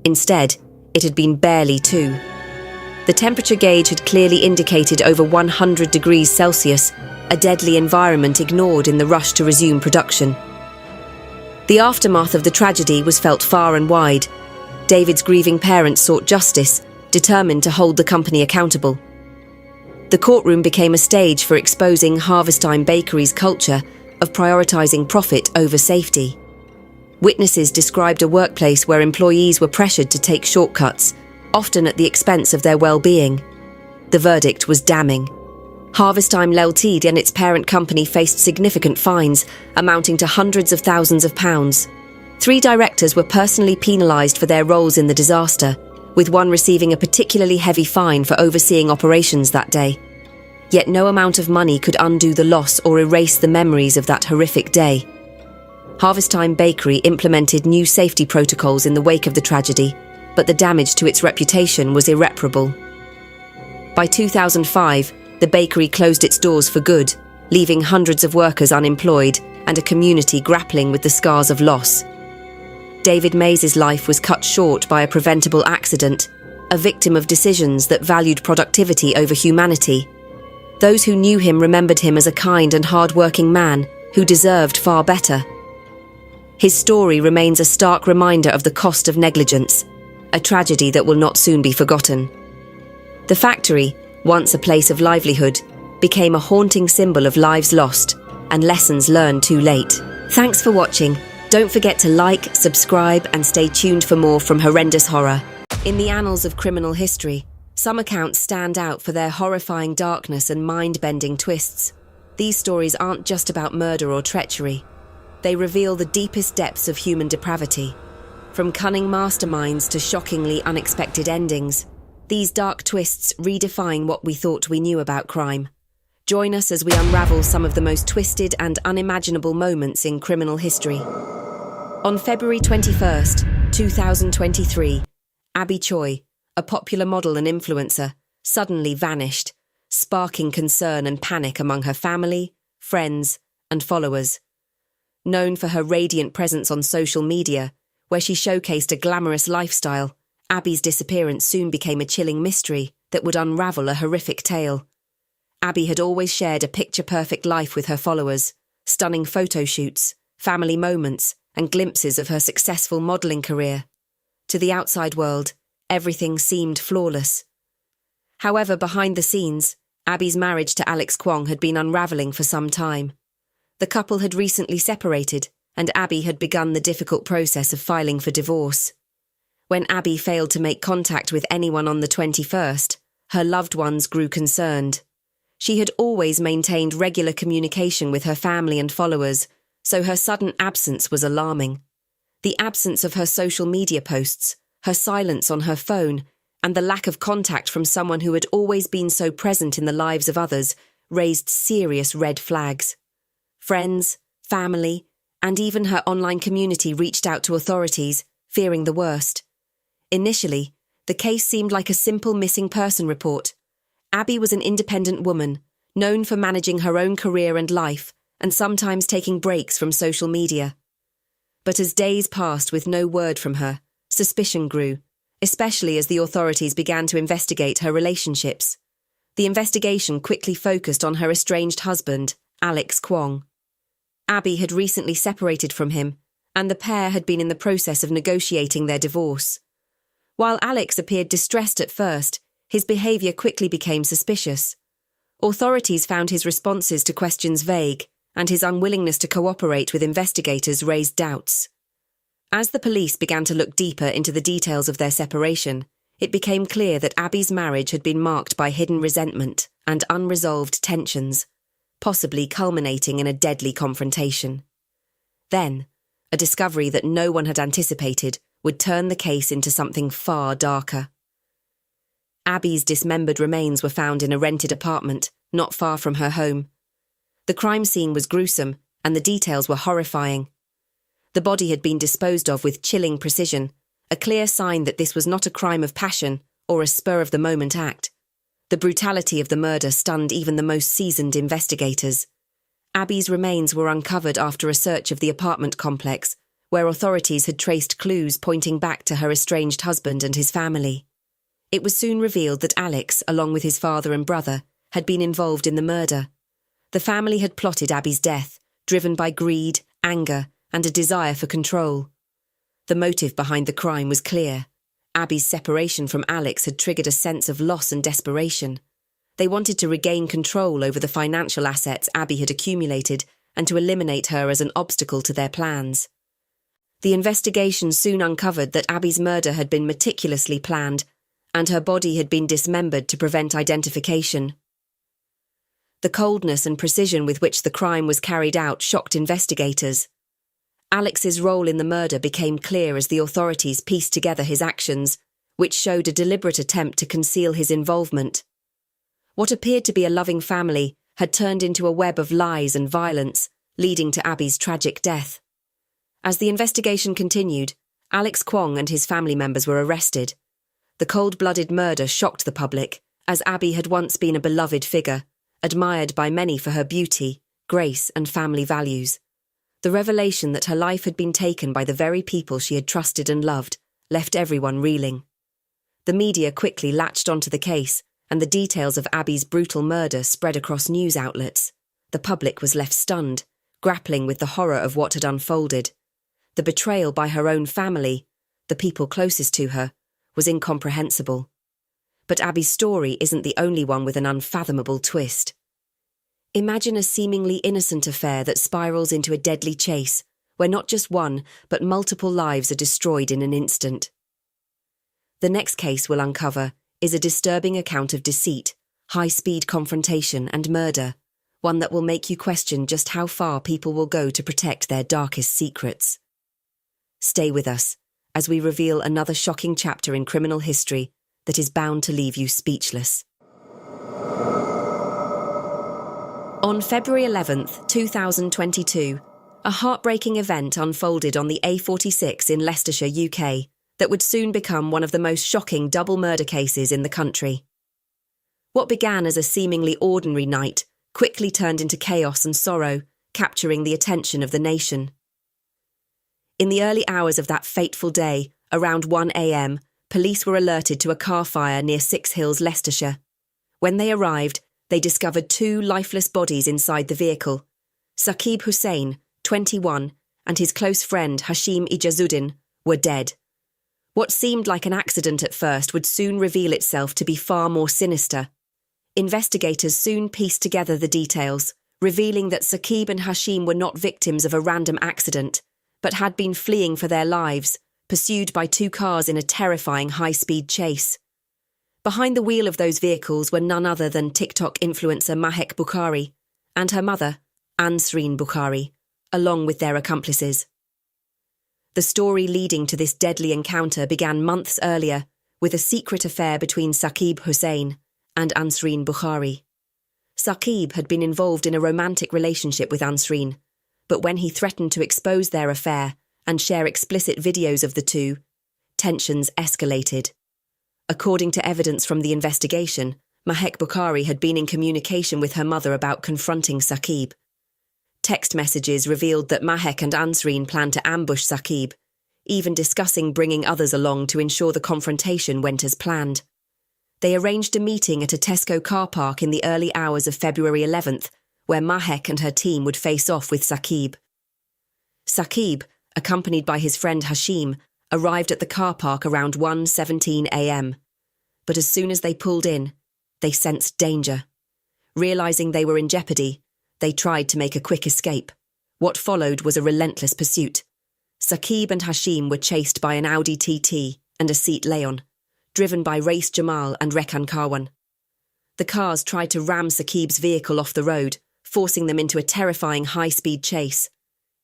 Speaker 14: Instead, it had been barely 2. The temperature gauge had clearly indicated over 100 degrees Celsius, a deadly environment ignored in the rush to resume production. The aftermath of the tragedy was felt far and wide. David's grieving parents sought justice, determined to hold the company accountable. The courtroom became a stage for exposing Harvest Time Bakery's culture of prioritizing profit over safety. Witnesses described a workplace where employees were pressured to take shortcuts, often at the expense of their well-being. The verdict was damning. Harvest Time Ltd and its parent company faced significant fines, amounting to hundreds of thousands of pounds. 3 directors were personally penalised for their roles in the disaster, with one receiving a particularly heavy fine for overseeing operations that day. Yet no amount of money could undo the loss or erase the memories of that horrific day. Harvest Time Bakery implemented new safety protocols in the wake of the tragedy, but the damage to its reputation was irreparable. By 2005, the bakery closed its doors for good, leaving hundreds of workers unemployed and a community grappling with the scars of loss. David Mays' life was cut short by a preventable accident, a victim of decisions that valued productivity over humanity. Those who knew him remembered him as a kind and hard-working man who deserved far better. His story remains a stark reminder of the cost of negligence, a tragedy that will not soon be forgotten. The factory, once a place of livelihood, became a haunting symbol of lives lost and lessons learned too late. Thanks for watching. Don't forget to like, subscribe, and stay tuned for more from horrendous horror. In the annals of criminal history, some accounts stand out for their horrifying darkness and mind-bending twists. These stories aren't just about murder or treachery. They reveal the deepest depths of human depravity. From cunning masterminds to shockingly unexpected endings, these dark twists redefine what we thought we knew about crime. Join us as we unravel some of the most twisted and unimaginable moments in criminal history. On February 21st, 2023, Abby Choy, a popular model and influencer, suddenly vanished, sparking concern and panic among her family, friends, and followers. Known for her radiant presence on social media, where she showcased a glamorous lifestyle, Abby's disappearance soon became a chilling mystery that would unravel a horrific tale. Abby had always shared a picture-perfect life with her followers, stunning photo shoots, family moments, and glimpses of her successful modelling career. To the outside world, everything seemed flawless. However, behind the scenes, Abby's marriage to Alex Kwong had been unravelling for some time. The couple had recently separated, and Abby had begun the difficult process of filing for divorce. When Abby failed to make contact with anyone on the 21st, her loved ones grew concerned. She had always maintained regular communication with her family and followers, so her sudden absence was alarming. The absence of her social media posts, her silence on her phone, and the lack of contact from someone who had always been so present in the lives of others raised serious red flags. Friends, family, and even her online community reached out to authorities, fearing the worst. Initially, the case seemed like a simple missing person report. Abby was an independent woman, known for managing her own career and life, and sometimes taking breaks from social media. But as days passed with no word from her, suspicion grew, especially as the authorities began to investigate her relationships. The investigation quickly focused on her estranged husband, Alex Kwong. Abby had recently separated from him, and the pair had been in the process of negotiating their divorce. While Alex appeared distressed at first, his behaviour quickly became suspicious. Authorities found his responses to questions vague, and his unwillingness to cooperate with investigators raised doubts. As the police began to look deeper into the details of their separation, it became clear that Abby's marriage had been marked by hidden resentment and unresolved tensions, possibly culminating in a deadly confrontation. Then, a discovery that no one had anticipated would turn the case into something far darker. Abby's dismembered remains were found in a rented apartment not far from her home. The crime scene was gruesome, and the details were horrifying. The body had been disposed of with chilling precision, a clear sign that this was not a crime of passion or a spur-of-the-moment act. The brutality of the murder stunned even the most seasoned investigators. Abby's remains were uncovered after a search of the apartment complex, where authorities had traced clues pointing back to her estranged husband and his family. It was soon revealed that Alex, along with his father and brother, had been involved in the murder. The family had plotted Abby's death, driven by greed, anger, and a desire for control. The motive behind the crime was clear. Abby's separation from Alex had triggered a sense of loss and desperation. They wanted to regain control over the financial assets Abby had accumulated and to eliminate her as an obstacle to their plans. The investigation soon uncovered that Abby's murder had been meticulously planned, and her body had been dismembered to prevent identification. The coldness and precision with which the crime was carried out shocked investigators. Alex's role in the murder became clear as the authorities pieced together his actions, which showed a deliberate attempt to conceal his involvement. What appeared to be a loving family had turned into a web of lies and violence, leading to Abby's tragic death. As the investigation continued, Alex Kwong and his family members were arrested. The cold-blooded murder shocked the public, as Abby had once been a beloved figure, admired by many for her beauty, grace, and family values. The revelation that her life had been taken by the very people she had trusted and loved left everyone reeling. The media quickly latched onto the case, and the details of Abby's brutal murder spread across news outlets. The public was left stunned, grappling with the horror of what had unfolded. The betrayal by her own family, the people closest to her, was incomprehensible. But Abby's story isn't the only one with an unfathomable twist. Imagine a seemingly innocent affair that spirals into a deadly chase, where not just one, but multiple lives are destroyed in an instant. The next case we'll uncover is a disturbing account of deceit, high-speed confrontation, and murder, one that will make you question just how far people will go to protect their darkest secrets. Stay with us as we reveal another shocking chapter in criminal history that is bound to leave you speechless. On February 11th, 2022, a heartbreaking event unfolded on the A46 in Leicestershire, UK, that would soon become one of the most shocking double murder cases in the country. What began as a seemingly ordinary night quickly turned into chaos and sorrow, capturing the attention of the nation. In the early hours of that fateful day, around 1 a.m, police were alerted to a car fire near Six Hills, Leicestershire. When they arrived, they discovered two lifeless bodies inside the vehicle. Saqib Hussain, 21, and his close friend Hashim Ijazuddin were dead. What seemed like an accident at first would soon reveal itself to be far more sinister. Investigators soon pieced together the details, revealing that Saqib and Hashim were not victims of a random accident, but had been fleeing for their lives, pursued by two cars in a terrifying high-speed chase. Behind the wheel of those vehicles were none other than TikTok influencer Mahek Bukhari and her mother, Ansreen Bukhari, along with their accomplices. The story leading to this deadly encounter began months earlier with a secret affair between Saqib Hussain and Ansreen Bukhari. Saqib had been involved in a romantic relationship with Ansreen, but when he threatened to expose their affair and share explicit videos of the two, tensions escalated. According to evidence from the investigation, Mahek Bukhari had been in communication with her mother about confronting Saqib. Text messages revealed that Mahek and Ansreen planned to ambush Saqib, even discussing bringing others along to ensure the confrontation went as planned. They arranged a meeting at a Tesco car park in the early hours of February 11th, where Mahek and her team would face off with Saqib. Saqib, accompanied by his friend Hashim, arrived at the car park around 1:17 a.m. But as soon as they pulled in, they sensed danger. Realising they were in jeopardy, they tried to make a quick escape. What followed was a relentless pursuit. Saqib and Hashim were chased by an Audi TT and a Seat Leon, driven by Race Jamal and Rekan Karwan. The cars tried to ram Saqib's vehicle off the road, forcing them into a terrifying high-speed chase.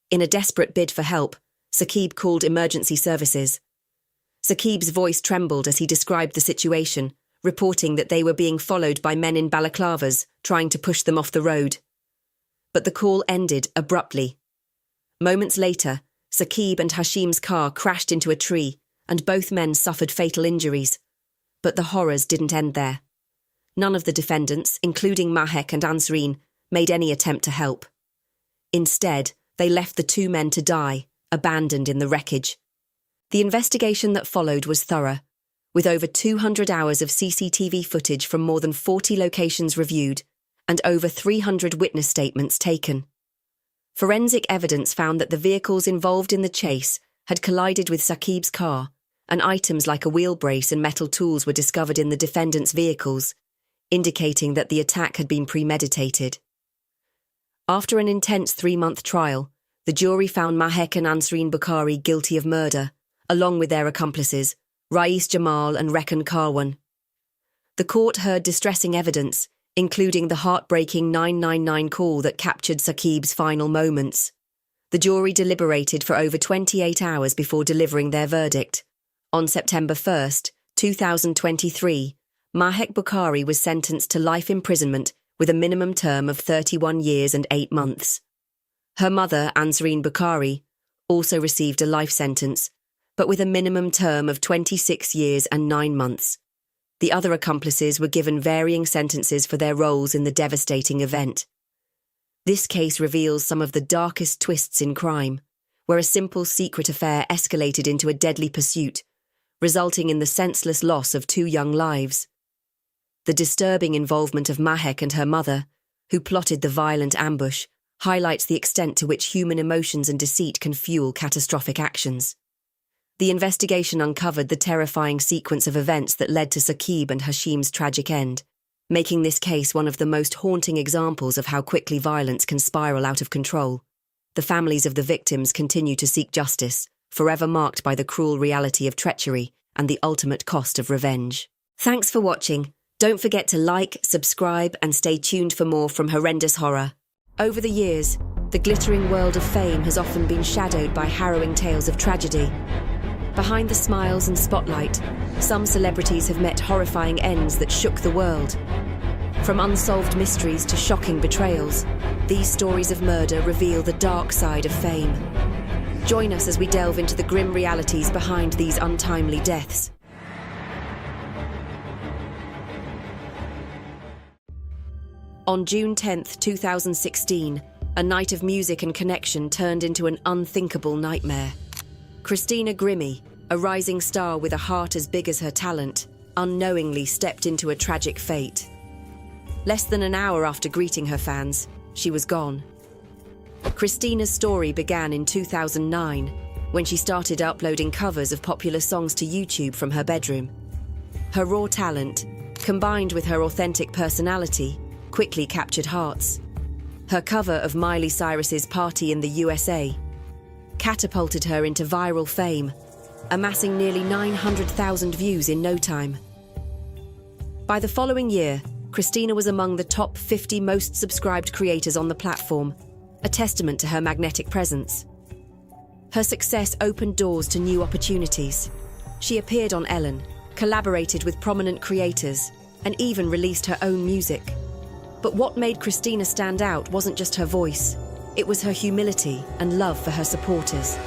Speaker 14: In a desperate bid for help, Saqib called emergency services. Saqib's voice trembled as he described the situation, reporting that they were being followed by men in balaclavas, trying to push them off the road. But the call ended abruptly. Moments later, Saqib and Hashim's car crashed into a tree, and both men suffered fatal injuries. But the horrors didn't end there. None of the defendants, including Mahek and Ansreen, made any attempt to help. Instead, they left the two men to die, abandoned in the wreckage. The investigation that followed was thorough, with over 200 hours of CCTV footage from more than 40 locations reviewed and over 300 witness statements taken. Forensic evidence found that the vehicles involved in the chase had collided with Saqib's car, and items like a wheel brace and metal tools were discovered in the defendants' vehicles, indicating that the attack had been premeditated. After an intense 3-month trial, the jury found Mahek and Ansreen Bukhari guilty of murder, along with their accomplices, Rais Jamal and Rekan Karwan. The court heard distressing evidence, including the heartbreaking 999 call that captured Saqib's final moments. The jury deliberated for over 28 hours before delivering their verdict. On September 1, 2023, Mahek Bukhari was sentenced to life imprisonment with a minimum term of 31 years and 8 months. Her mother, Ansreen Bukhari, also received a life sentence, but with a minimum term of 26 years and 9 months. The other accomplices were given varying sentences for their roles in the devastating event. This case reveals some of the darkest twists in crime, where a simple secret affair escalated into a deadly pursuit, resulting in the senseless loss of 2 young lives. The disturbing involvement of Mahek and her mother, who plotted the violent ambush, highlights the extent to which human emotions and deceit can fuel catastrophic actions. The investigation uncovered the terrifying sequence of events that led to Saqib and Hashim's tragic end, making this case one of the most haunting examples of how quickly violence can spiral out of control. The families of the victims continue to seek justice, forever marked by the cruel reality of treachery and the ultimate cost of revenge. Thanks for watching. Don't forget to like, subscribe, and stay tuned for more from horrendous horror. Over the years, the glittering world of fame has often been shadowed by harrowing tales of tragedy. Behind the smiles and spotlight, some celebrities have met horrifying ends that shook the world. From unsolved mysteries to shocking betrayals, these stories of murder reveal the dark side of fame. Join us as we delve into the grim realities behind these untimely deaths. On June 10, 2016, a night of music and connection turned into an unthinkable nightmare. Christina Grimmie, a rising star with a heart as big as her talent, unknowingly stepped into a tragic fate. Less than an hour after greeting her fans, she was gone. Christina's story began in 2009, when she started uploading covers of popular songs to YouTube from her bedroom. Her raw talent, combined with her authentic personality, quickly captured hearts. Her cover of Miley Cyrus's Party in the USA catapulted her into viral fame, amassing nearly 900,000 views in no time. By the following year, Christina was among the top 50 most subscribed creators on the platform, a testament to her magnetic presence. Her success opened doors to new opportunities. She appeared on Ellen, collaborated with prominent creators, and even released her own music. But what made Christina stand out wasn't just her voice. It was her humility and love for her supporters.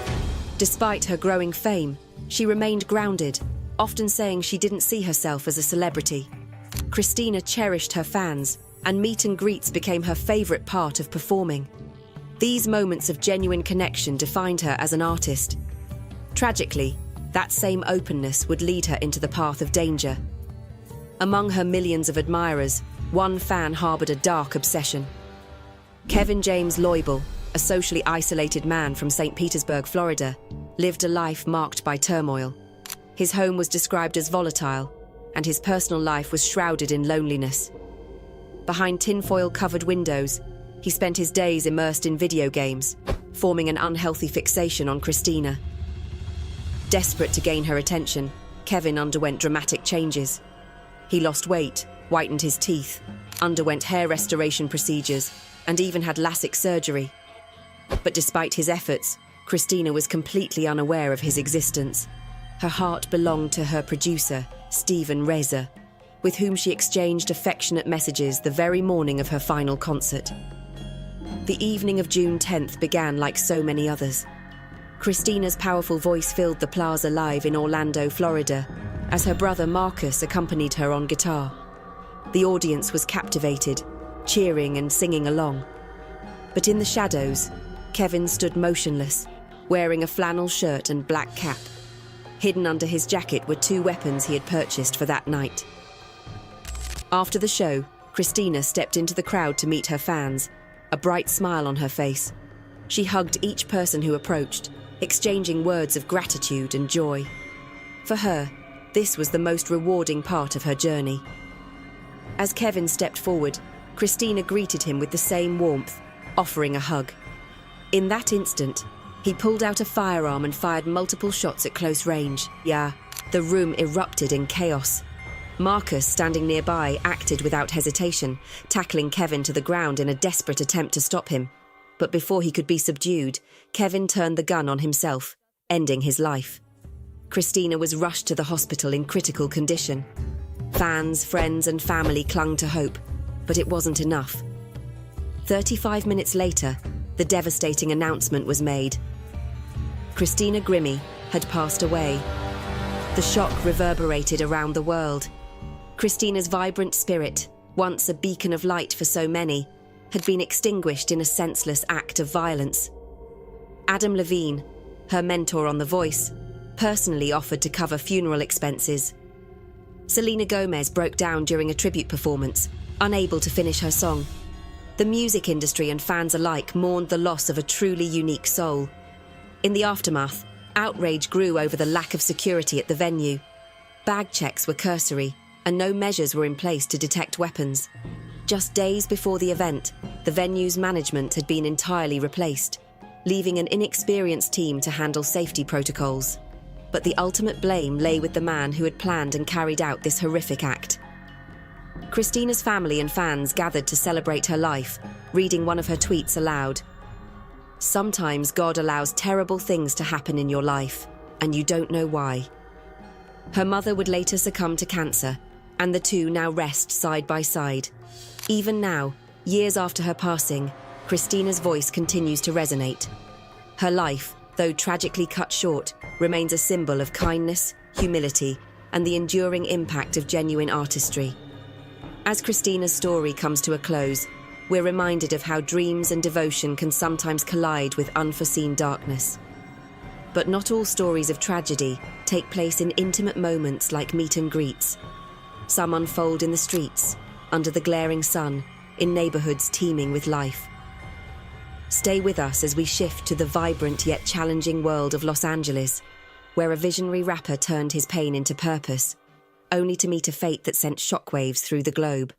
Speaker 14: Despite her growing fame, she remained grounded, often saying she didn't see herself as a celebrity. Christina cherished her fans, and meet and greets became her favorite part of performing. These moments of genuine connection defined her as an artist. Tragically, that same openness would lead her into the path of danger. Among her millions of admirers, one fan harbored a dark obsession. Kevin James Loibel, a socially isolated man from St. Petersburg, Florida, lived a life marked by turmoil. His home was described as volatile, and his personal life was shrouded in loneliness. Behind tinfoil-covered windows, He spent his days immersed in video games, forming an unhealthy fixation on Christina. Desperate to gain her attention, Kevin underwent dramatic changes. He lost weight, whitened his teeth, underwent hair restoration procedures, and even had LASIK surgery. But despite his efforts, Christina was completely unaware of his existence. Her heart belonged to her producer, Stephen Reza, with whom she exchanged affectionate messages the very morning of her final concert. The evening of June 10th began like so many others. Christina's powerful voice filled the Plaza Live in Orlando, Florida, as her brother Marcus accompanied her on guitar. The audience was captivated, cheering and singing along. But in the shadows, Kevin stood motionless, wearing a flannel shirt and black cap. Hidden under his jacket were 2 weapons he had purchased for that night. After the show, Christina stepped into the crowd to meet her fans, a bright smile on her face. She hugged each person who approached, exchanging words of gratitude and joy. For her, this was the most rewarding part of her journey. As Kevin stepped forward, Christina greeted him with the same warmth, offering a hug. In that instant, he pulled out a firearm and fired multiple shots at close range. The room erupted in chaos. Marcus, standing nearby, acted without hesitation, tackling Kevin to the ground in a desperate attempt to stop him. But before he could be subdued, Kevin turned the gun on himself, ending his life. Christina was rushed to the hospital in critical condition. Fans, friends, and family clung to hope, but it wasn't enough. 35 minutes later, the devastating announcement was made. Christina Grimmie had passed away. The shock reverberated around the world. Christina's vibrant spirit, once a beacon of light for so many, had been extinguished in a senseless act of violence. Adam Levine, her mentor on The Voice, personally offered to cover funeral expenses. Selena Gomez broke down during a tribute performance, unable to finish her song. The music industry and fans alike mourned the loss of a truly unique soul. In the aftermath, outrage grew over the lack of security at the venue. Bag checks were cursory, and no measures were in place to detect weapons. Just days before the event, the venue's management had been entirely replaced, leaving an inexperienced team to handle safety protocols. But the ultimate blame lay with the man who had planned and carried out this horrific act. Christina's family and fans gathered to celebrate her life, reading one of her tweets aloud. "Sometimes God allows terrible things to happen in your life, and you don't know why." Her mother would later succumb to cancer, and the two now rest side by side. Even now, years after her passing, Christina's voice continues to resonate. Her life, though tragically cut short, remains a symbol of kindness, humility, and the enduring impact of genuine artistry. As Christina's story comes to a close, we're reminded of how dreams and devotion can sometimes collide with unforeseen darkness. But not all stories of tragedy take place in intimate moments like meet and greets. Some unfold in the streets, under the glaring sun, in neighborhoods teeming with life. Stay with us as we shift to the vibrant yet challenging world of Los Angeles, where a visionary rapper turned his pain into purpose, only to meet a fate that sent shockwaves through the globe.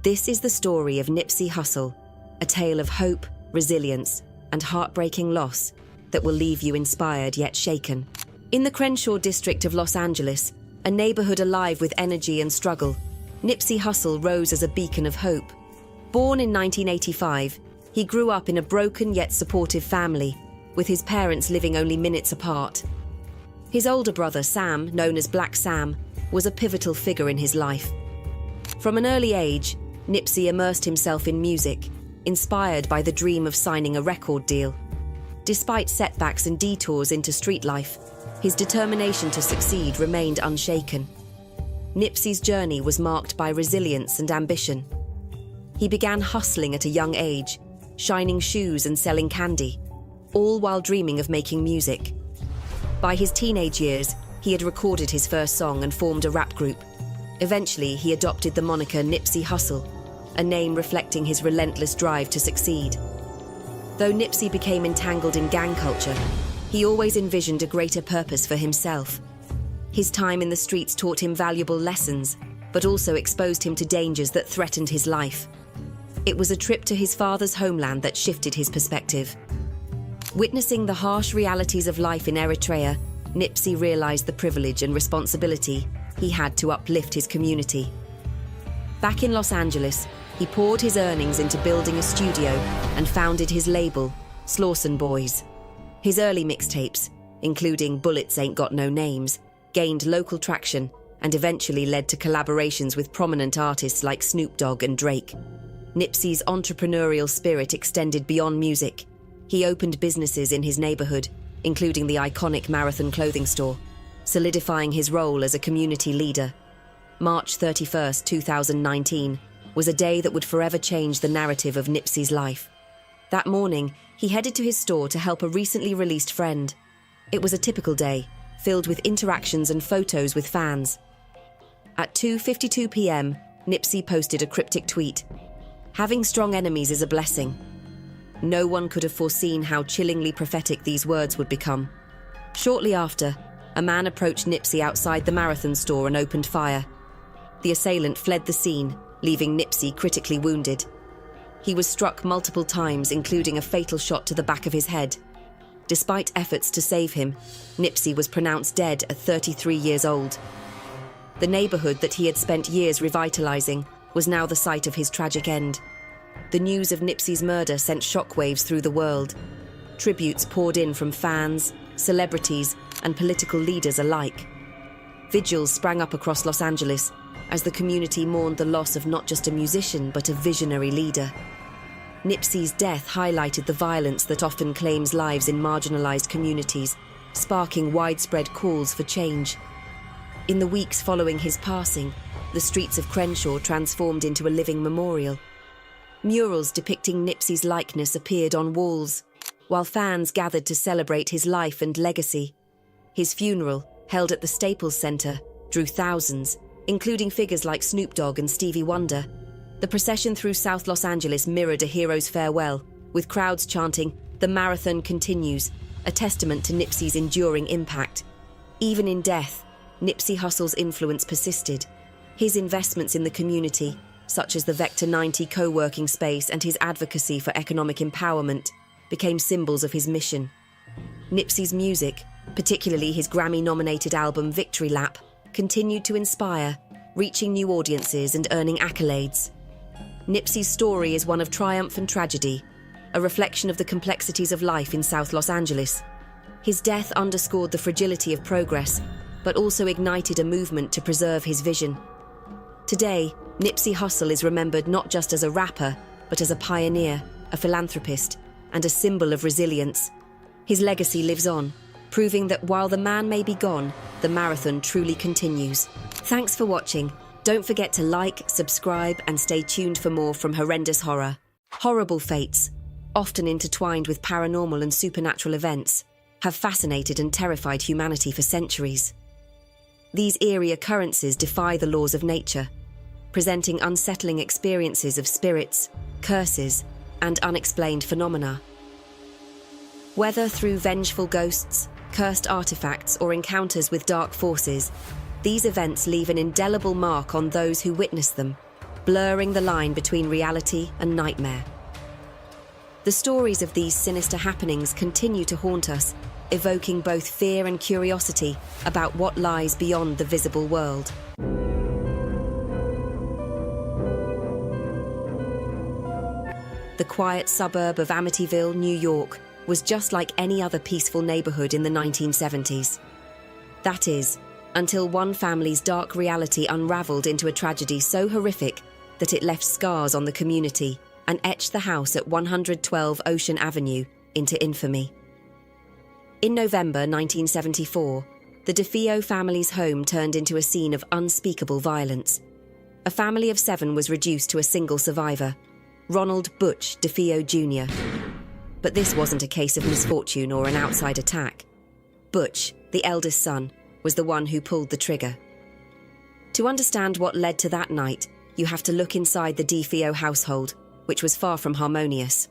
Speaker 14: This is the story of Nipsey Hussle, a tale of hope, resilience, and heartbreaking loss that will leave you inspired yet shaken. In the Crenshaw district of Los Angeles, a neighborhood alive with energy and struggle, Nipsey Hussle rose as a beacon of hope. Born in 1985, he grew up in a broken yet supportive family, with his parents living only minutes apart. His older brother, Sam, known as Black Sam, was a pivotal figure in his life. From an early age, Nipsey immersed himself in music, inspired by the dream of signing a record deal. Despite setbacks and detours into street life, his determination to succeed remained unshaken. Nipsey's journey was marked by resilience and ambition. He began hustling at a young age, shining shoes and selling candy, all while dreaming of making music. By his teenage years, he had recorded his first song and formed a rap group. Eventually, he adopted the moniker Nipsey Hussle, a name reflecting his relentless drive to succeed. Though Nipsey became entangled in gang culture, he always envisioned a greater purpose for himself. His time in the streets taught him valuable lessons, but also exposed him to dangers that threatened his life. It was a trip to his father's homeland that shifted his perspective. Witnessing the harsh realities of life in Eritrea, Nipsey realized the privilege and responsibility he had to uplift his community. Back in Los Angeles, he poured his earnings into building a studio and founded his label, Slauson Boys. His early mixtapes, including Bullets Ain't Got No Names, gained local traction and eventually led to collaborations with prominent artists like Snoop Dogg and Drake. Nipsey's entrepreneurial spirit extended beyond music. He opened businesses in his neighborhood, including the iconic Marathon clothing store, solidifying his role as a community leader. March 31st, 2019, was a day that would forever change the narrative of Nipsey's life. That morning, he headed to his store to help a recently released friend. It was a typical day, filled with interactions and photos with fans. At 2:52 p.m., Nipsey posted a cryptic tweet. "Having strong enemies is a blessing." No one could have foreseen how chillingly prophetic these words would become. Shortly after, a man approached Nipsey outside the Marathon store and opened fire. The assailant fled the scene, leaving Nipsey critically wounded. He was struck multiple times, including a fatal shot to the back of his head. Despite efforts to save him, Nipsey was pronounced dead at 33 years old. The neighborhood that he had spent years revitalizing was now the site of his tragic end. The news of Nipsey's murder sent shockwaves through the world. Tributes poured in from fans, celebrities, and political leaders alike. Vigils sprang up across Los Angeles as the community mourned the loss of not just a musician but a visionary leader. Nipsey's death highlighted the violence that often claims lives in marginalized communities, sparking widespread calls for change. In the weeks following his passing, the streets of Crenshaw transformed into a living memorial. Murals depicting Nipsey's likeness appeared on walls, while fans gathered to celebrate his life and legacy. His funeral, held at the Staples Center, drew thousands, including figures like Snoop Dogg and Stevie Wonder. The procession through South Los Angeles mirrored a hero's farewell, with crowds chanting, "The marathon continues," a testament to Nipsey's enduring impact. Even in death, Nipsey Hussle's influence persisted. His investments in the community, such as the Vector 90 co-working space and his advocacy for economic empowerment, became symbols of his mission. Nipsey's music, particularly his Grammy-nominated album Victory Lap, continued to inspire, reaching new audiences and earning accolades. Nipsey's story is one of triumph and tragedy, a reflection of the complexities of life in South Los Angeles. His death underscored the fragility of progress, but also ignited a movement to preserve his vision. Today, Nipsey Hussle is remembered not just as a rapper, but as a pioneer, a philanthropist, and a symbol of resilience. His legacy lives on, proving that while the man may be gone, the marathon truly continues. Thanks for watching. Don't forget to like, subscribe, and stay tuned for more from horrendous horror. Horrible fates, often intertwined with paranormal and supernatural events, have fascinated and terrified humanity for centuries. These eerie occurrences defy the laws of nature, presenting unsettling experiences of spirits, curses, and unexplained phenomena. Whether through vengeful ghosts, cursed artifacts, or encounters with dark forces, these events leave an indelible mark on those who witness them, blurring the line between reality and nightmare. The stories of these sinister happenings continue to haunt us, evoking both fear and curiosity about what lies beyond the visible world. The quiet suburb of Amityville, New York, was just like any other peaceful neighborhood in the 1970s. That is, until one family's dark reality unraveled into a tragedy so horrific that it left scars on the community and etched the house at 112 Ocean Avenue into infamy. In November 1974, the DeFeo family's home turned into a scene of unspeakable violence. A family of 7 was reduced to a single survivor, Ronald Butch DeFeo Jr. But this wasn't a case of misfortune or an outside attack. Butch, the eldest son, was the one who pulled the trigger. To understand what led to that night, you have to look inside the DeFeo household, which was far from harmonious.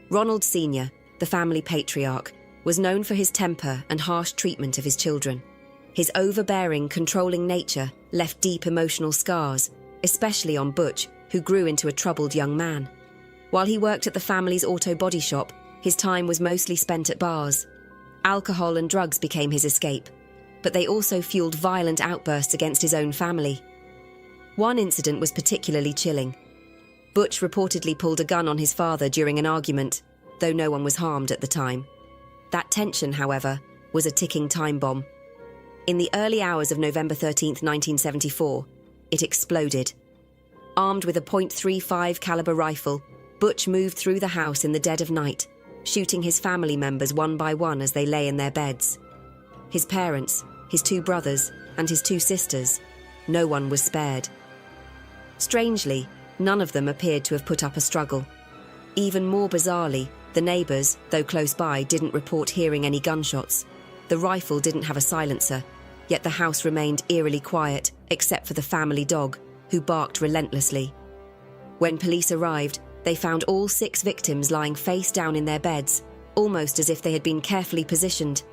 Speaker 14: Ronald Sr., the family patriarch, was known for his temper and harsh treatment of his children. His overbearing, controlling nature left deep emotional scars, especially on Butch, who grew into a troubled young man. While he worked at the family's auto body shop, his time was mostly spent at bars. Alcohol and drugs became his escape, but they also fueled violent outbursts against his own family. One incident was particularly chilling. Butch reportedly pulled a gun on his father during an argument, though no one was harmed at the time. That tension, however, was a ticking time bomb. In the early hours of November 13, 1974, it exploded. Armed with a .35 caliber rifle, Butch moved through the house in the dead of night, shooting his family members one by one as they lay in their beds. His parents, his 2 brothers, and his 2 sisters, no one was spared. Strangely, none of them appeared to have put up a struggle. Even more bizarrely, the neighbours, though close by, didn't report hearing any gunshots. The rifle didn't have a silencer, yet the house remained eerily quiet, except for the family dog, who barked relentlessly. When police arrived, they found all 6 victims lying face down in their beds, almost as if they had been carefully positioned.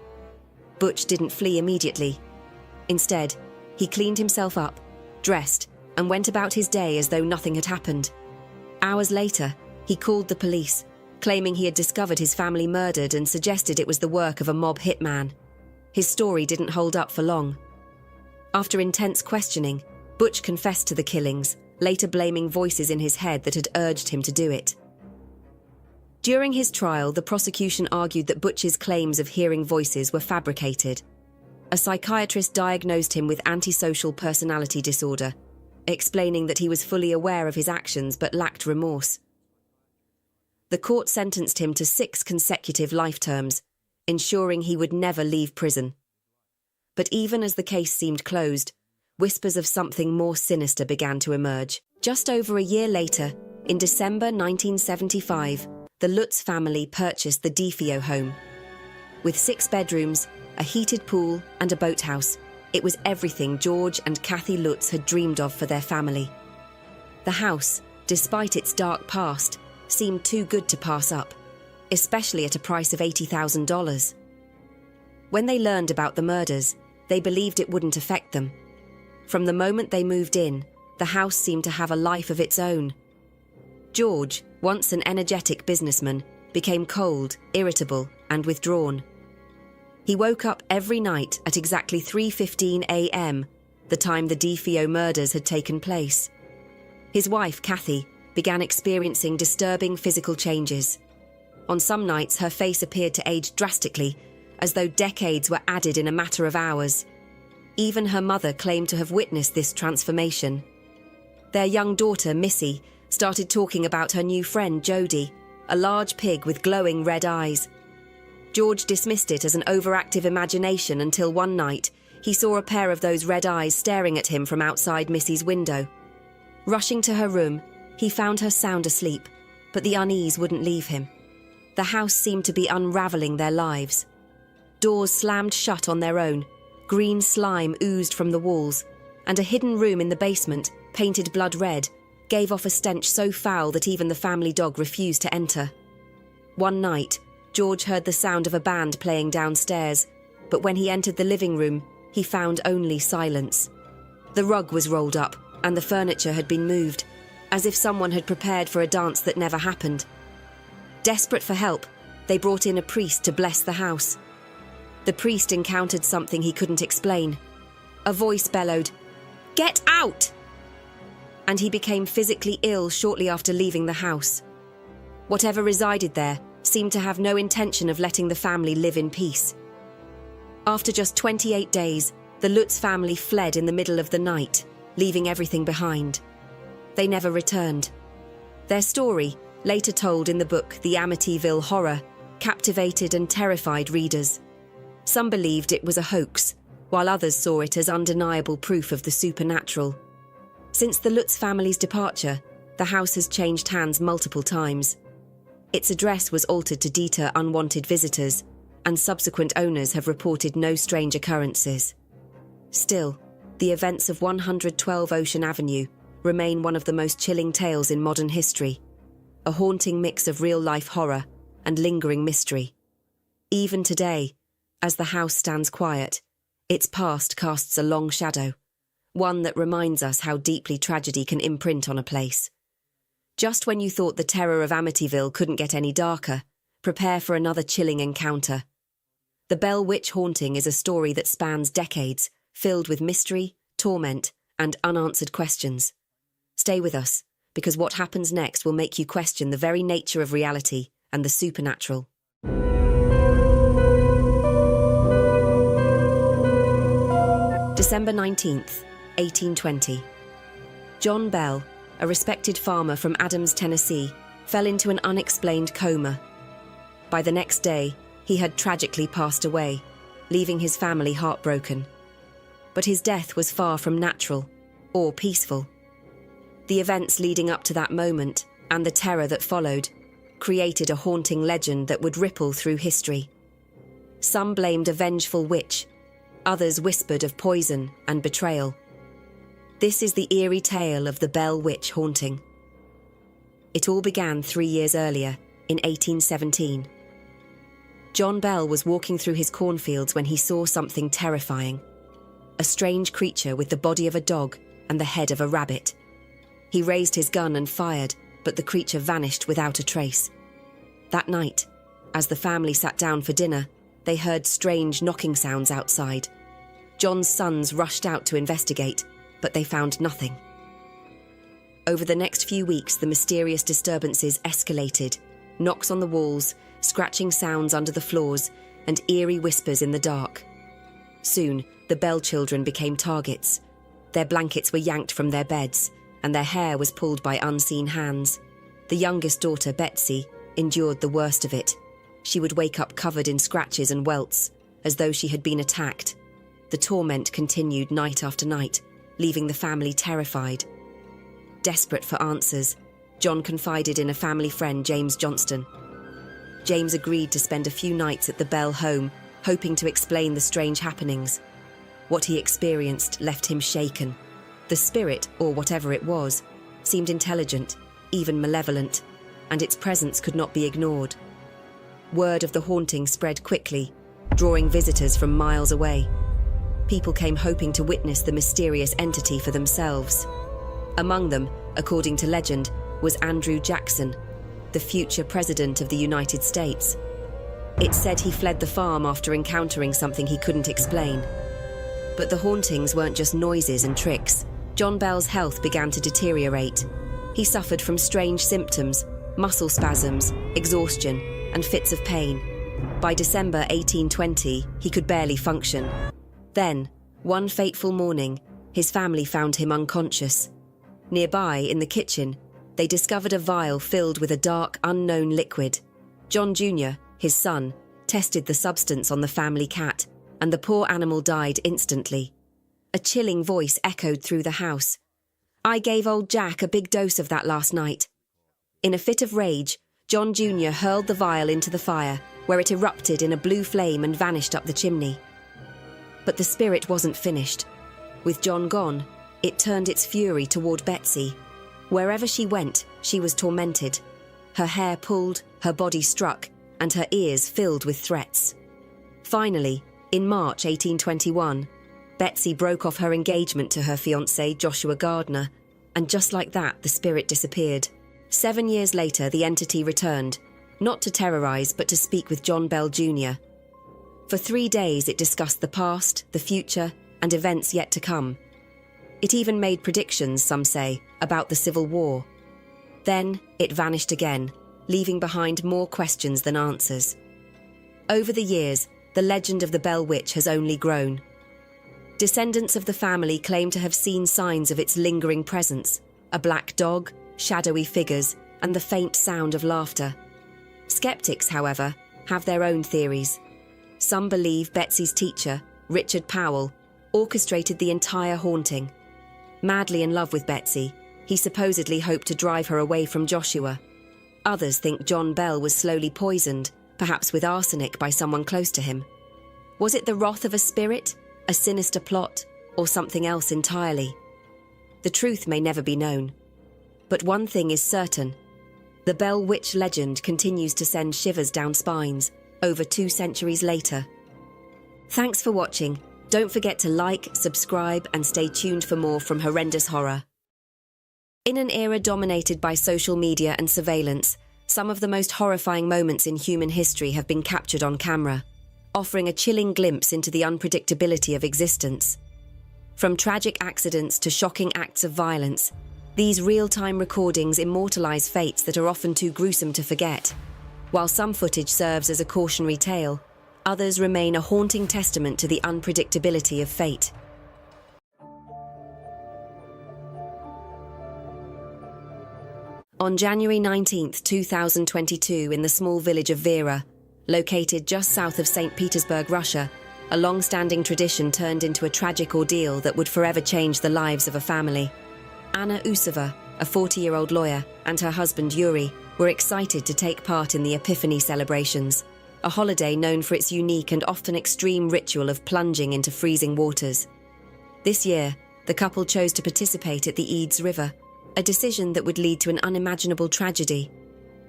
Speaker 14: Butch didn't flee immediately. Instead, he cleaned himself up, dressed, and went about his day as though nothing had happened. Hours later, he called the police, claiming he had discovered his family murdered and suggested it was the work of a mob hitman. His story didn't hold up for long. After intense questioning, Butch confessed to the killings, later blaming voices in his head that had urged him to do it. During his trial, the prosecution argued that Butch's claims of hearing voices were fabricated. A psychiatrist diagnosed him with antisocial personality disorder, explaining that he was fully aware of his actions but lacked remorse. The court sentenced him to 6 consecutive life terms, ensuring he would never leave prison. But even as the case seemed closed, whispers of something more sinister began to emerge. Just over a year later, in December 1975, the Lutz family purchased the DeFeo home. With 6 bedrooms, a heated pool, and a boathouse, it was everything George and Kathy Lutz had dreamed of for their family. The house, despite its dark past, seemed too good to pass up, especially at a price of $80,000. When they learned about the murders, they believed it wouldn't affect them. From the moment they moved in, the house seemed to have a life of its own. George, once an energetic businessman, became cold, irritable, and withdrawn. He woke up every night at exactly 3:15 a.m., the time the DeFeo murders had taken place. His wife, Kathy, began experiencing disturbing physical changes. On some nights, her face appeared to age drastically, as though decades were added in a matter of hours. Even her mother claimed to have witnessed this transformation. Their young daughter, Missy, started talking about her new friend, Jody, a large pig with glowing red eyes. George dismissed it as an overactive imagination until one night he saw a pair of those red eyes staring at him from outside Missy's window. Rushing to her room, he found her sound asleep, but the unease wouldn't leave him. The house seemed to be unravelling their lives. Doors slammed shut on their own, green slime oozed from the walls, and a hidden room in the basement, painted blood red, gave off a stench so foul that even the family dog refused to enter. One night, George heard the sound of a band playing downstairs, but when he entered the living room, he found only silence. The rug was rolled up, and the furniture had been moved, as if someone had prepared for a dance that never happened. Desperate for help, they brought in a priest to bless the house. The priest encountered something he couldn't explain. A voice bellowed, "Get out!" And he became physically ill shortly after leaving the house. Whatever resided there seemed to have no intention of letting the family live in peace. After just 28 days, the Lutz family fled in the middle of the night, leaving everything behind. They never returned. Their story, later told in the book The Amityville Horror, captivated and terrified readers. Some believed it was a hoax, while others saw it as undeniable proof of the supernatural. Since the Lutz family's departure, the house has changed hands multiple times. Its address was altered to deter unwanted visitors, and subsequent owners have reported no strange occurrences. Still, the events of 112 Ocean Avenue remain one of the most chilling tales in modern history, a haunting mix of real-life horror and lingering mystery. Even today, as the house stands quiet, its past casts a long shadow, one that reminds us how deeply tragedy can imprint on a place. Just when you thought the terror of Amityville couldn't get any darker, prepare for another chilling encounter. The Bell Witch haunting is a story that spans decades, filled with mystery, torment, and unanswered questions. Stay with us, because what happens next will make you question the very nature of reality and the supernatural. December 19th, 1820. John Bell, a respected farmer from Adams, Tennessee, fell into an unexplained coma. By the next day, he had tragically passed away, leaving his family heartbroken. But his death was far from natural or peaceful. The events leading up to that moment, and the terror that followed, created a haunting legend that would ripple through history. Some blamed a vengeful witch, others whispered of poison and betrayal. This is the eerie tale of the Bell Witch haunting. It all began 3 years earlier, in 1817. John Bell was walking through his cornfields when he saw something terrifying. A strange creature with the body of a dog and the head of a rabbit. He raised his gun and fired, but the creature vanished without a trace. That night, as the family sat down for dinner, they heard strange knocking sounds outside. John's sons rushed out to investigate, but they found nothing. Over the next few weeks, the mysterious disturbances escalated. Knocks on the walls, scratching sounds under the floors, and eerie whispers in the dark. Soon, the Bell children became targets. Their blankets were yanked from their beds, and their hair was pulled by unseen hands. The youngest daughter, Betsy, endured the worst of it. She would wake up covered in scratches and welts, as though she had been attacked. The torment continued night after night, leaving the family terrified. Desperate for answers, John confided in a family friend, James Johnston. James agreed to spend a few nights at the Bell home, hoping to explain the strange happenings. What he experienced left him shaken. The spirit, or whatever it was, seemed intelligent, even malevolent, and its presence could not be ignored. Word of the haunting spread quickly, drawing visitors from miles away. People came hoping to witness the mysterious entity for themselves. Among them, according to legend, was Andrew Jackson, the future president of the United States. It said he fled the farm after encountering something he couldn't explain. But the hauntings weren't just noises and tricks. John Bell's health began to deteriorate. He suffered from strange symptoms, muscle spasms, exhaustion, and fits of pain. By December 1820, he could barely function. Then, one fateful morning, his family found him unconscious. Nearby, in the kitchen, they discovered a vial filled with a dark, unknown liquid. John Jr., his son, tested the substance on the family cat, and the poor animal died instantly. A chilling voice echoed through the house. "I gave old Jack a big dose of that last night." In a fit of rage, John Jr. hurled the vial into the fire, where it erupted in a blue flame and vanished up the chimney. But the spirit wasn't finished. With John gone, it turned its fury toward Betsy. Wherever she went, she was tormented. Her hair pulled, her body struck, and her ears filled with threats. Finally, in March 1821, Betsy broke off her engagement to her fiancé, Joshua Gardner, and just like that, the spirit disappeared. 7 years later, the entity returned, not to terrorize, but to speak with John Bell Jr. For 3 days, it discussed the past, the future, and events yet to come. It even made predictions, some say, about the Civil War. Then, it vanished again, leaving behind more questions than answers. Over the years, the legend of the Bell Witch has only grown. Descendants of the family claim to have seen signs of its lingering presence: a black dog, shadowy figures, and the faint sound of laughter. Skeptics, however, have their own theories. Some believe Betsy's teacher, Richard Powell, orchestrated the entire haunting. Madly in love with Betsy, he supposedly hoped to drive her away from Joshua. Others think John Bell was slowly poisoned, perhaps with arsenic, by someone close to him. Was it the wrath of a spirit, a sinister plot, or something else entirely? The truth may never be known. But one thing is certain. The Bell Witch legend continues to send shivers down spines over 2 centuries later. Thanks for watching. Don't forget to like, subscribe, and stay tuned for more from Horrendous Horror. In an era dominated by social media and surveillance, some of the most horrifying moments in human history have been captured on camera, offering a chilling glimpse into the unpredictability of existence. From tragic accidents to shocking acts of violence, these real-time recordings immortalize fates that are often too gruesome to forget. While some footage serves as a cautionary tale, others remain a haunting testament to the unpredictability of fate. On January 19, 2022, in the small village of Vera, located just south of St. Petersburg, Russia, a long-standing tradition turned into a tragic ordeal that would forever change the lives of a family. Anna Usova, a 40-year-old lawyer, and her husband Eerie were excited to take part in the Epiphany celebrations, a holiday known for its unique and often extreme ritual of plunging into freezing waters. This year, the couple chose to participate at the Eads River, a decision that would lead to an unimaginable tragedy.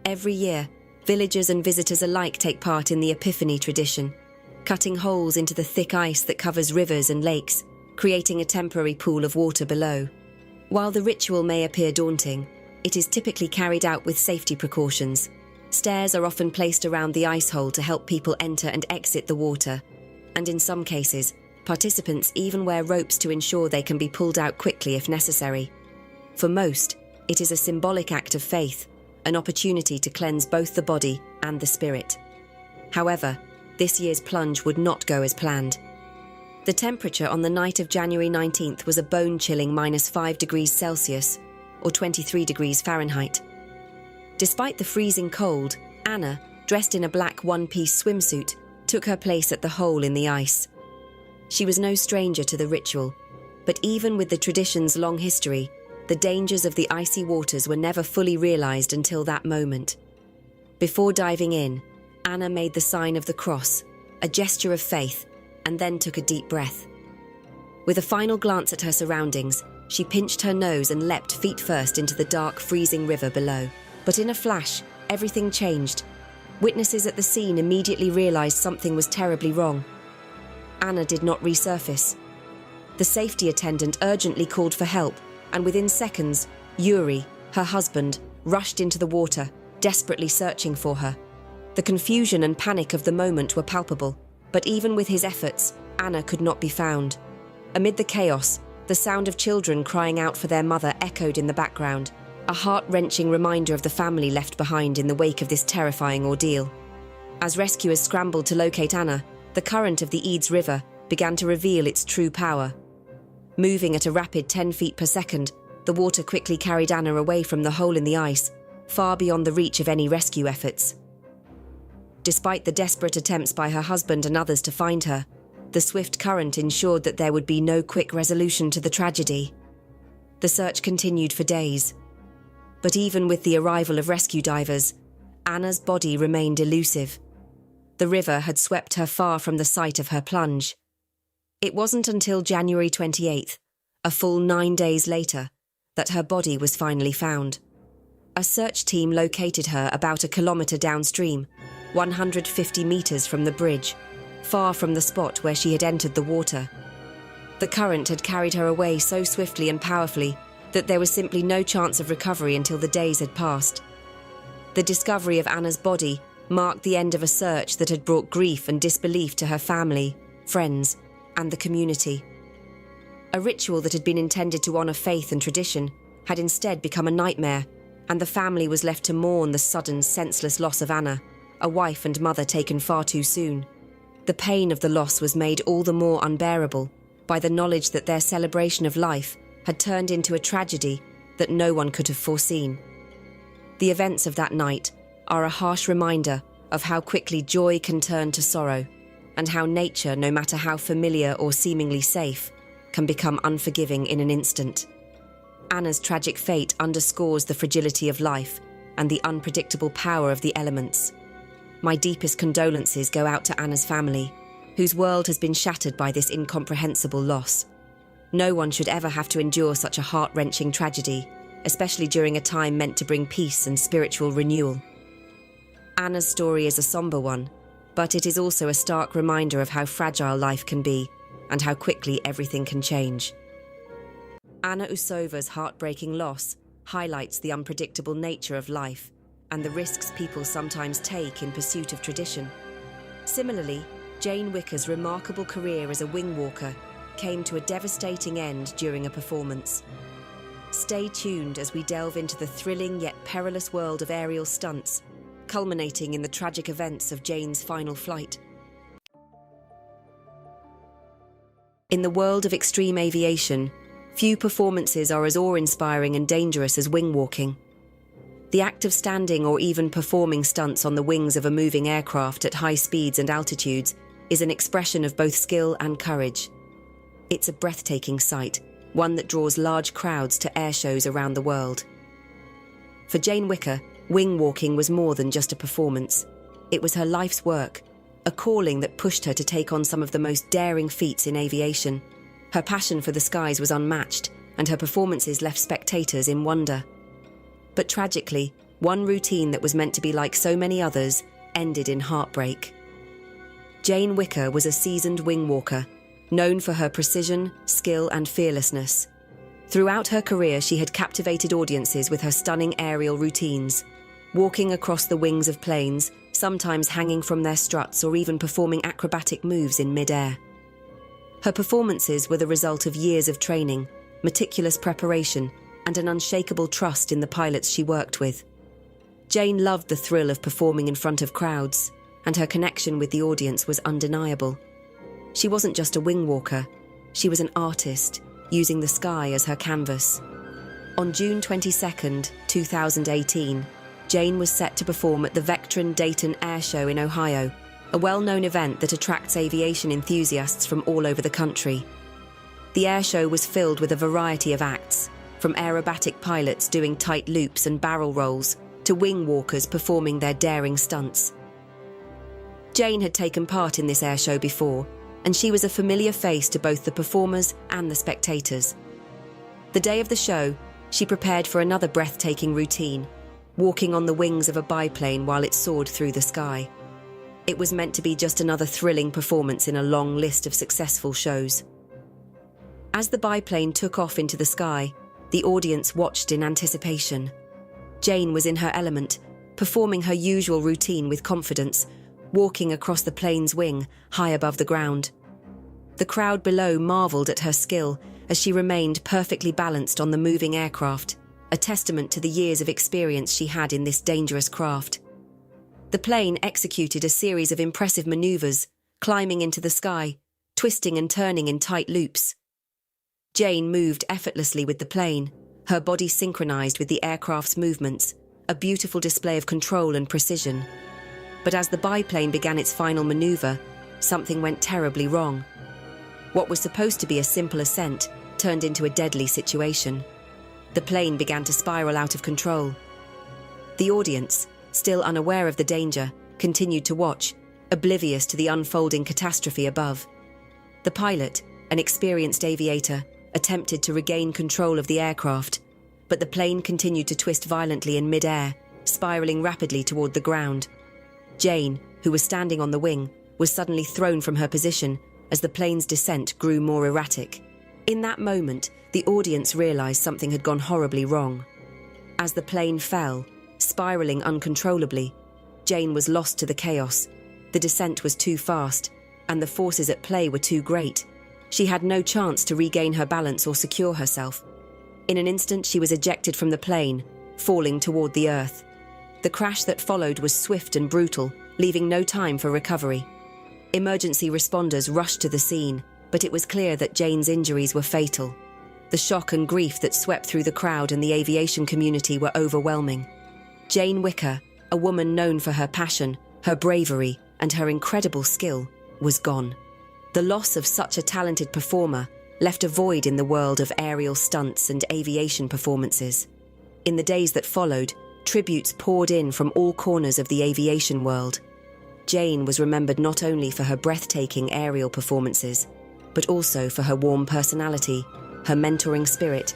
Speaker 14: Every year, villagers and visitors alike take part in the Epiphany tradition, cutting holes into the thick ice that covers rivers and lakes, creating a temporary pool of water below. While the ritual may appear daunting, it is typically carried out with safety precautions. Stairs are often placed around the ice hole to help people enter and exit the water, and in some cases, participants even wear ropes to ensure they can be pulled out quickly if necessary. For most, it is a symbolic act of faith, an opportunity to cleanse both the body and the spirit. However, this year's plunge would not go as planned. The temperature on the night of January 19th was a bone-chilling -5 degrees Celsius, or 23 degrees Fahrenheit. Despite the freezing cold, Anna, dressed in a black one-piece swimsuit, took her place at the hole in the ice. She was no stranger to the ritual, but even with the tradition's long history, the dangers of the icy waters were never fully realized until that moment. Before diving in, Anna made the sign of the cross, a gesture of faith, and then took a deep breath. With a final glance at her surroundings, she pinched her nose and leapt feet first into the dark, freezing river below. But in a flash, everything changed. Witnesses at the scene immediately realized something was terribly wrong. Anna did not resurface. The safety attendant urgently called for help, and within seconds, Eerie, her husband, rushed into the water, desperately searching for her. The confusion and panic of the moment were palpable, but even with his efforts, Anna could not be found. Amid the chaos, the sound of children crying out for their mother echoed in the background, a heart-wrenching reminder of the family left behind in the wake of this terrifying ordeal. As rescuers scrambled to locate Anna, the current of the Eads River began to reveal its true power. Moving at a rapid 10 feet per second, the water quickly carried Anna away from the hole in the ice, far beyond the reach of any rescue efforts. Despite the desperate attempts by her husband and others to find her, the swift current ensured that there would be no quick resolution to the tragedy. The search continued for days. But even with the arrival of rescue divers, Anna's body remained elusive. The river had swept her far from the site of her plunge. It wasn't until January 28th, a full 9 days later, that her body was finally found. A search team located her about a kilometre downstream, 150 metres from the bridge, far from the spot where she had entered the water. The current had carried her away so swiftly and powerfully that there was simply no chance of recovery until the days had passed. The discovery of Anna's body marked the end of a search that had brought grief and disbelief to her family, friends, and the community. A ritual that had been intended to honour faith and tradition had instead become a nightmare, and the family was left to mourn the sudden, senseless loss of Anna, a wife and mother taken far too soon. The pain of the loss was made all the more unbearable by the knowledge that their celebration of life had turned into a tragedy that no one could have foreseen. The events of that night are a harsh reminder of how quickly joy can turn to sorrow, and how nature, no matter how familiar or seemingly safe, can become unforgiving in an instant. Anna's tragic fate underscores the fragility of life and the unpredictable power of the elements. My deepest condolences go out to Anna's family, whose world has been shattered by this incomprehensible loss. No one should ever have to endure such a heart-wrenching tragedy, especially during a time meant to bring peace and spiritual renewal. Anna's story is a somber one, but it is also a stark reminder of how fragile life can be, and how quickly everything can change. Anna Usova's heartbreaking loss highlights the unpredictable nature of life and the risks people sometimes take in pursuit of tradition. Similarly, Jane Wicker's remarkable career as a wing walker came to a devastating end during a performance. Stay tuned as we delve into the thrilling yet perilous world of aerial stunts, culminating in the tragic events of Jane's final flight. In the world of extreme aviation, few performances are as awe-inspiring and dangerous as wing walking. The act of standing or even performing stunts on the wings of a moving aircraft at high speeds and altitudes is an expression of both skill and courage. It's a breathtaking sight, one that draws large crowds to air shows around the world. For Jane Wicker, wing walking was more than just a performance. It was her life's work, a calling that pushed her to take on some of the most daring feats in aviation. Her passion for the skies was unmatched, and her performances left spectators in wonder. But tragically, one routine that was meant to be like so many others ended in heartbreak. Jane Wicker was a seasoned wing walker, known for her precision, skill, and fearlessness. Throughout her career, she had captivated audiences with her stunning aerial routines, walking across the wings of planes, sometimes hanging from their struts or even performing acrobatic moves in mid-air. Her performances were the result of years of training, meticulous preparation, and an unshakable trust in the pilots she worked with. Jane loved the thrill of performing in front of crowds, and her connection with the audience was undeniable. She wasn't just a wing walker, she was an artist, using the sky as her canvas. On June 22, 2018, Jane was set to perform at the Vectron Dayton Air Show in Ohio, a well-known event that attracts aviation enthusiasts from all over the country. The air show was filled with a variety of acts, from aerobatic pilots doing tight loops and barrel rolls to wing walkers performing their daring stunts. Jane had taken part in this air show before, and she was a familiar face to both the performers and the spectators. The day of the show, she prepared for another breathtaking routine, walking on the wings of a biplane while it soared through the sky. It was meant to be just another thrilling performance in a long list of successful shows. As the biplane took off into the sky, the audience watched in anticipation. Jane was in her element, performing her usual routine with confidence, walking across the plane's wing, high above the ground. The crowd below marveled at her skill as she remained perfectly balanced on the moving aircraft, a testament to the years of experience she had in this dangerous craft. The plane executed a series of impressive maneuvers, climbing into the sky, twisting and turning in tight loops. Jane moved effortlessly with the plane, her body synchronized with the aircraft's movements, a beautiful display of control and precision. But as the biplane began its final maneuver, something went terribly wrong. What was supposed to be a simple ascent turned into a deadly situation. The plane began to spiral out of control. The audience, still unaware of the danger, continued to watch, oblivious to the unfolding catastrophe above. The pilot, an experienced aviator, attempted to regain control of the aircraft, but the plane continued to twist violently in mid-air, spiraling rapidly toward the ground. Jane, who was standing on the wing, was suddenly thrown from her position as the plane's descent grew more erratic. In that moment, the audience realized something had gone horribly wrong. As the plane fell, spiraling uncontrollably, Jane was lost to the chaos. The descent was too fast, and the forces at play were too great. She had no chance to regain her balance or secure herself. In an instant, she was ejected from the plane, falling toward the earth. The crash that followed was swift and brutal, leaving no time for recovery. Emergency responders rushed to the scene, but it was clear that Jane's injuries were fatal. The shock and grief that swept through the crowd and the aviation community were overwhelming. Jane Wicker, a woman known for her passion, her bravery, and her incredible skill, was gone. The loss of such a talented performer left a void in the world of aerial stunts and aviation performances. In the days that followed, tributes poured in from all corners of the aviation world. Jane was remembered not only for her breathtaking aerial performances, but also for her warm personality, her mentoring spirit,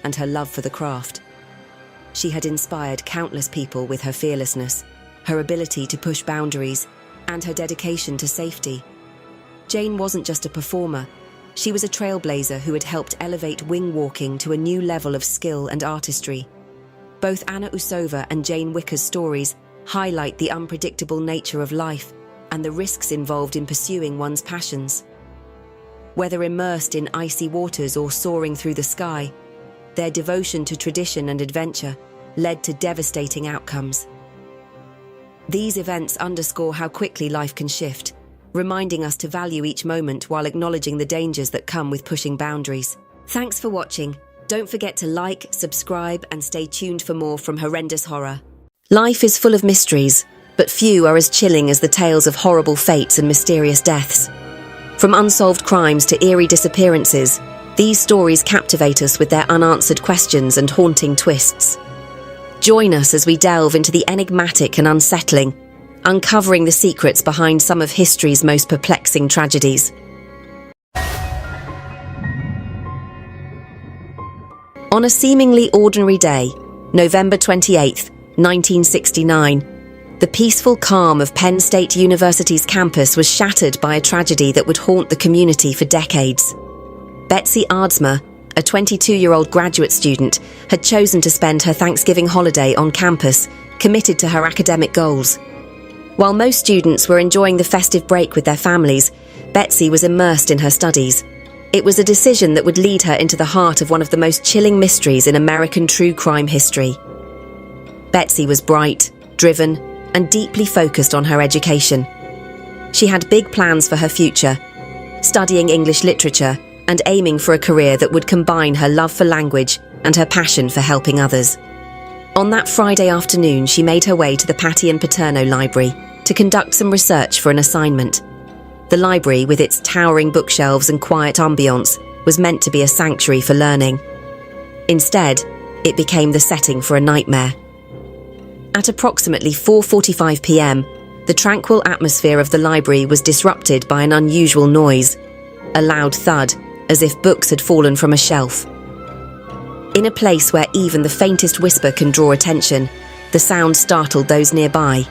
Speaker 14: and her love for the craft. She had inspired countless people with her fearlessness, her ability to push boundaries, and her dedication to safety. Jane wasn't just a performer, She was a trailblazer who had helped elevate wing walking to a new level of skill and artistry. Both Anna Usova and Jane Wicker's stories highlight the unpredictable nature of life and the risks involved in pursuing one's passions. Whether immersed in icy waters or soaring through the sky, their devotion to tradition and adventure led to devastating outcomes. These events underscore how quickly life can shift, reminding us to value each moment while acknowledging the dangers that come with pushing boundaries. Thanks for watching. Don't forget to like, subscribe, and stay tuned for more from Horrendous Horror. Life is full of mysteries, but few are as chilling as the tales of horrible fates and mysterious deaths. From unsolved crimes to eerie disappearances, these stories captivate us with their unanswered questions and haunting twists. Join us as we delve into the enigmatic and unsettling, uncovering the secrets behind some of history's most perplexing tragedies. On a seemingly ordinary day, November 28, 1969, the peaceful calm of Penn State University's campus was shattered by a tragedy that would haunt the community for decades. Betsy Aardsma, a 22-year-old graduate student, had chosen to spend her Thanksgiving holiday on campus, committed to her academic goals. While most students were enjoying the festive break with their families, Betsy was immersed in her studies. It was a decision that would lead her into the heart of one of the most chilling mysteries in American true crime history. Betsy was bright, driven, and deeply focused on her education. She had big plans for her future, studying English literature and aiming for a career that would combine her love for language and her passion for helping others. On that Friday afternoon, she made her way to the Patty and Paterno Library to conduct some research for an assignment. The library, with its towering bookshelves and quiet ambience, was meant to be a sanctuary for learning. Instead, it became the setting for a nightmare. At approximately 4:45 p.m., the tranquil atmosphere of the library was disrupted by an unusual noise, a loud thud, as if books had fallen from a shelf. In a place where even the faintest whisper can draw attention, the sound startled those nearby.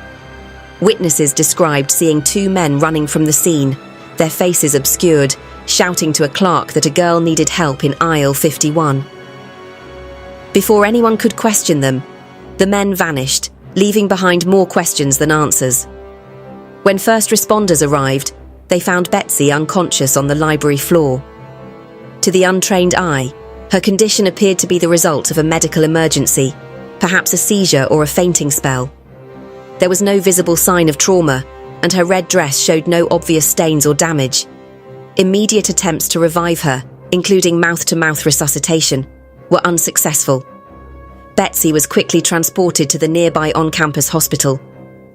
Speaker 14: Witnesses described seeing two men running from the scene, their faces obscured, shouting to a clerk that a girl needed help in aisle 51. Before anyone could question them, the men vanished, leaving behind more questions than answers. When first responders arrived, they found Betsy unconscious on the library floor. To the untrained eye, her condition appeared to be the result of a medical emergency, perhaps a seizure or a fainting spell. There was no visible sign of trauma, and her red dress showed no obvious stains or damage. Immediate attempts to revive her, including mouth-to-mouth resuscitation, were unsuccessful. Betsy was quickly transported to the nearby on-campus hospital.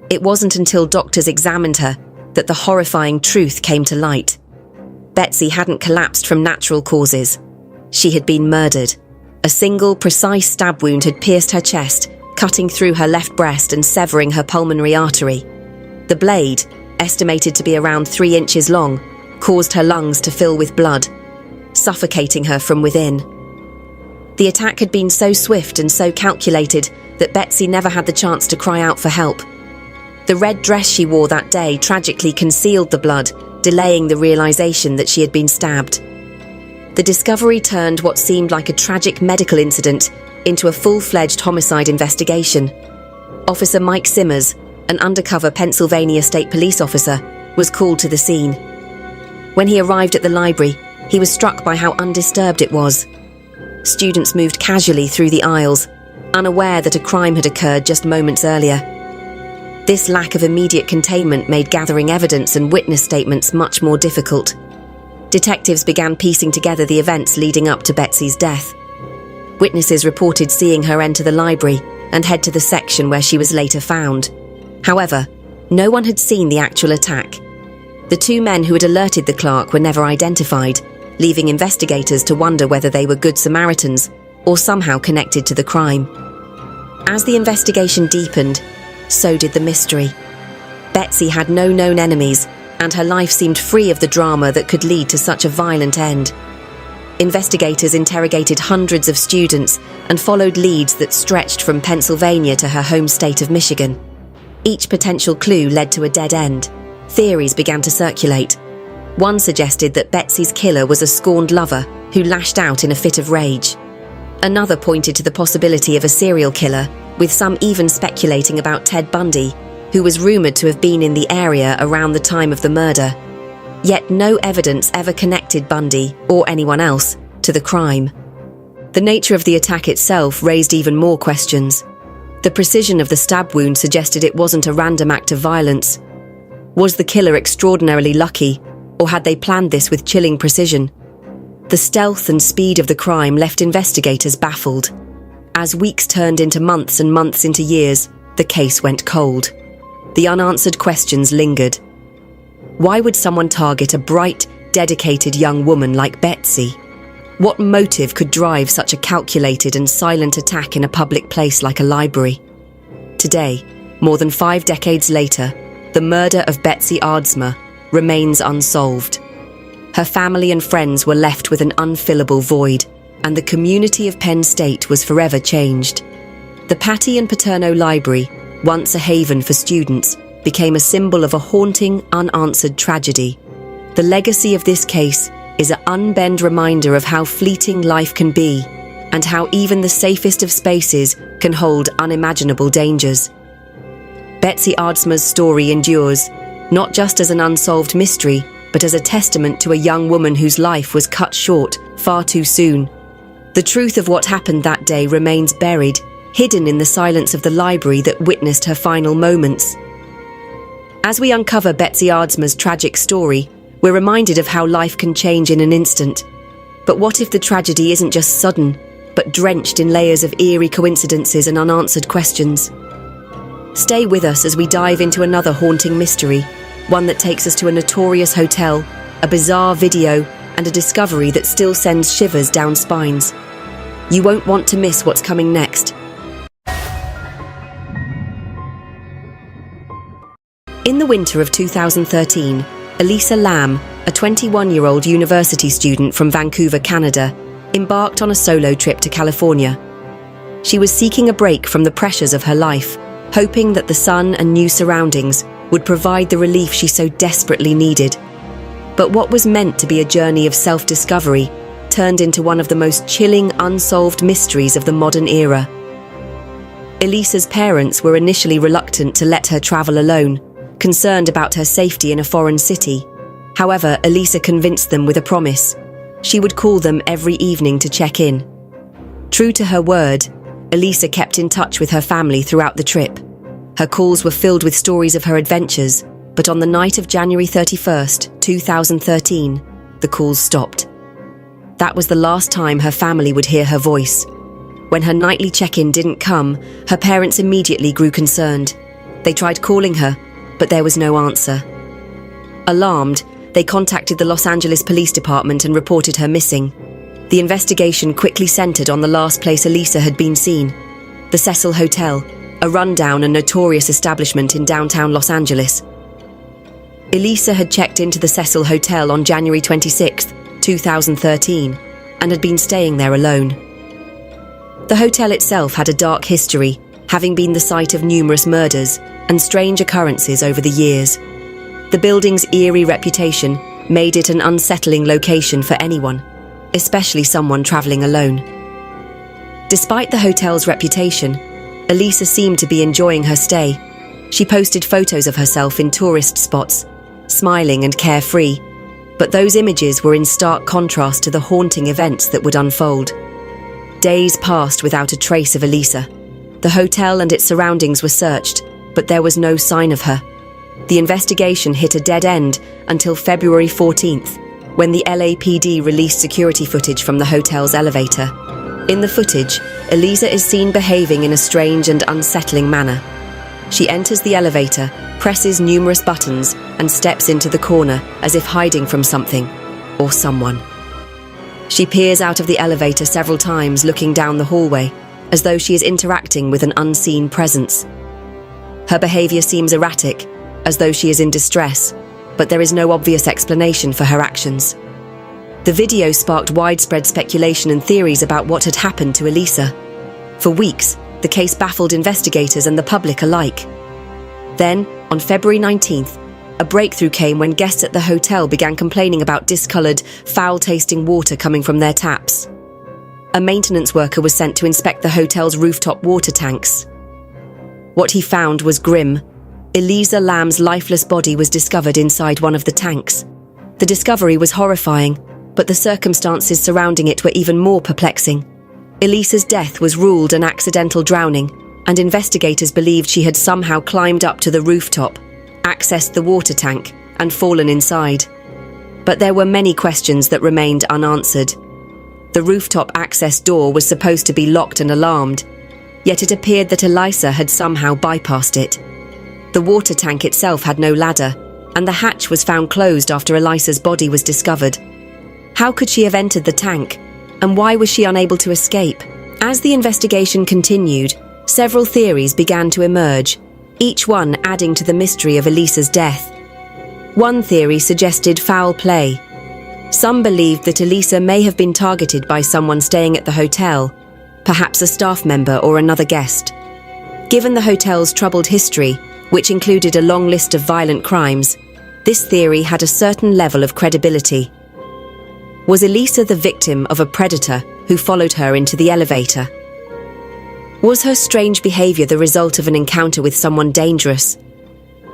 Speaker 14: It wasn't until doctors examined her that the horrifying truth came to light. Betsy hadn't collapsed from natural causes. She had been murdered. A single, precise stab wound had pierced her chest, cutting through her left breast and severing her pulmonary artery. The blade, estimated to be around 3 inches long, caused her lungs to fill with blood, suffocating her from within. The attack had been so swift and so calculated that Betsy never had the chance to cry out for help. The red dress she wore that day tragically concealed the blood, delaying the realization that she had been stabbed. The discovery turned what seemed like a tragic medical incident into a full-fledged homicide investigation. Officer Mike Simmers, an undercover Pennsylvania State Police officer, was called to the scene. When he arrived at the library, he was struck by how undisturbed it was. Students moved casually through the aisles, unaware that a crime had occurred just moments earlier. This lack of immediate containment made gathering evidence and witness statements much more difficult. Detectives began piecing together the events leading up to Betsy's death. Witnesses reported seeing her enter the library and head to the section where she was later found. However, no one had seen the actual attack. The two men who had alerted the clerk were never identified, leaving investigators to wonder whether they were good Samaritans or somehow connected to the crime. As the investigation deepened, so did the mystery. Betsy had no known enemies, and her life seemed free of the drama that could lead to such a violent end. Investigators interrogated hundreds of students and followed leads that stretched from Pennsylvania to her home state of Michigan. Each potential clue led to a dead end. Theories began to circulate. One suggested that Betsy's killer was a scorned lover who lashed out in a fit of rage. Another pointed to the possibility of a serial killer, with some even speculating about Ted Bundy, who was rumoured to have been in the area around the time of the murder. Yet no evidence ever connected Bundy, or anyone else, to the crime. The nature of the attack itself raised even more questions. The precision of the stab wound suggested it wasn't a random act of violence. Was the killer extraordinarily lucky, or had they planned this with chilling precision? The stealth and speed of the crime left investigators baffled. As weeks turned into months and months into years, the case went cold. The unanswered questions lingered. Why would someone target a bright, dedicated young woman like Betsy? What motive could drive such a calculated and silent attack in a public place like a library? Today, more than 5 decades later, the murder of Betsy Aardsma remains unsolved. Her family and friends were left with an unfillable void, and the community of Penn State was forever changed. The Patty and Paterno Library, once a haven for students, became a symbol of a haunting, unanswered tragedy. The legacy of this case is an unbend reminder of how fleeting life can be, and how even the safest of spaces can hold unimaginable dangers. Betsy Aardsma's story endures, not just as an unsolved mystery, but as a testament to a young woman whose life was cut short far too soon. The truth of what happened that day remains buried, hidden in the silence of the library that witnessed her final moments. As we uncover Betsy Aardsma's tragic story, we're reminded of how life can change in an instant. But what if the tragedy isn't just sudden, but drenched in layers of eerie coincidences and unanswered questions? Stay with us as we dive into another haunting mystery, one that takes us to a notorious hotel, a bizarre video, and a discovery that still sends shivers down spines. You won't want to miss what's coming next. In the winter of 2013, Elisa Lam, a 21-year-old university student from Vancouver, Canada, embarked on a solo trip to California. She was seeking a break from the pressures of her life, hoping that the sun and new surroundings would provide the relief she so desperately needed. But what was meant to be a journey of self-discovery turned into one of the most chilling, unsolved mysteries of the modern era. Elisa's parents were initially reluctant to let her travel alone, concerned about her safety in a foreign city. However, Elisa convinced them with a promise. She would call them every evening to check in. True to her word, Elisa kept in touch with her family throughout the trip. Her calls were filled with stories of her adventures, but on the night of January 31st, 2013, the calls stopped. That was the last time her family would hear her voice. When her nightly check-in didn't come, her parents immediately grew concerned. They tried calling her, but there was no answer. Alarmed, they contacted the Los Angeles Police Department and reported her missing. The investigation quickly centered on the last place Elisa had been seen, the Cecil Hotel, a rundown and notorious establishment in downtown Los Angeles. Elisa had checked into the Cecil Hotel on January 26, 2013, and had been staying there alone. The hotel itself had a dark history, having been the site of numerous murders and strange occurrences over the years. The building's eerie reputation made it an unsettling location for anyone, especially someone traveling alone. Despite the hotel's reputation, Elisa seemed to be enjoying her stay. She posted photos of herself in tourist spots, smiling and carefree, but those images were in stark contrast to the haunting events that would unfold. Days passed without a trace of Elisa. The hotel and its surroundings were searched, but there was no sign of her. The investigation hit a dead end until February 14th, when the LAPD released security footage from the hotel's elevator. In the footage, Elisa is seen behaving in a strange and unsettling manner. She enters the elevator, presses numerous buttons, and steps into the corner as if hiding from something or someone. She peers out of the elevator several times, looking down the hallway, as though she is interacting with an unseen presence. Her behavior seems erratic, as though she is in distress, but there is no obvious explanation for her actions. The video sparked widespread speculation and theories about what had happened to Elisa. For weeks, the case baffled investigators and the public alike. Then, on February 19th, A breakthrough came when guests at the hotel began complaining about discoloured, foul-tasting water coming from their taps. A maintenance worker was sent to inspect the hotel's rooftop water tanks. What he found was grim. Elisa Lam's lifeless body was discovered inside one of the tanks. The discovery was horrifying, but the circumstances surrounding it were even more perplexing. Elisa's death was ruled an accidental drowning, and investigators believed she had somehow climbed up to the rooftop, accessed the water tank, and fallen inside. But there were many questions that remained unanswered. The rooftop access door was supposed to be locked and alarmed, yet it appeared that Elisa had somehow bypassed it. The water tank itself had no ladder, and the hatch was found closed after Elisa's body was discovered. How could she have entered the tank, and why was she unable to escape? As the investigation continued, several theories began to emerge, each one adding to the mystery of Elisa's death. One theory suggested foul play. Some believed that Elisa may have been targeted by someone staying at the hotel, perhaps a staff member or another guest. Given the hotel's troubled history, which included a long list of violent crimes, this theory had a certain level of credibility. Was Elisa the victim of a predator who followed her into the elevator? Was her strange behavior the result of an encounter with someone dangerous?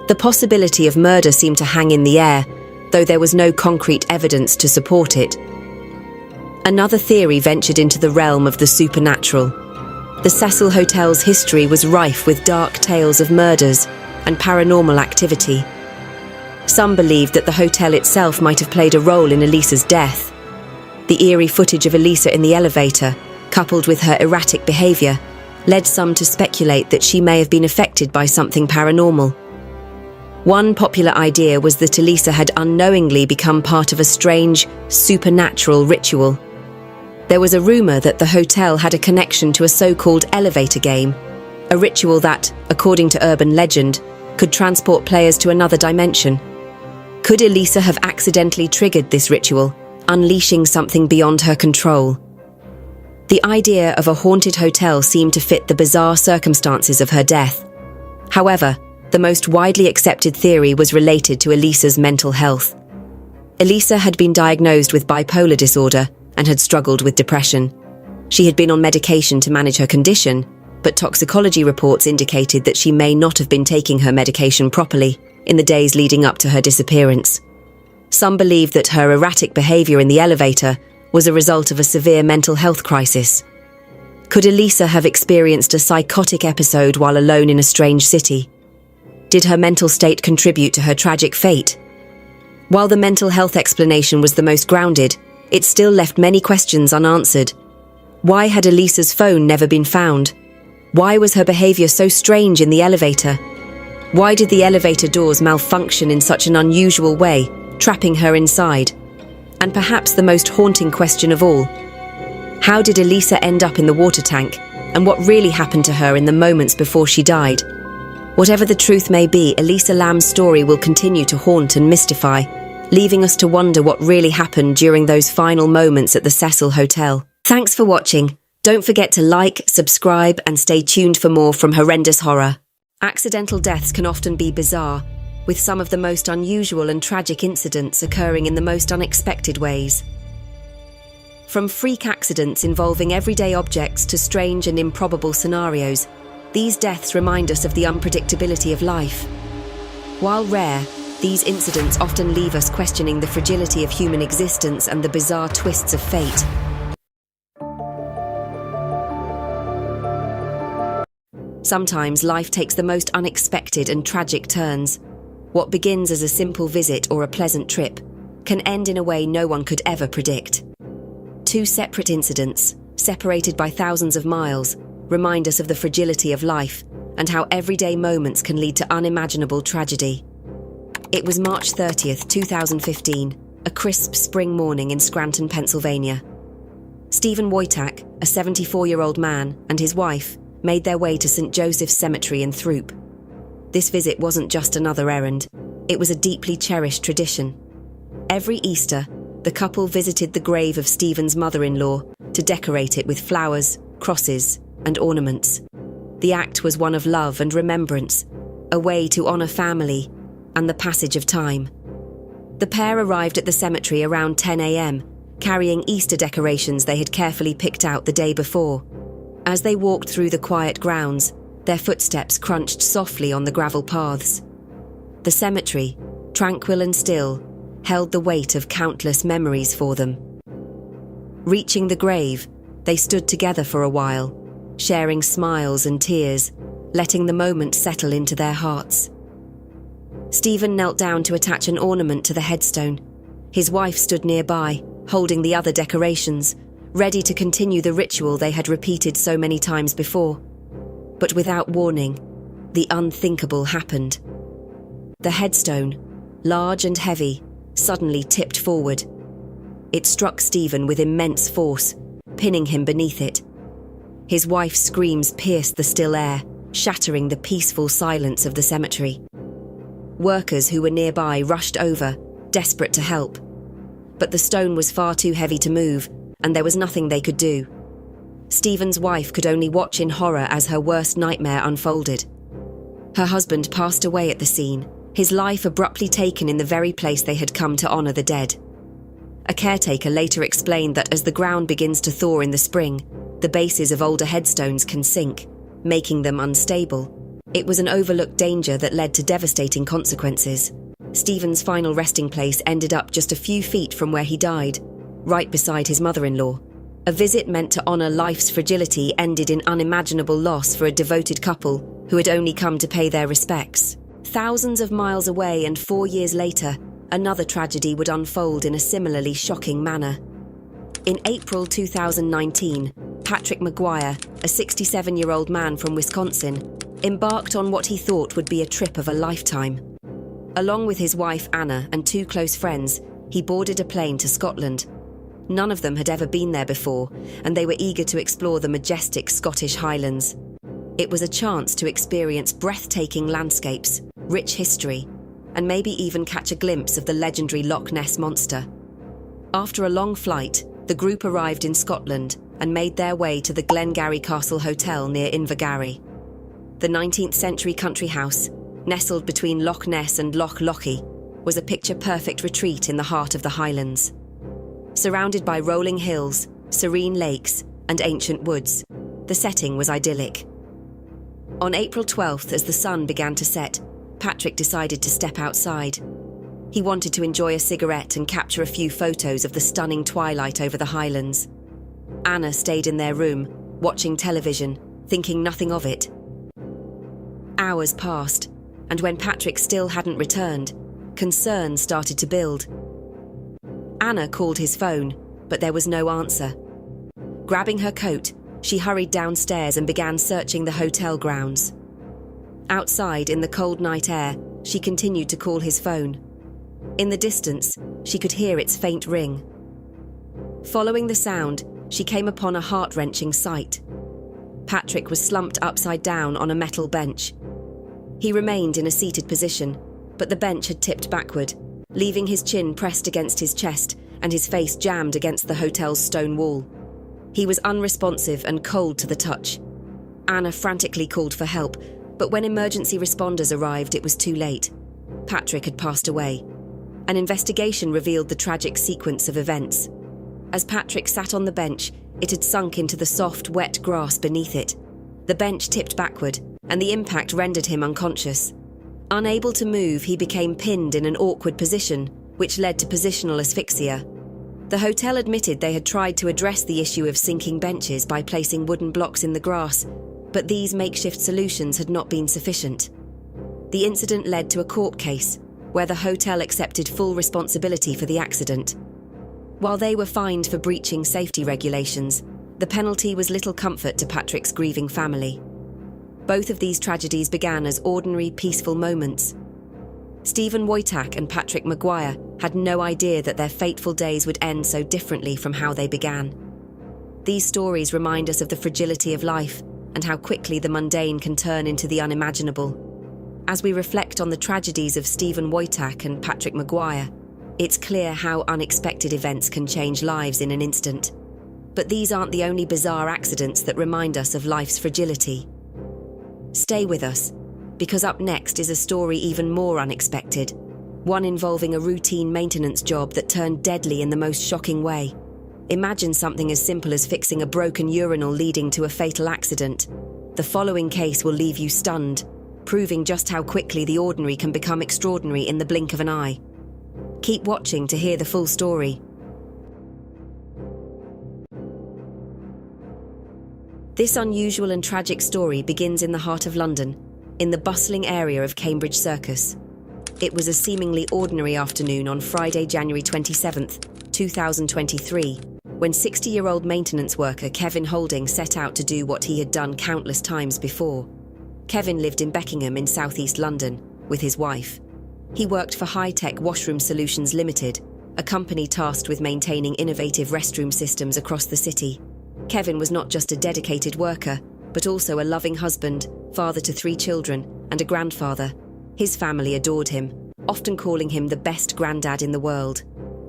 Speaker 14: The possibility of murder seemed to hang in the air, though there was no concrete evidence to support it. Another theory ventured into the realm of the supernatural. The Cecil Hotel's history was rife with dark tales of murders and paranormal activity. Some believed that the hotel itself might have played a role in Elisa's death. The eerie footage of Elisa in the elevator, coupled with her erratic behavior, led some to speculate that she may have been affected by something paranormal. One popular idea was that Elisa had unknowingly become part of a strange, supernatural ritual. There was a rumor that the hotel had a connection to a so-called elevator game, a ritual that, according to urban legend, could transport players to another dimension. Could Elisa have accidentally triggered this ritual, unleashing something beyond her control? The idea of a haunted hotel seemed to fit the bizarre circumstances of her death. However, the most widely accepted theory was related to Elisa's mental health. Elisa had been diagnosed with bipolar disorder and had struggled with depression. She had been on medication to manage her condition, but toxicology reports indicated that she may not have been taking her medication properly in the days leading up to her disappearance. Some believed that her erratic behavior in the elevator was a result of a severe mental health crisis. Could Elisa have experienced a psychotic episode while alone in a strange city? Did her mental state contribute to her tragic fate? While the mental health explanation was the most grounded, it still left many questions unanswered. Why had Elisa's phone never been found? Why was her behavior so strange in the elevator? Why did the elevator doors malfunction in such an unusual way, trapping her inside? And perhaps the most haunting question of all, how did Elisa end up in the water tank, and what really happened to her in the moments before she died? Whatever the truth may be, Elisa Lam's story will continue to haunt and mystify, leaving us to wonder what really happened during those final moments at the Cecil Hotel. Thanks for watching. Don't forget to like, subscribe, and stay tuned for more from Horrendous Horror. Accidental deaths can often be bizarre, with some of the most unusual and tragic incidents occurring in the most unexpected ways. From freak accidents involving everyday objects to strange and improbable scenarios, these deaths remind us of the unpredictability of life. While rare, these incidents often leave us questioning the fragility of human existence and the bizarre twists of fate. Sometimes life takes the most unexpected and tragic turns. What begins as a simple visit or a pleasant trip can end in a way no one could ever predict. Two separate incidents, separated by thousands of miles, remind us of the fragility of life and how everyday moments can lead to unimaginable tragedy. It was March 30th, 2015, a crisp spring morning in Scranton, Pennsylvania. Stephen Wojtak, a 74-year-old man, and his wife made their way to St. Joseph's Cemetery in Throop. This visit wasn't just another errand, it was a deeply cherished tradition. Every Easter, the couple visited the grave of Stephen's mother-in-law to decorate it with flowers, crosses, and ornaments. The act was one of love and remembrance, a way to honour family and the passage of time. The pair arrived at the cemetery around 10 a.m., carrying Easter decorations they had carefully picked out the day before. As they walked through the quiet grounds, their footsteps crunched softly on the gravel paths. The cemetery, tranquil and still, held the weight of countless memories for them. Reaching the grave, they stood together for a while, sharing smiles and tears, letting the moment settle into their hearts. Stephen knelt down to attach an ornament to the headstone. His wife stood nearby, holding the other decorations, ready to continue the ritual they had repeated so many times before. But without warning, the unthinkable happened. The headstone, large and heavy, suddenly tipped forward. It struck Stephen with immense force, pinning him beneath it. His wife's screams pierced the still air, shattering the peaceful silence of the cemetery. Workers who were nearby rushed over, desperate to help. But the stone was far too heavy to move, and there was nothing they could do. Stephen's wife could only watch in horror as her worst nightmare unfolded. Her husband passed away at the scene, his life abruptly taken in the very place they had come to honour the dead. A caretaker later explained that as the ground begins to thaw in the spring, the bases of older headstones can sink, making them unstable. It was an overlooked danger that led to devastating consequences. Stephen's final resting place ended up just a few feet from where he died, right beside his mother-in-law. A visit meant to honour life's fragility ended in unimaginable loss for a devoted couple who had only come to pay their respects. Thousands of miles away and 4 years later, another tragedy would unfold in a similarly shocking manner. In April 2019, Patrick McGuire, a 67-year-old man from Wisconsin, embarked on what he thought would be a trip of a lifetime. Along with his wife Anna and 2 close friends, he boarded a plane to Scotland. None of them had ever been there before, and they were eager to explore the majestic Scottish Highlands. It was a chance to experience breathtaking landscapes, rich history, and maybe even catch a glimpse of the legendary Loch Ness Monster. After a long flight, the group arrived in Scotland and made their way to the Glengarry Castle Hotel near Invergarry. The 19th century country house, nestled between Loch Ness and Loch Lochy, was a picture-perfect retreat in the heart of the Highlands. Surrounded by rolling hills, serene lakes, and ancient woods, the setting was idyllic. On April 12th, as the sun began to set, Patrick decided to step outside. He wanted to enjoy a cigarette and capture a few photos of the stunning twilight over the Highlands. Anna stayed in their room, watching television, thinking nothing of it. Hours passed, and when Patrick still hadn't returned, concern started to build. Anna called his phone, but there was no answer. Grabbing her coat, she hurried downstairs and began searching the hotel grounds. Outside, in the cold night air, she continued to call his phone. In the distance, she could hear its faint ring. Following the sound, she came upon a heart-wrenching sight. Patrick was slumped upside down on a metal bench. He remained in a seated position, but the bench had tipped backward, leaving his chin pressed against his chest and his face jammed against the hotel's stone wall. He was unresponsive and cold to the touch. Anna frantically called for help, but when emergency responders arrived, it was too late. Patrick had passed away. An investigation revealed the tragic sequence of events. As Patrick sat on the bench, it had sunk into the soft, wet grass beneath it. The bench tipped backward, and the impact rendered him unconscious. Unable to move, he became pinned in an awkward position, which led to positional asphyxia. The hotel admitted they had tried to address the issue of sinking benches by placing wooden blocks in the grass, but these makeshift solutions had not been sufficient. The incident led to a court case, where the hotel accepted full responsibility for the accident. While they were fined for breaching safety regulations, the penalty was little comfort to Patrick's grieving family. Both of these tragedies began as ordinary, peaceful moments. Stephen Wojtak and Patrick McGuire had no idea that their fateful days would end so differently from how they began. These stories remind us of the fragility of life and how quickly the mundane can turn into the unimaginable. As we reflect on the tragedies of Stephen Wojtak and Patrick McGuire, it's clear how unexpected events can change lives in an instant. But these aren't the only bizarre accidents that remind us of life's fragility. Stay with us, because up next is a story even more unexpected, one involving a routine maintenance job that turned deadly in the most shocking way. Imagine something as simple as fixing a broken urinal leading to a fatal accident. The following case will leave you stunned, proving just how quickly the ordinary can become extraordinary in the blink of an eye. Keep watching to hear the full story. This unusual and tragic story begins in the heart of London, in the bustling area of Cambridge Circus. It was a seemingly ordinary afternoon on Friday, January 27th, 2023, when 60-year-old maintenance worker Kevin Holding set out to do what he had done countless times before. Kevin lived in Beckingham in southeast London with his wife. He worked for High-Tech Washroom Solutions Limited, a company tasked with maintaining innovative restroom systems across the city. Kevin was not just a dedicated worker, but also a loving husband, father to 3 children, and a grandfather. His family adored him, often calling him the best granddad in the world.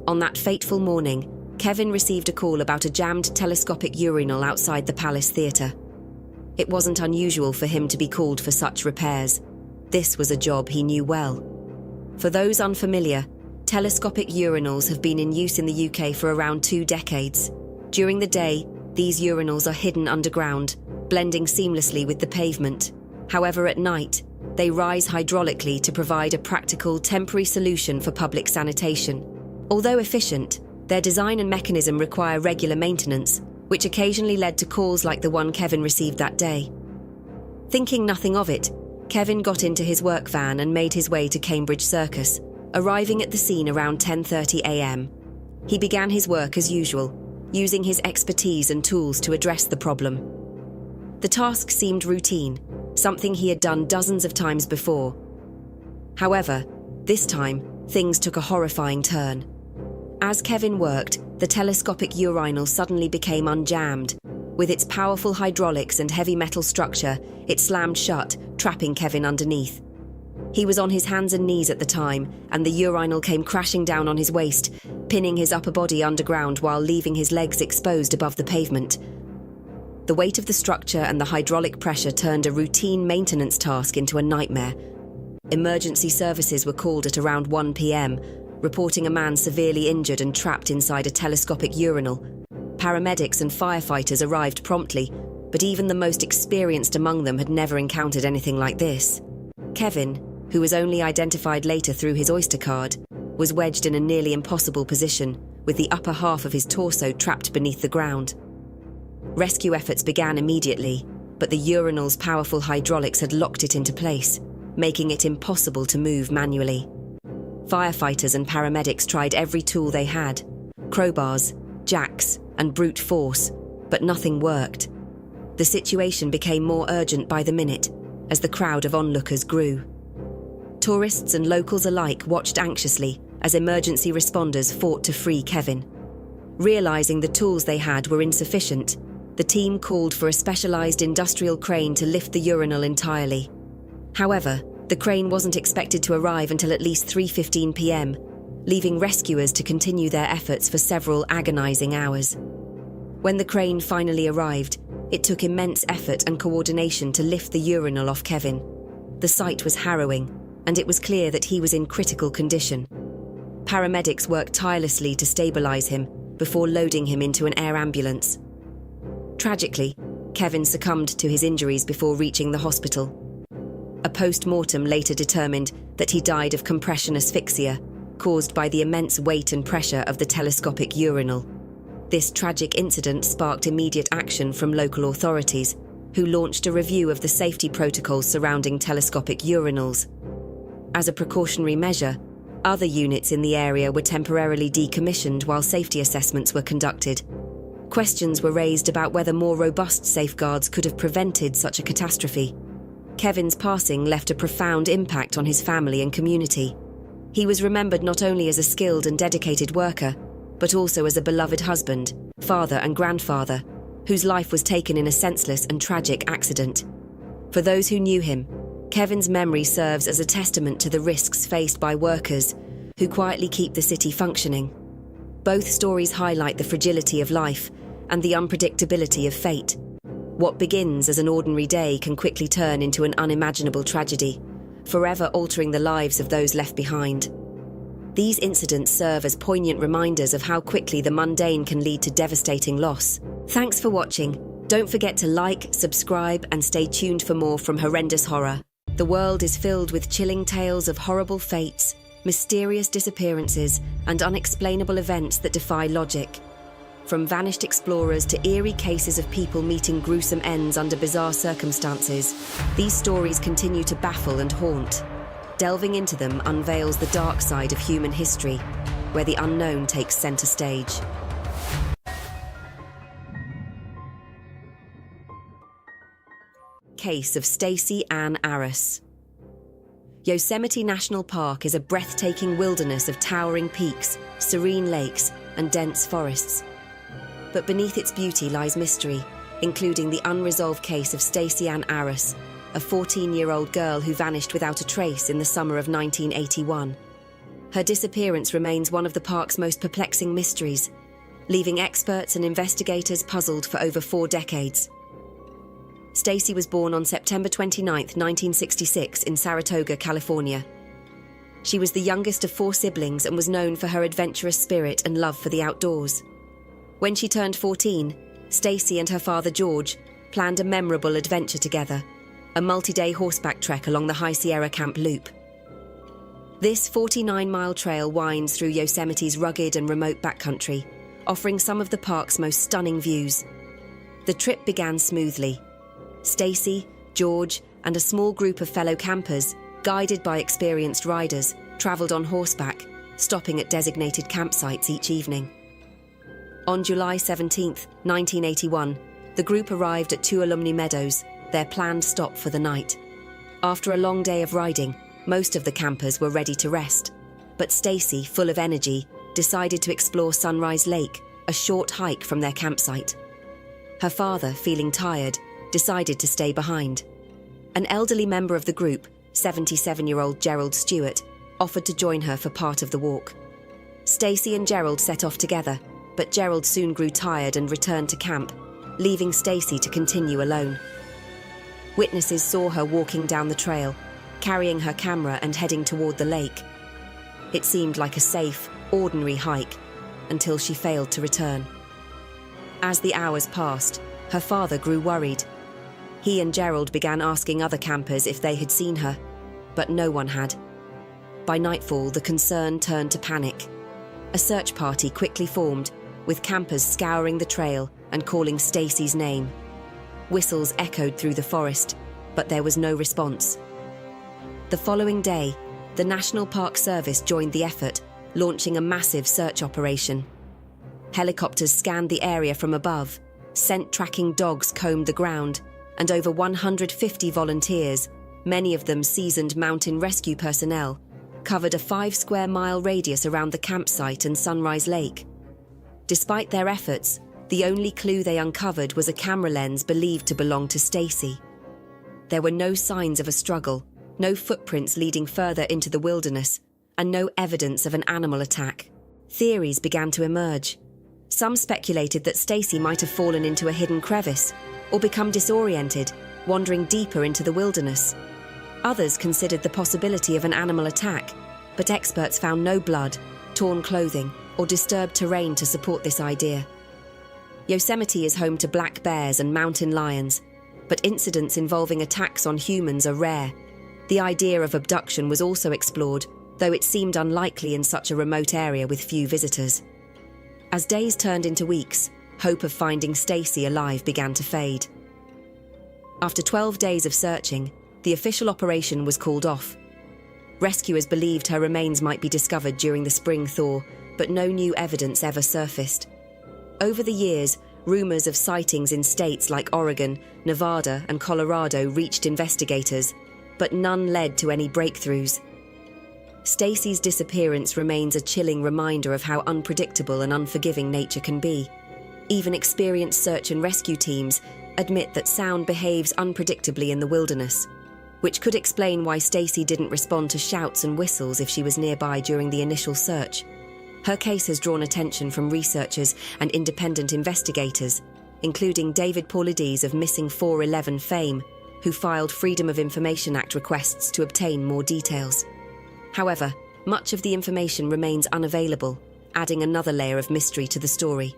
Speaker 14: On that fateful morning, Kevin received a call about a jammed telescopic urinal outside the Palace Theatre. It wasn't unusual for him to be called for such repairs. This was a job he knew well. For those unfamiliar, telescopic urinals have been in use in the UK for around 2 decades. During the day, these urinals are hidden underground, blending seamlessly with the pavement. However, at night, they rise hydraulically to provide a practical, temporary solution for public sanitation. Although efficient, their design and mechanism require regular maintenance, which occasionally led to calls like the one Kevin received that day. Thinking nothing of it, Kevin got into his work van and made his way to Cambridge Circus, arriving at the scene around 10:30 a.m. He began his work as usual, using his expertise and tools to address the problem. The task seemed routine, something he had done dozens of times before. However, this time, things took a horrifying turn. As Kevin worked, the telescopic urinal suddenly became unjammed. With its powerful hydraulics and heavy metal structure, it slammed shut, trapping Kevin underneath. He was on his hands and knees at the time, and the urinal came crashing down on his waist, pinning his upper body underground while leaving his legs exposed above the pavement. The weight of the structure and the hydraulic pressure turned a routine maintenance task into a nightmare. Emergency services were called at around 1 p.m, reporting a man severely injured and trapped inside a telescopic urinal. Paramedics and firefighters arrived promptly, but even the most experienced among them had never encountered anything like this. Kevin, who was only identified later through his Oyster card, was wedged in a nearly impossible position, with the upper half of his torso trapped beneath the ground. Rescue efforts began immediately, but the urinal's powerful hydraulics had locked it into place, making it impossible to move manually. Firefighters and paramedics tried every tool they had, crowbars, jacks, and brute force, but nothing worked. The situation became more urgent by the minute, as the crowd of onlookers grew. Tourists and locals alike watched anxiously as emergency responders fought to free Kevin. Realizing the tools they had were insufficient, the team called for a specialized industrial crane to lift the urinal entirely. However, the crane wasn't expected to arrive until at least 3:15 p.m, leaving rescuers to continue their efforts for several agonizing hours. When the crane finally arrived, it took immense effort and coordination to lift the urinal off Kevin. The sight was harrowing, and it was clear that he was in critical condition. Paramedics worked tirelessly to stabilize him before loading him into an air ambulance. Tragically, Kevin succumbed to his injuries before reaching the hospital. A post-mortem later determined that he died of compression asphyxia, caused by the immense weight and pressure of the telescopic urinal. This tragic incident sparked immediate action from local authorities, who launched a review of the safety protocols surrounding telescopic urinals. As a precautionary measure, other units in the area were temporarily decommissioned while safety assessments were conducted. Questions were raised about whether more robust safeguards could have prevented such a catastrophe. Kevin's passing left a profound impact on his family and community. He was remembered not only as a skilled and dedicated worker, but also as a beloved husband, father and grandfather, whose life was taken in a senseless and tragic accident. For those who knew him, Kevin's memory serves as a testament to the risks faced by workers who quietly keep the city functioning. Both stories highlight the fragility of life and the unpredictability of fate. What begins as an ordinary day can quickly turn into an unimaginable tragedy, forever altering the lives of those left behind. These incidents serve as poignant reminders of how quickly the mundane can lead to devastating loss. Thanks for watching. Don't forget to like, subscribe, and stay tuned for more from Horrendous Horror. The world is filled with chilling tales of horrible fates, mysterious disappearances, and unexplainable events that defy logic. From vanished explorers to eerie cases of people meeting gruesome ends under bizarre circumstances, these stories continue to baffle and haunt. Delving into them unveils the dark side of human history, where the unknown takes center stage. Case of Stacy Aris. Yosemite National Park is a breathtaking wilderness of towering peaks, serene lakes, and dense forests. But beneath its beauty lies mystery, including the unresolved case of Stacy Aris, a 14-year-old girl who vanished without a trace in the summer of 1981. Her disappearance remains one of the park's most perplexing mysteries, leaving experts and investigators puzzled for over 4 decades. Stacy was born on September 29, 1966, in Saratoga, California. She was the youngest of 4 siblings and was known for her adventurous spirit and love for the outdoors. When she turned 14, Stacy and her father George planned a memorable adventure together, a multi-day horseback trek along the High Sierra Camp Loop. This 49-mile trail winds through Yosemite's rugged and remote backcountry, offering some of the park's most stunning views. The trip began smoothly. Stacy, George, and a small group of fellow campers, guided by experienced riders, travelled on horseback, stopping at designated campsites each evening. On July 17, 1981, the group arrived at Tuolumne Meadows, their planned stop for the night. After a long day of riding, most of the campers were ready to rest, but Stacy, full of energy, decided to explore Sunrise Lake, a short hike from their campsite. Her father, feeling tired, decided to stay behind. An elderly member of the group, 77-year-old Gerald Stewart, offered to join her for part of the walk. Stacy and Gerald set off together, but Gerald soon grew tired and returned to camp, leaving Stacy to continue alone. Witnesses saw her walking down the trail, carrying her camera and heading toward the lake. It seemed like a safe, ordinary hike, until she failed to return. As the hours passed, her father grew worried. He and Gerald began asking other campers if they had seen her, but no one had. By nightfall, the concern turned to panic. A search party quickly formed, with campers scouring the trail and calling Stacy's name. Whistles echoed through the forest, but there was no response. The following day, the National Park Service joined the effort, launching a massive search operation. Helicopters scanned the area from above, scent-tracking dogs combed the ground, and over 150 volunteers, many of them seasoned mountain rescue personnel, covered a 5-square-mile radius around the campsite and Sunrise Lake. Despite their efforts, the only clue they uncovered was a camera lens believed to belong to Stacy. There were no signs of a struggle, no footprints leading further into the wilderness, and no evidence of an animal attack. Theories began to emerge. Some speculated that Stacy might have fallen into a hidden crevice or become disoriented, wandering deeper into the wilderness. Others considered the possibility of an animal attack, but experts found no blood, torn clothing, or disturbed terrain to support this idea. Yosemite is home to black bears and mountain lions, but incidents involving attacks on humans are rare. The idea of abduction was also explored, though it seemed unlikely in such a remote area with few visitors. As days turned into weeks, hope of finding Stacy alive began to fade. After 12 days of searching, the official operation was called off. Rescuers believed her remains might be discovered during the spring thaw, but no new evidence ever surfaced. Over the years, rumors of sightings in states like Oregon, Nevada, and Colorado reached investigators, but none led to any breakthroughs. Stacy's disappearance remains a chilling reminder of how unpredictable and unforgiving nature can be. Even experienced search and rescue teams admit that sound behaves unpredictably in the wilderness, which could explain why Stacy didn't respond to shouts and whistles if she was nearby during the initial search. Her case has drawn attention from researchers and independent investigators, including David Paulides of Missing 411 fame, who filed Freedom of Information Act requests to obtain more details. However, much of the information remains unavailable, adding another layer of mystery to the story.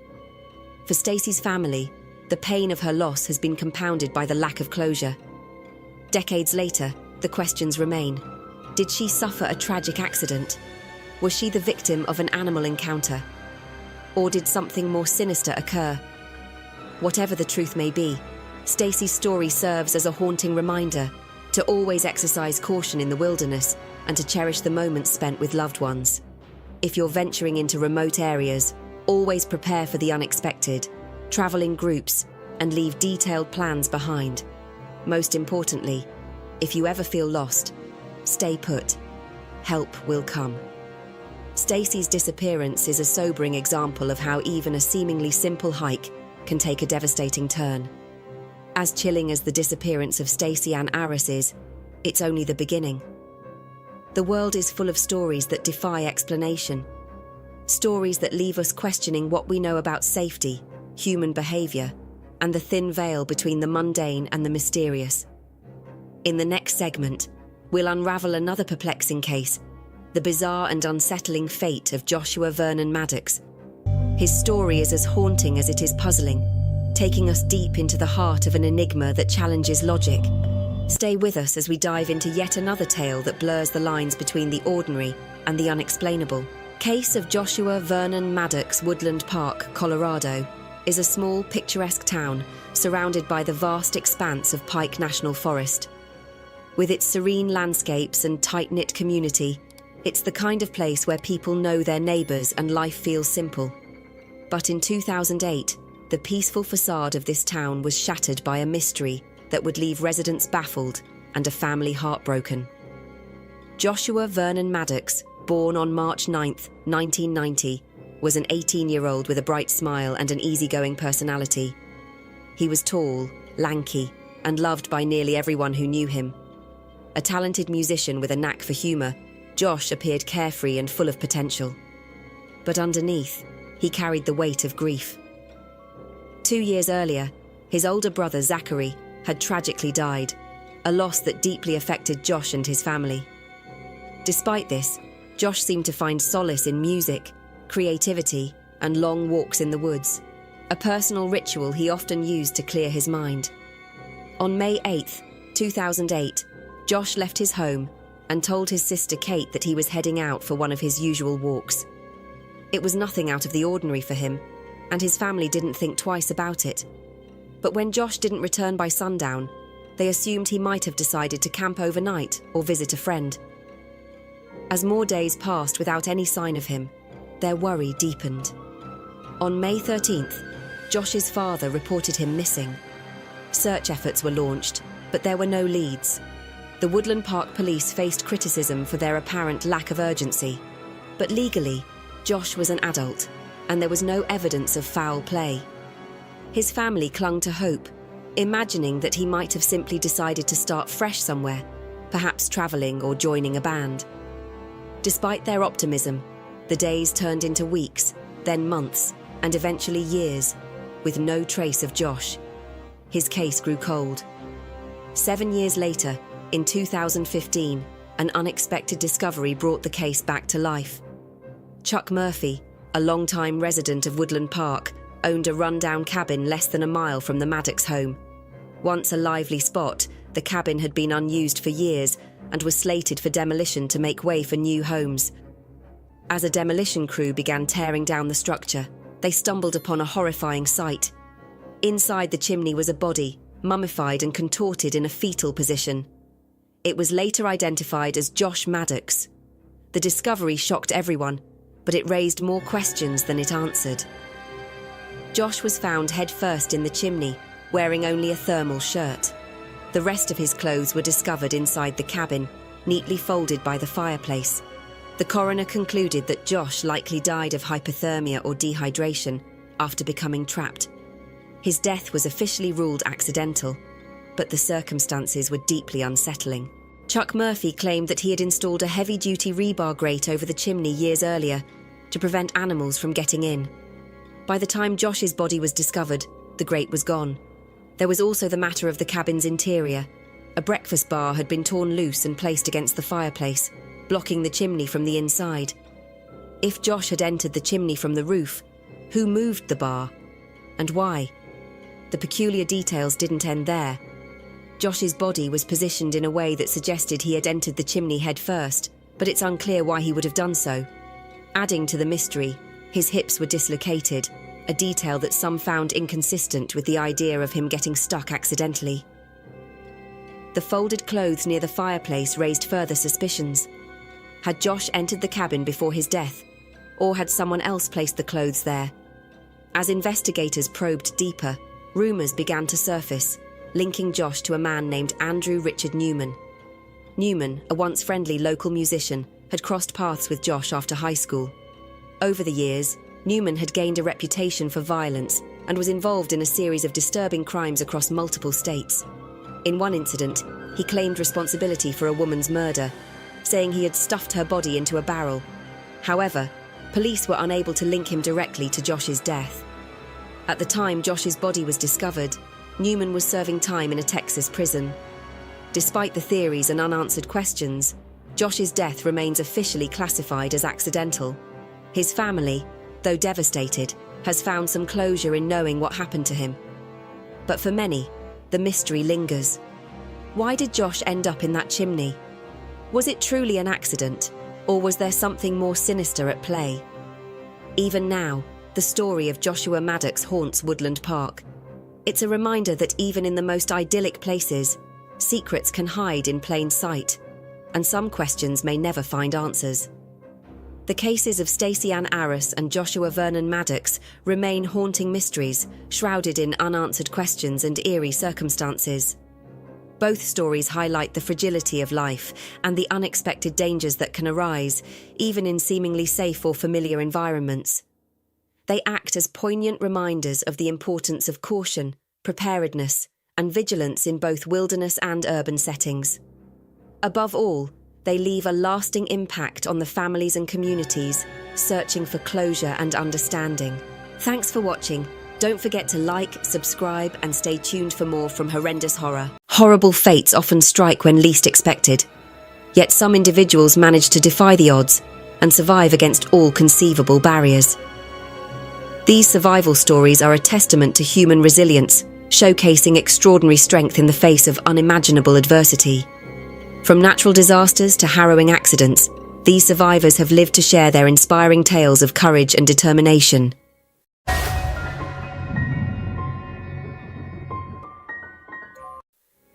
Speaker 14: For Stacy's family, the pain of her loss has been compounded by the lack of closure. Decades later, the questions remain. Did she suffer a tragic accident? Was she the victim of an animal encounter? Or did something more sinister occur? Whatever the truth may be, Stacy's story serves as a haunting reminder to always exercise caution in the wilderness and to cherish the moments spent with loved ones. If you're venturing into remote areas, always prepare for the unexpected, travel in groups, and leave detailed plans behind. Most importantly, if you ever feel lost, stay put. Help will come. Stacy's disappearance is a sobering example of how even a seemingly simple hike can take a devastating turn. As chilling as the disappearance of Stacy Aris is, it's only the beginning. The world is full of stories that defy explanation. Stories that leave us questioning what we know about safety, human behavior, and the thin veil between the mundane and the mysterious. In the next segment, we'll unravel another perplexing case, the bizarre and unsettling fate of Joshua Vernon Maddox. His story is as haunting as it is puzzling, taking us deep into the heart of an enigma that challenges logic. Stay with us as we dive into yet another tale that blurs the lines between the ordinary and the unexplainable. Case of Joshua Vernon Maddox, Woodland Park, Colorado, is a small, picturesque town surrounded by the vast expanse of Pike National Forest. With its serene landscapes and tight-knit community, it's the kind of place where people know their neighbours and life feels simple. But in 2008, the peaceful facade of this town was shattered by a mystery that would leave residents baffled and a family heartbroken. Joshua Vernon Maddox, born on March 9, 1990, was an 18-year-old with a bright smile and an easygoing personality. He was tall, lanky, and loved by nearly everyone who knew him. A talented musician with a knack for humour, Josh appeared carefree and full of potential. But underneath, he carried the weight of grief. 2 years earlier, his older brother Zachary had tragically died, a loss that deeply affected Josh and his family. Despite this, Josh seemed to find solace in music, creativity, and long walks in the woods, a personal ritual he often used to clear his mind. On May 8, 2008, Josh left his home and told his sister Kate that he was heading out for one of his usual walks. It was nothing out of the ordinary for him, and his family didn't think twice about it. But when Josh didn't return by sundown, they assumed he might have decided to camp overnight or visit a friend. As more days passed without any sign of him, their worry deepened. On May 13th, Josh's father reported him missing. Search efforts were launched, but there were no leads. The Woodland Park police faced criticism for their apparent lack of urgency. But legally, Josh was an adult, and there was no evidence of foul play. His family clung to hope, imagining that he might have simply decided to start fresh somewhere, perhaps travelling or joining a band. Despite their optimism, the days turned into weeks, then months, and eventually years, with no trace of Josh. His case grew cold. 7 years later, in 2015, an unexpected discovery brought the case back to life. Chuck Murphy, a longtime resident of Woodland Park, owned a rundown cabin less than a mile from the Maddox home. Once a lively spot, the cabin had been unused for years and was slated for demolition to make way for new homes. As a demolition crew began tearing down the structure, they stumbled upon a horrifying sight. Inside the chimney was a body, mummified and contorted in a fetal position. It was later identified as Josh Maddox. The discovery shocked everyone, but it raised more questions than it answered. Josh was found headfirst in the chimney, wearing only a thermal shirt. The rest of his clothes were discovered inside the cabin, neatly folded by the fireplace. The coroner concluded that Josh likely died of hypothermia or dehydration after becoming trapped. His death was officially ruled accidental, but the circumstances were deeply unsettling. Chuck Murphy claimed that he had installed a heavy-duty rebar grate over the chimney years earlier to prevent animals from getting in. By the time Josh's body was discovered, the the grate was gone. There was also the matter of the cabin's interior. A breakfast bar had been torn loose and placed against the fireplace, blocking the chimney from the inside. If Josh had entered the chimney from the roof, who moved the bar? And why? The peculiar details didn't end there. Josh's body was positioned in a way that suggested he had entered the chimney head first, but it's unclear why he would have done so. Adding to the mystery, his hips were dislocated, a detail that some found inconsistent with the idea of him getting stuck accidentally. The folded clothes near the fireplace raised further suspicions. Had Josh entered the cabin before his death, or had someone else placed the clothes there? As investigators probed deeper, rumours began to surface, linking Josh to a man named Andrew Richard Newman. Newman, a once friendly local musician, had crossed paths with Josh after high school. Over the years, Newman had gained a reputation for violence and was involved in a series of disturbing crimes across multiple states. In one incident, he claimed responsibility for a woman's murder, saying he had stuffed her body into a barrel. However, police were unable to link him directly to Josh's death. At the time Josh's body was discovered, Newman was serving time in a Texas prison. Despite the theories and unanswered questions, Josh's death remains officially classified as accidental. His family, though devastated, has found some closure in knowing what happened to him. But for many, the mystery lingers. Why did Josh end up in that chimney? Was it truly an accident, or was there something more sinister at play? Even now, the story of Joshua Maddox haunts Woodland Park. It's a reminder that even in the most idyllic places, secrets can hide in plain sight, and some questions may never find answers. The cases of Stacy Aris and Joshua Vernon Maddox remain haunting mysteries, shrouded in unanswered questions and eerie circumstances. Both stories highlight the fragility of life and the unexpected dangers that can arise, even in seemingly safe or familiar environments. They act as poignant reminders of the importance of caution, preparedness, and vigilance in both wilderness and urban settings. Above all, they leave a lasting impact on the families and communities searching for closure and understanding. Thanks for watching. Don't forget to like, subscribe, and stay tuned for more from Horrendous Horror. Horrible fates often strike when least expected. Yet some individuals manage to defy the odds and survive against all conceivable barriers. These survival stories are a testament to human resilience, showcasing extraordinary strength in the face of unimaginable adversity. From natural disasters to harrowing accidents, these survivors have lived to share their inspiring tales of courage and determination.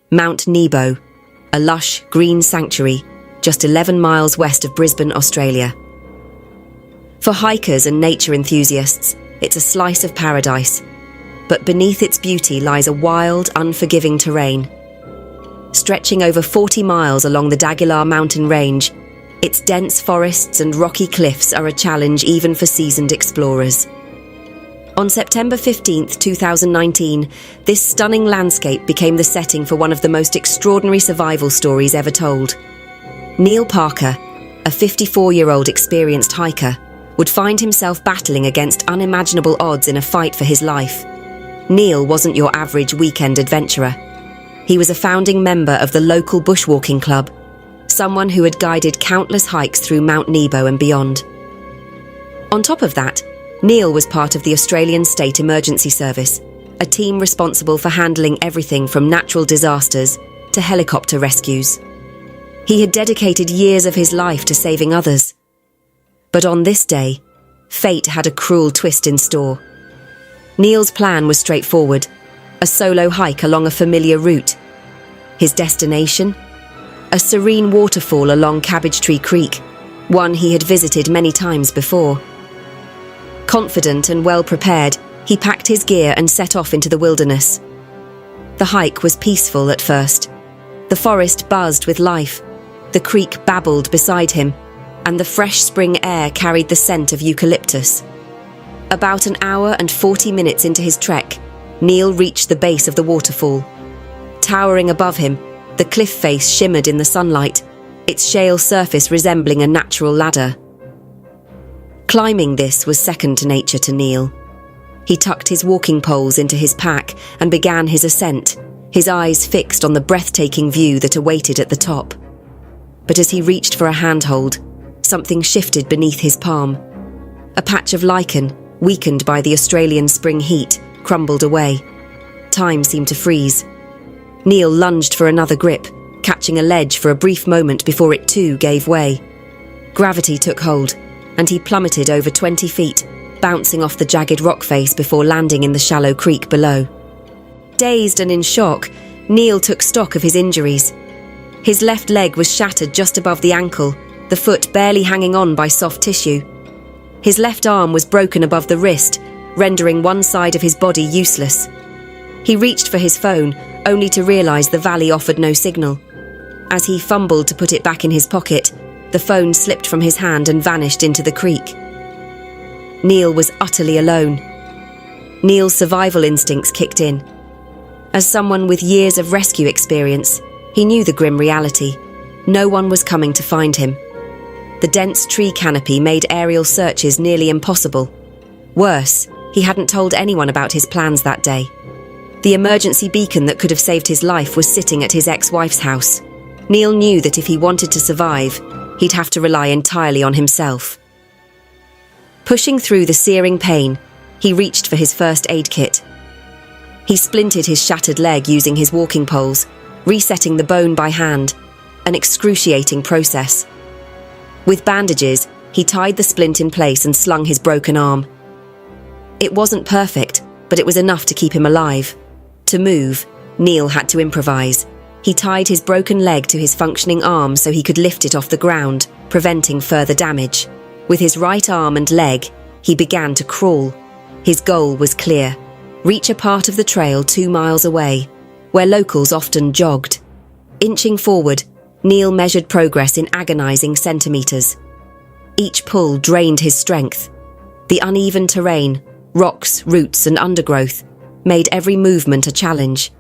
Speaker 14: Mount Nebo, a lush, green sanctuary just 11 miles west of Brisbane, Australia. For hikers and nature enthusiasts, it's a slice of paradise, but beneath its beauty lies a wild, unforgiving terrain. Stretching over 40 miles along the Daguilar mountain range, its dense forests and rocky cliffs are a challenge even for seasoned explorers. On September 15, 2019, this stunning landscape became the setting for one of the most extraordinary survival stories ever told. Neil Parker, a 54-year-old experienced hiker, would find himself battling against unimaginable odds in a fight for his life. Neil wasn't your average weekend adventurer. He was a founding member of the local bushwalking club, someone who had guided countless hikes through Mount Nebo and beyond. On top of that, Neil was part of the Australian State Emergency Service, a team responsible for handling everything from natural disasters to helicopter rescues. He had dedicated years of his life to saving others. But on this day, fate had a cruel twist in store. Neil's plan was straightforward, a solo hike along a familiar route. His destination? A serene waterfall along Cabbage Tree Creek, one he had visited many times before. Confident and well-prepared, he packed his gear and set off into the wilderness. The hike was peaceful at first. The forest buzzed with life, the creek babbled beside him, and the fresh spring air carried the scent of eucalyptus. About an hour and 40 minutes into his trek, Neil reached the base of the waterfall. Towering above him, the cliff face shimmered in the sunlight, its shale surface resembling a natural ladder. Climbing this was second nature to Neil. He tucked his walking poles into his pack and began his ascent, his eyes fixed on the breathtaking view that awaited at the top. But as he reached for a handhold, something shifted beneath his palm. A patch of lichen, weakened by the Australian spring heat, crumbled away. Time seemed to freeze. Neil lunged for another grip, catching a ledge for a brief moment before it too gave way. Gravity took hold, and he plummeted over 20 feet, bouncing off the jagged rock face before landing in the shallow creek below. Dazed and in shock, Neil took stock of his injuries. His left leg was shattered just above the ankle, the foot barely hanging on by soft tissue. His left arm was broken above the wrist, rendering one side of his body useless. He reached for his phone, only to realise the valley offered no signal. As he fumbled to put it back in his pocket, the phone slipped from his hand and vanished into the creek. Neil was utterly alone. Neil's survival instincts kicked in. As someone with years of rescue experience, he knew the grim reality. No one was coming to find him. The dense tree canopy made aerial searches nearly impossible. Worse, he hadn't told anyone about his plans that day. The emergency beacon that could have saved his life was sitting at his ex-wife's house. Neil knew that if he wanted to survive, he'd have to rely entirely on himself. Pushing through the searing pain, he reached for his first aid kit. He splinted his shattered leg using his walking poles, resetting the bone by hand, an excruciating process. With bandages, he tied the splint in place and slung his broken arm. It wasn't perfect, but it was enough to keep him alive. To move, Neil had to improvise. He tied his broken leg to his functioning arm so he could lift it off the ground, preventing further damage. With his right arm and leg, he began to crawl. His goal was clear: reach a part of the trail 2 miles away, where locals often jogged. Inching forward, Neil measured progress in agonizing centimeters. Each pull drained his strength. The uneven terrain, rocks, roots, and undergrowth, made every movement a challenge.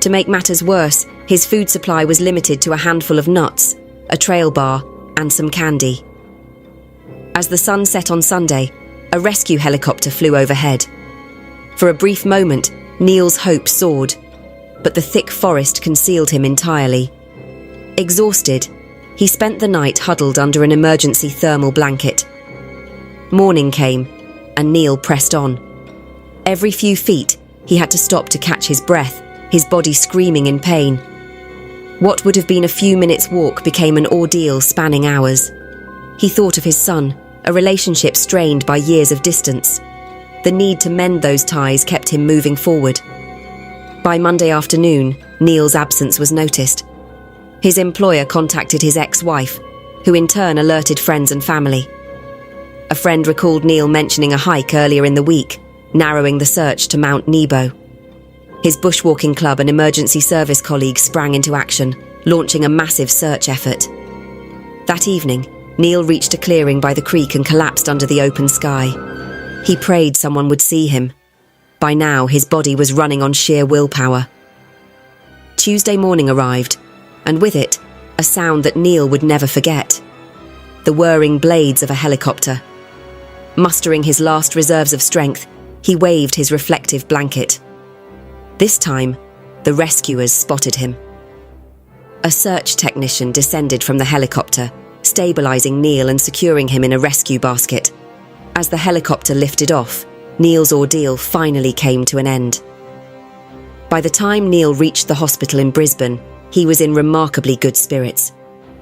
Speaker 14: To make matters worse, his food supply was limited to a handful of nuts, a trail bar, and some candy. As the sun set on Sunday, a rescue helicopter flew overhead. For a brief moment, Neil's hope soared, but the thick forest concealed him entirely. Exhausted, he spent the night huddled under an emergency thermal blanket. Morning came, and Neil pressed on. Every few feet, he had to stop to catch his breath, his body screaming in pain. What would have been a few minutes' walk became an ordeal spanning hours. He thought of his son, a relationship strained by years of distance. The need to mend those ties kept him moving forward. By Monday afternoon, Neil's absence was noticed. His employer contacted his ex-wife, who in turn alerted friends and family. A friend recalled Neil mentioning a hike earlier in the week, narrowing the search to Mount Nebo. His bushwalking club and emergency service colleagues sprang into action, launching a massive search effort. That evening, Neil reached a clearing by the creek and collapsed under the open sky. He prayed someone would see him. By now, his body was running on sheer willpower. Tuesday morning arrived, and with it, a sound that Neil would never forget: the whirring blades of a helicopter. Mustering his last reserves of strength, he waved his reflective blanket. This time, the rescuers spotted him. A search technician descended from the helicopter, stabilizing Neil and securing him in a rescue basket. As the helicopter lifted off, Neil's ordeal finally came to an end. By the time Neil reached the hospital in Brisbane, he was in remarkably good spirits.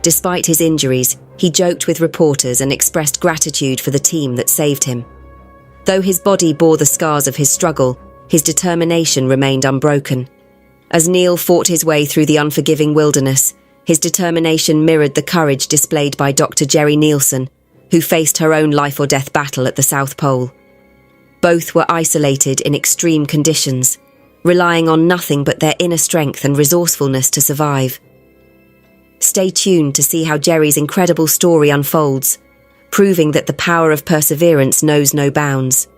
Speaker 14: Despite his injuries, he joked with reporters and expressed gratitude for the team that saved him. Though his body bore the scars of his struggle, his determination remained unbroken. As Neil fought his way through the unforgiving wilderness, his determination mirrored the courage displayed by Dr. Jerry Nielsen, who faced her own life-or-death battle at the South Pole. Both were isolated in extreme conditions, relying on nothing but their inner strength and resourcefulness to survive. Stay tuned to see how Jerry's incredible story unfolds, proving that the power of perseverance knows no bounds.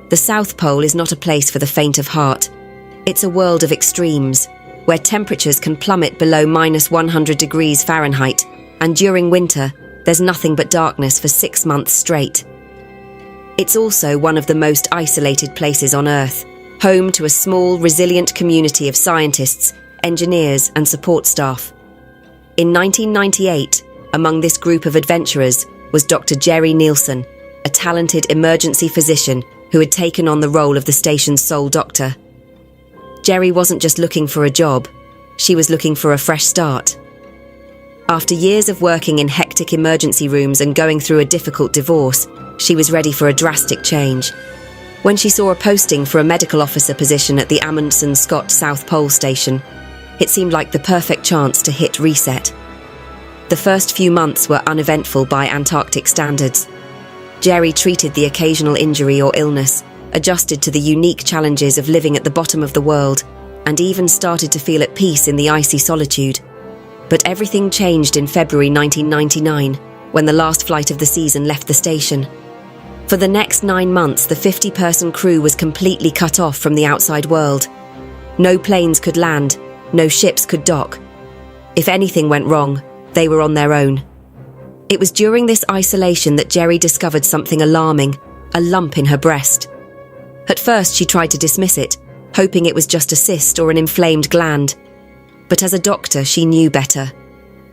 Speaker 14: The South Pole is not a place for the faint of heart. It's a world of extremes, where temperatures can plummet below -100 degrees Fahrenheit, and during winter, there's nothing but darkness for 6 months straight. It's also one of the most isolated places on Earth, home to a small, resilient community of scientists, engineers, and support staff. In 1998, among this group of adventurers was Dr. Jerry Nielsen, a talented emergency physician who had taken on the role of the station's sole doctor. Jerry wasn't just looking for a job, she was looking for a fresh start. After years of working in hectic emergency rooms and going through a difficult divorce, she was ready for a drastic change. When she saw a posting for a medical officer position at the Amundsen Scott South Pole Station, it seemed like the perfect chance to hit reset. The first few months were uneventful by Antarctic standards. Jerry treated the occasional injury or illness, adjusted to the unique challenges of living at the bottom of the world, and even started to feel at peace in the icy solitude. But everything changed in February 1999, when the last flight of the season left the station. For the next 9 months, the 50-person crew was completely cut off from the outside world. No planes could land, no ships could dock. If anything went wrong, they were on their own. It was during this isolation that Jerry discovered something alarming, a lump in her breast. At first, she tried to dismiss it, hoping it was just a cyst or an inflamed gland. But as a doctor, she knew better.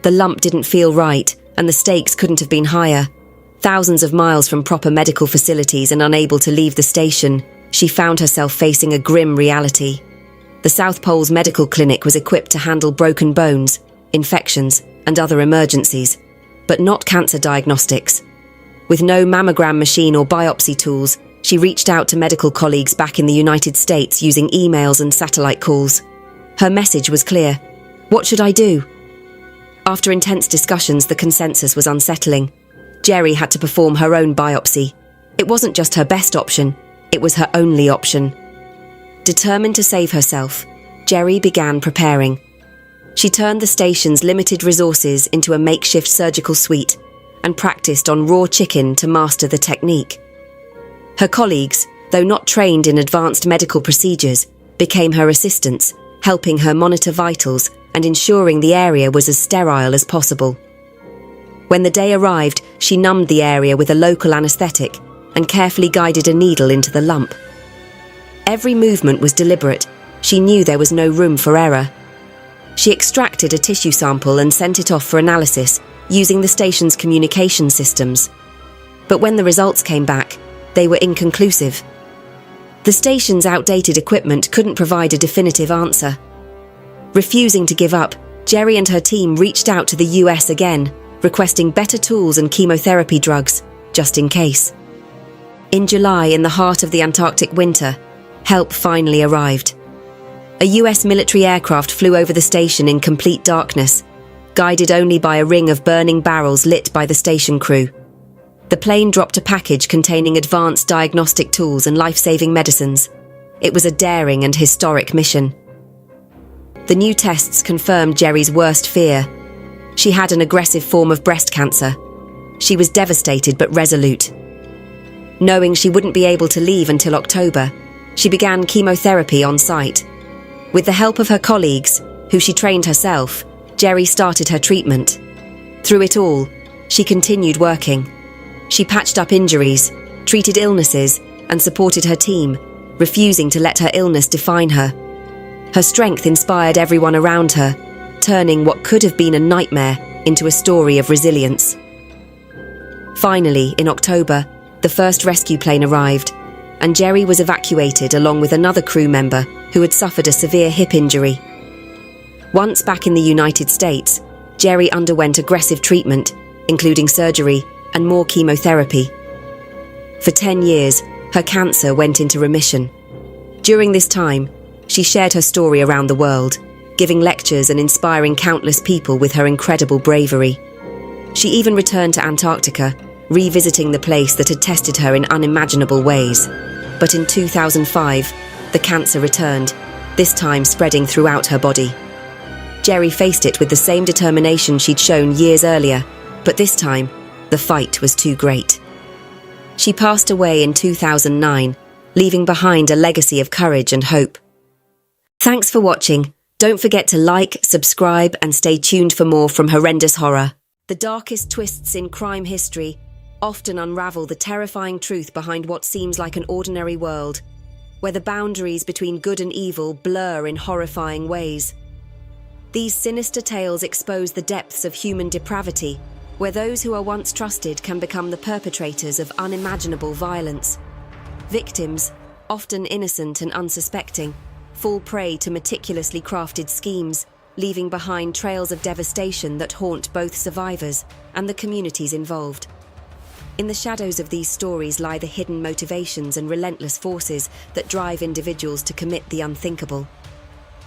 Speaker 14: The lump didn't feel right, and the stakes couldn't have been higher. Thousands of miles from proper medical facilities and unable to leave the station, she found herself facing a grim reality. The South Pole's medical clinic was equipped to handle broken bones, infections, and other emergencies, but not cancer diagnostics. With no mammogram machine or biopsy tools, she reached out to medical colleagues back in the United States using emails and satellite calls. Her message was clear. What should I do? After intense discussions, the consensus was unsettling. Jerry had to perform her own biopsy. It wasn't just her best option, it was her only option. Determined to save herself, Jerry began preparing. She turned the station's limited resources into a makeshift surgical suite and practiced on raw chicken to master the technique. Her colleagues, though not trained in advanced medical procedures, became her assistants, helping her monitor vitals and ensuring the area was as sterile as possible. When the day arrived, she numbed the area with a local anaesthetic and carefully guided a needle into the lump. Every movement was deliberate. She knew there was no room for error. She extracted a tissue sample and sent it off for analysis using the station's communication systems. But when the results came back, they were inconclusive. The station's outdated equipment couldn't provide a definitive answer. Refusing to give up, Jerry and her team reached out to the US again, requesting better tools and chemotherapy drugs, just in case. In July, in the heart of the Antarctic winter, help finally arrived. A US military aircraft flew over the station in complete darkness, guided only by a ring of burning barrels lit by the station crew. The plane dropped a package containing advanced diagnostic tools and life-saving medicines. It was a daring and historic mission. The new tests confirmed Jerry's worst fear. She had an aggressive form of breast cancer. She was devastated but resolute. Knowing she wouldn't be able to leave until October, she began chemotherapy on site. With the help of her colleagues, who she trained herself, Jerry started her treatment. Through it all, she continued working. She patched up injuries, treated illnesses, and supported her team, refusing to let her illness define her. Her strength inspired everyone around her, turning what could have been a nightmare into a story of resilience. Finally, in October, the first rescue plane arrived, and Jerry was evacuated along with another crew member who had suffered a severe hip injury. Once back in the United States, Jerry underwent aggressive treatment, including surgery and more chemotherapy. For 10 years, her cancer went into remission. During this time, she shared her story around the world, giving lectures and inspiring countless people with her incredible bravery. She even returned to Antarctica, revisiting the place that had tested her in unimaginable ways. But in 2005, the cancer returned, this time spreading throughout her body. Jerry faced it with the same determination she'd shown years earlier, but this time, the fight was too great. She passed away in 2009, leaving behind a legacy of courage and hope. Thanks for watching. Don't forget to like, subscribe, and stay tuned for more from Horrendous Horror. The darkest twists in crime history often unravel the terrifying truth behind what seems like an ordinary world, where the boundaries between good and evil blur in horrifying ways. These sinister tales expose the depths of human depravity, where those who are once trusted can become the perpetrators of unimaginable violence. Victims, often innocent and unsuspecting, fall prey to meticulously crafted schemes, leaving behind trails of devastation that haunt both survivors and the communities involved. In the shadows of these stories lie the hidden motivations and relentless forces that drive individuals to commit the unthinkable.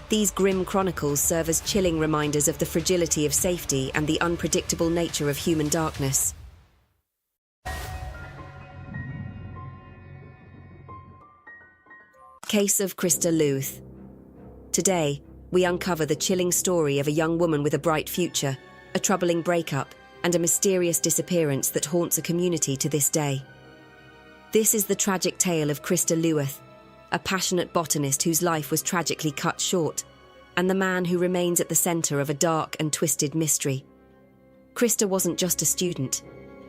Speaker 14: These grim chronicles serve as chilling reminders of the fragility of safety and the unpredictable nature of human darkness. Case of Christa Luth. Today, we uncover the chilling story of a young woman with a bright future, a troubling breakup, and a mysterious disappearance that haunts a community to this day. This is the tragic tale of Christa Luth, a passionate botanist whose life was tragically cut short, and the man who remains at the centre of a dark and twisted mystery. Christa wasn't just a student.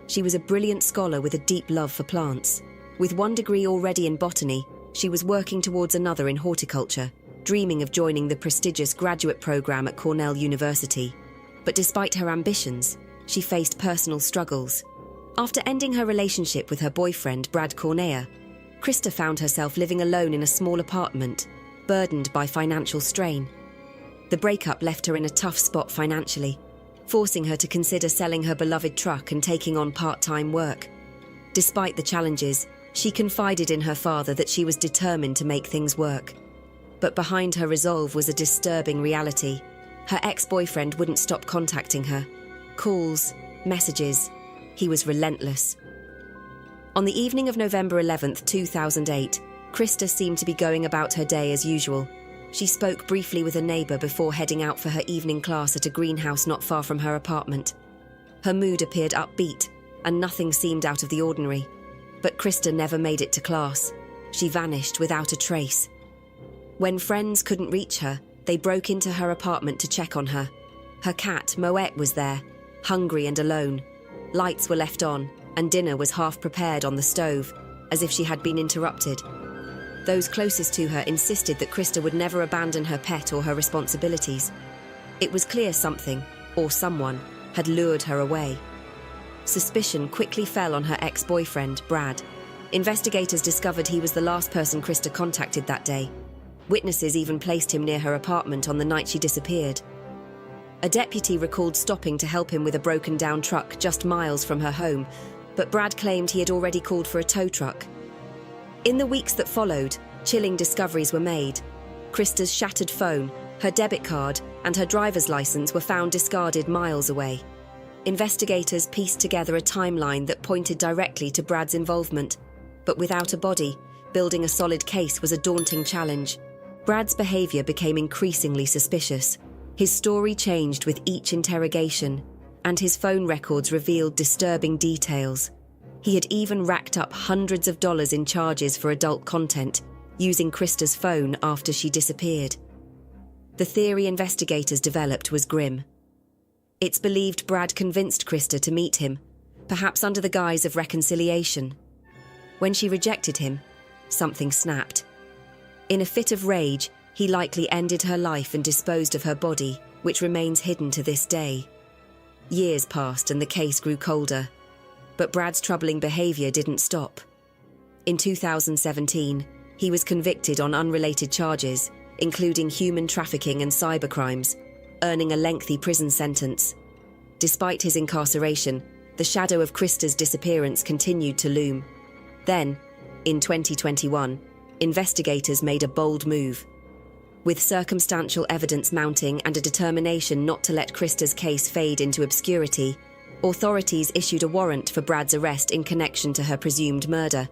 Speaker 14: She was a brilliant scholar with a deep love for plants. With one degree already in botany, she was working towards another in horticulture, dreaming of joining the prestigious graduate program at Cornell University. But despite her ambitions, she faced personal struggles. After ending her relationship with her boyfriend, Brad Cornea, Christa found herself living alone in a small apartment, burdened by financial strain. The breakup left her in a tough spot financially, forcing her to consider selling her beloved truck and taking on part-time work. Despite the challenges, she confided in her father that she was determined to make things work. But behind her resolve was a disturbing reality. Her ex-boyfriend wouldn't stop contacting her. Calls, messages. He was relentless. On the evening of November 11th, 2008, Christa seemed to be going about her day as usual. She spoke briefly with a neighbour before heading out for her evening class at a greenhouse not far from her apartment. Her mood appeared upbeat, and nothing seemed out of the ordinary. But Christa never made it to class. She vanished without a trace. When friends couldn't reach her, they broke into her apartment to check on her. Her cat, Moet, was there, hungry and alone. Lights were left on, and dinner was half prepared on the stove, as if she had been interrupted. Those closest to her insisted that Christa would never abandon her pet or her responsibilities. It was clear something, or someone, had lured her away. Suspicion quickly fell on her ex-boyfriend, Brad. Investigators discovered he was the last person Christa contacted that day. Witnesses even placed him near her apartment on the night she disappeared. A deputy recalled stopping to help him with a broken-down truck just miles from her home, but Brad claimed he had already called for a tow truck. In the weeks that followed, chilling discoveries were made. Christa's shattered phone, her debit card, and her driver's license were found discarded miles away. Investigators pieced together a timeline that pointed directly to Brad's involvement, but without a body, building a solid case was a daunting challenge. Brad's behaviour became increasingly suspicious. His story changed with each interrogation, and his phone records revealed disturbing details. He had even racked up hundreds of dollars in charges for adult content, using Christa's phone after she disappeared. The theory investigators developed was grim. It's believed Brad convinced Christa to meet him, perhaps under the guise of reconciliation. When she rejected him, something snapped. In a fit of rage, he likely ended her life and disposed of her body, which remains hidden to this day. Years passed and the case grew colder. But Brad's troubling behaviour didn't stop. In 2017, he was convicted on unrelated charges, including human trafficking and cybercrimes, earning a lengthy prison sentence. Despite his incarceration, the shadow of Christa's disappearance continued to loom. Then, in 2021, investigators made a bold move. With circumstantial evidence mounting and a determination not to let Christa's case fade into obscurity, authorities issued a warrant for Brad's arrest in connection to her presumed murder.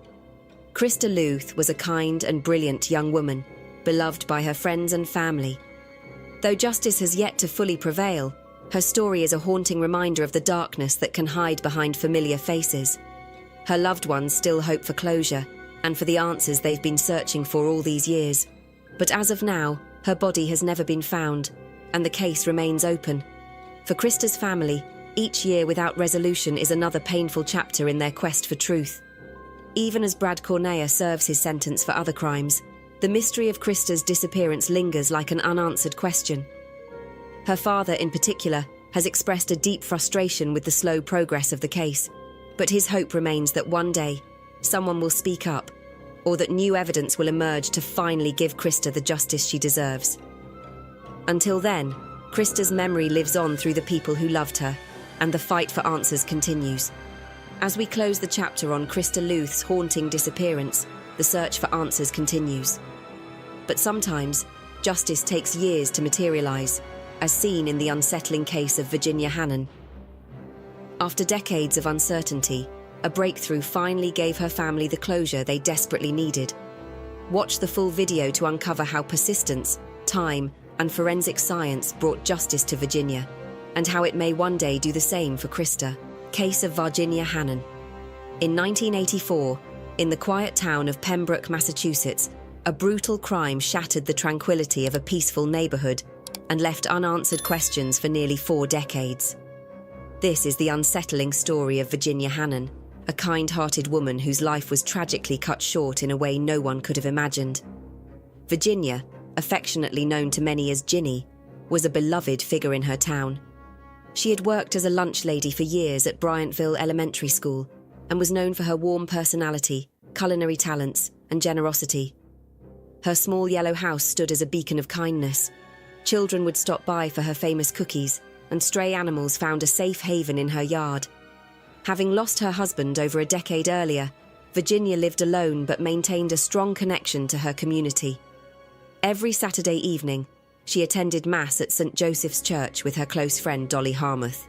Speaker 14: Christa Luth was a kind and brilliant young woman, beloved by her friends and family. Though justice has yet to fully prevail, her story is a haunting reminder of the darkness that can hide behind familiar faces. Her loved ones still hope for closure and for the answers they've been searching for all these years. But as of now, her body has never been found, and the case remains open. For Christa's family, Each year without resolution is another painful chapter in their quest for truth. Even as Brad Cornea serves his sentence for other crimes, the mystery of Christa's disappearance lingers like an unanswered question. Her father, in particular, has expressed a deep frustration with the slow progress of the case, but his hope remains that one day, someone will speak up, or that new evidence will emerge to finally give Christa the justice she deserves. Until then, Christa's memory lives on through the people who loved her, and the fight for answers continues. As we close the chapter on Christa Luth's haunting disappearance, the search for answers continues. But sometimes, justice takes years to materialize, as seen in the unsettling case of Virginia Hannon. After decades of uncertainty, a breakthrough finally gave her family the closure they desperately needed. Watch the full video to uncover how persistence, time, and forensic science brought justice to Virginia, and how it may one day do the same for Christa. Case of Virginia Hannon. In 1984, in the quiet town of Pembroke, Massachusetts, a brutal crime shattered the tranquility of a peaceful neighborhood and left unanswered questions for nearly 4 decades. This is the unsettling story of Virginia Hannon, a kind-hearted woman whose life was tragically cut short in a way no one could have imagined. Virginia, affectionately known to many as Ginny, was a beloved figure in her town. She had worked as a lunch lady for years at Bryantville Elementary School and was known for her warm personality, culinary talents, and generosity. Her small yellow house stood as a beacon of kindness. Children would stop by for her famous cookies, and stray animals found a safe haven in her yard. Having lost her husband over a decade earlier, Virginia lived alone but maintained a strong connection to her community. Every Saturday evening, she attended Mass at St. Joseph's Church with her close friend Dolly Harmuth.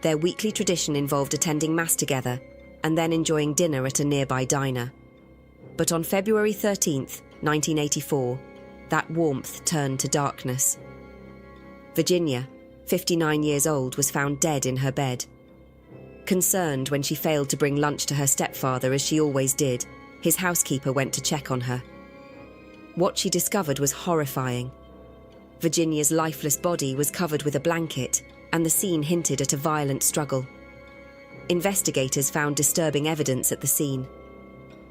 Speaker 14: Their weekly tradition involved attending Mass together and then enjoying dinner at a nearby diner. But on February 13th, 1984, that warmth turned to darkness. Virginia, 59 years old, was found dead in her bed. Concerned when she failed to bring lunch to her stepfather as she always did, his housekeeper went to check on her. What she discovered was horrifying. Virginia's lifeless body was covered with a blanket, and the scene hinted at a violent struggle. Investigators found disturbing evidence at the scene.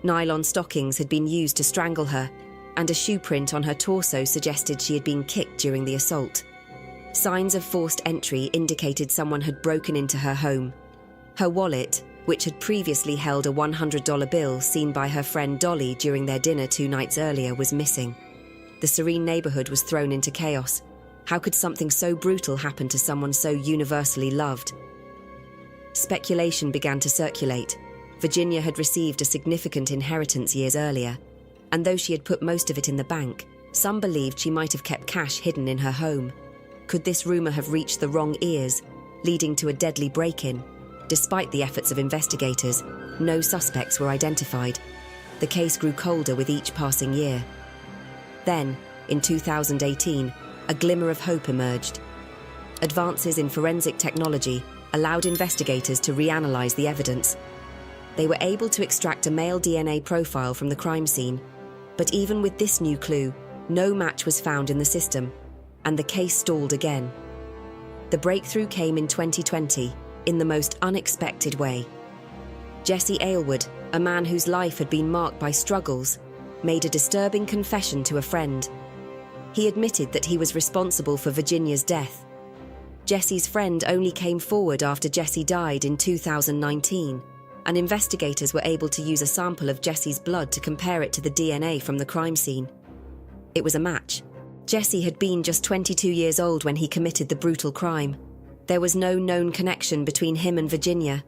Speaker 14: Nylon stockings had been used to strangle her, and a shoe print on her torso suggested she had been kicked during the assault. Signs of forced entry indicated someone had broken into her home. Her wallet, which had previously held a $100 bill seen by her friend Dolly during their dinner 2 nights earlier, was missing. The serene neighborhood was thrown into chaos. How could something so brutal happen to someone so universally loved? Speculation began to circulate. Virginia had received a significant inheritance years earlier, and though she had put most of it in the bank, some believed she might have kept cash hidden in her home. Could this rumor have reached the wrong ears, leading to a deadly break-in? Despite the efforts of investigators, no suspects were identified. The case grew colder with each passing year. Then, in 2018, a glimmer of hope emerged. Advances in forensic technology allowed investigators to reanalyze the evidence. They were able to extract a male DNA profile from the crime scene, but even with this new clue, no match was found in the system, and the case stalled again. The breakthrough came in 2020, in the most unexpected way. Jesse Aylward, a man whose life had been marked by struggles, made a disturbing confession to a friend. He admitted that he was responsible for Virginia's death. Jesse's friend only came forward after Jesse died in 2019, and investigators were able to use a sample of Jesse's blood to compare it to the DNA from the crime scene. It was a match. Jesse had been just 22 years old when he committed the brutal crime. There was no known connection between him and Virginia.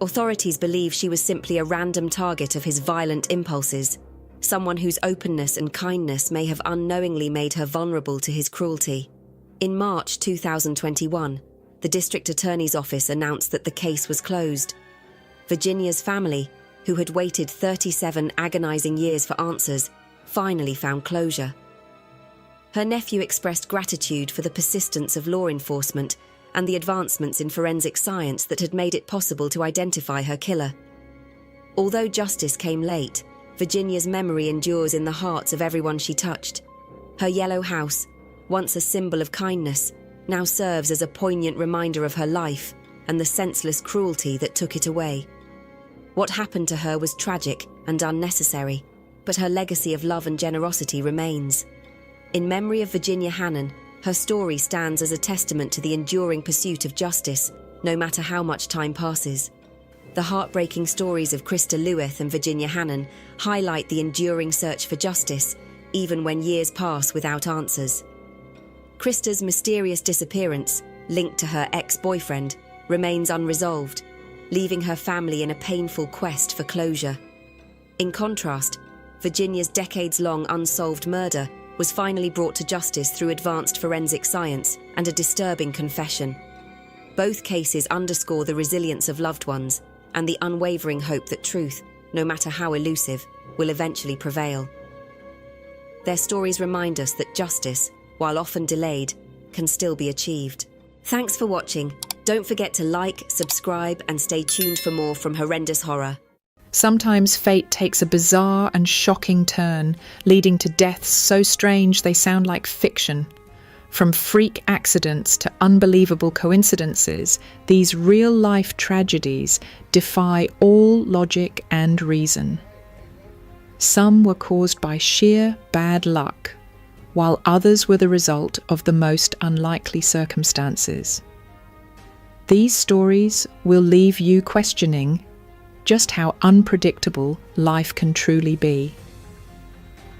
Speaker 14: Authorities believe she was simply a random target of his violent impulses, someone whose openness and kindness may have unknowingly made her vulnerable to his cruelty. In March 2021, the district attorney's office announced that the case was closed. Virginia's family, who had waited 37 agonizing years for answers, finally found closure. Her nephew expressed gratitude for the persistence of law enforcement and the advancements in forensic science that had made it possible to identify her killer. Although justice came late, Virginia's memory endures in the hearts of everyone she touched. Her yellow house, once a symbol of kindness, now serves as a poignant reminder of her life and the senseless cruelty that took it away. What happened to her was tragic and unnecessary, but her legacy of love and generosity remains. In memory of Virginia Hannon, her story stands as a testament to the enduring pursuit of justice, no matter how much time passes. The heartbreaking stories of Christa Luth and Virginia Hannon highlight the enduring search for justice, even when years pass without answers. Christa's mysterious disappearance, linked to her ex-boyfriend, remains unresolved, leaving her family in a painful quest for closure. In contrast, Virginia's decades-long unsolved murder was finally brought to justice through advanced forensic science and a disturbing confession. Both cases underscore the resilience of loved ones and the unwavering hope that truth, no matter how elusive, will eventually prevail. Their stories remind us that justice, while often delayed, can still be achieved. Thanks for watching. Don't forget to like, subscribe, and stay tuned for more from Horrendous Horror.
Speaker 17: Sometimes fate takes a bizarre and shocking turn, leading to deaths so strange they sound like fiction. From freak accidents to unbelievable coincidences, these real-life tragedies defy all logic and reason. Some were caused by sheer bad luck, while others were the result of the most unlikely circumstances. These stories will leave you questioning just how unpredictable life can truly be.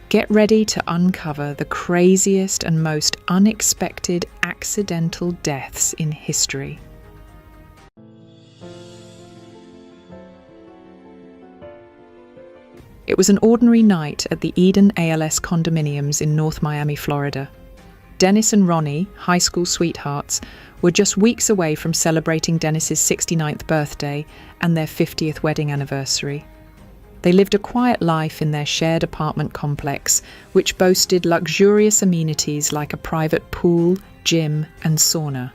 Speaker 17: Get ready to uncover the craziest and most unexpected accidental deaths in history. It was an ordinary night at the Eden ALS condominiums in North Miami, Florida. Dennis and Ronnie, high school sweethearts, were just weeks away from celebrating Dennis's 69th birthday and their 50th wedding anniversary. They lived a quiet life in their shared apartment complex, which boasted luxurious amenities like a private pool, gym, and sauna.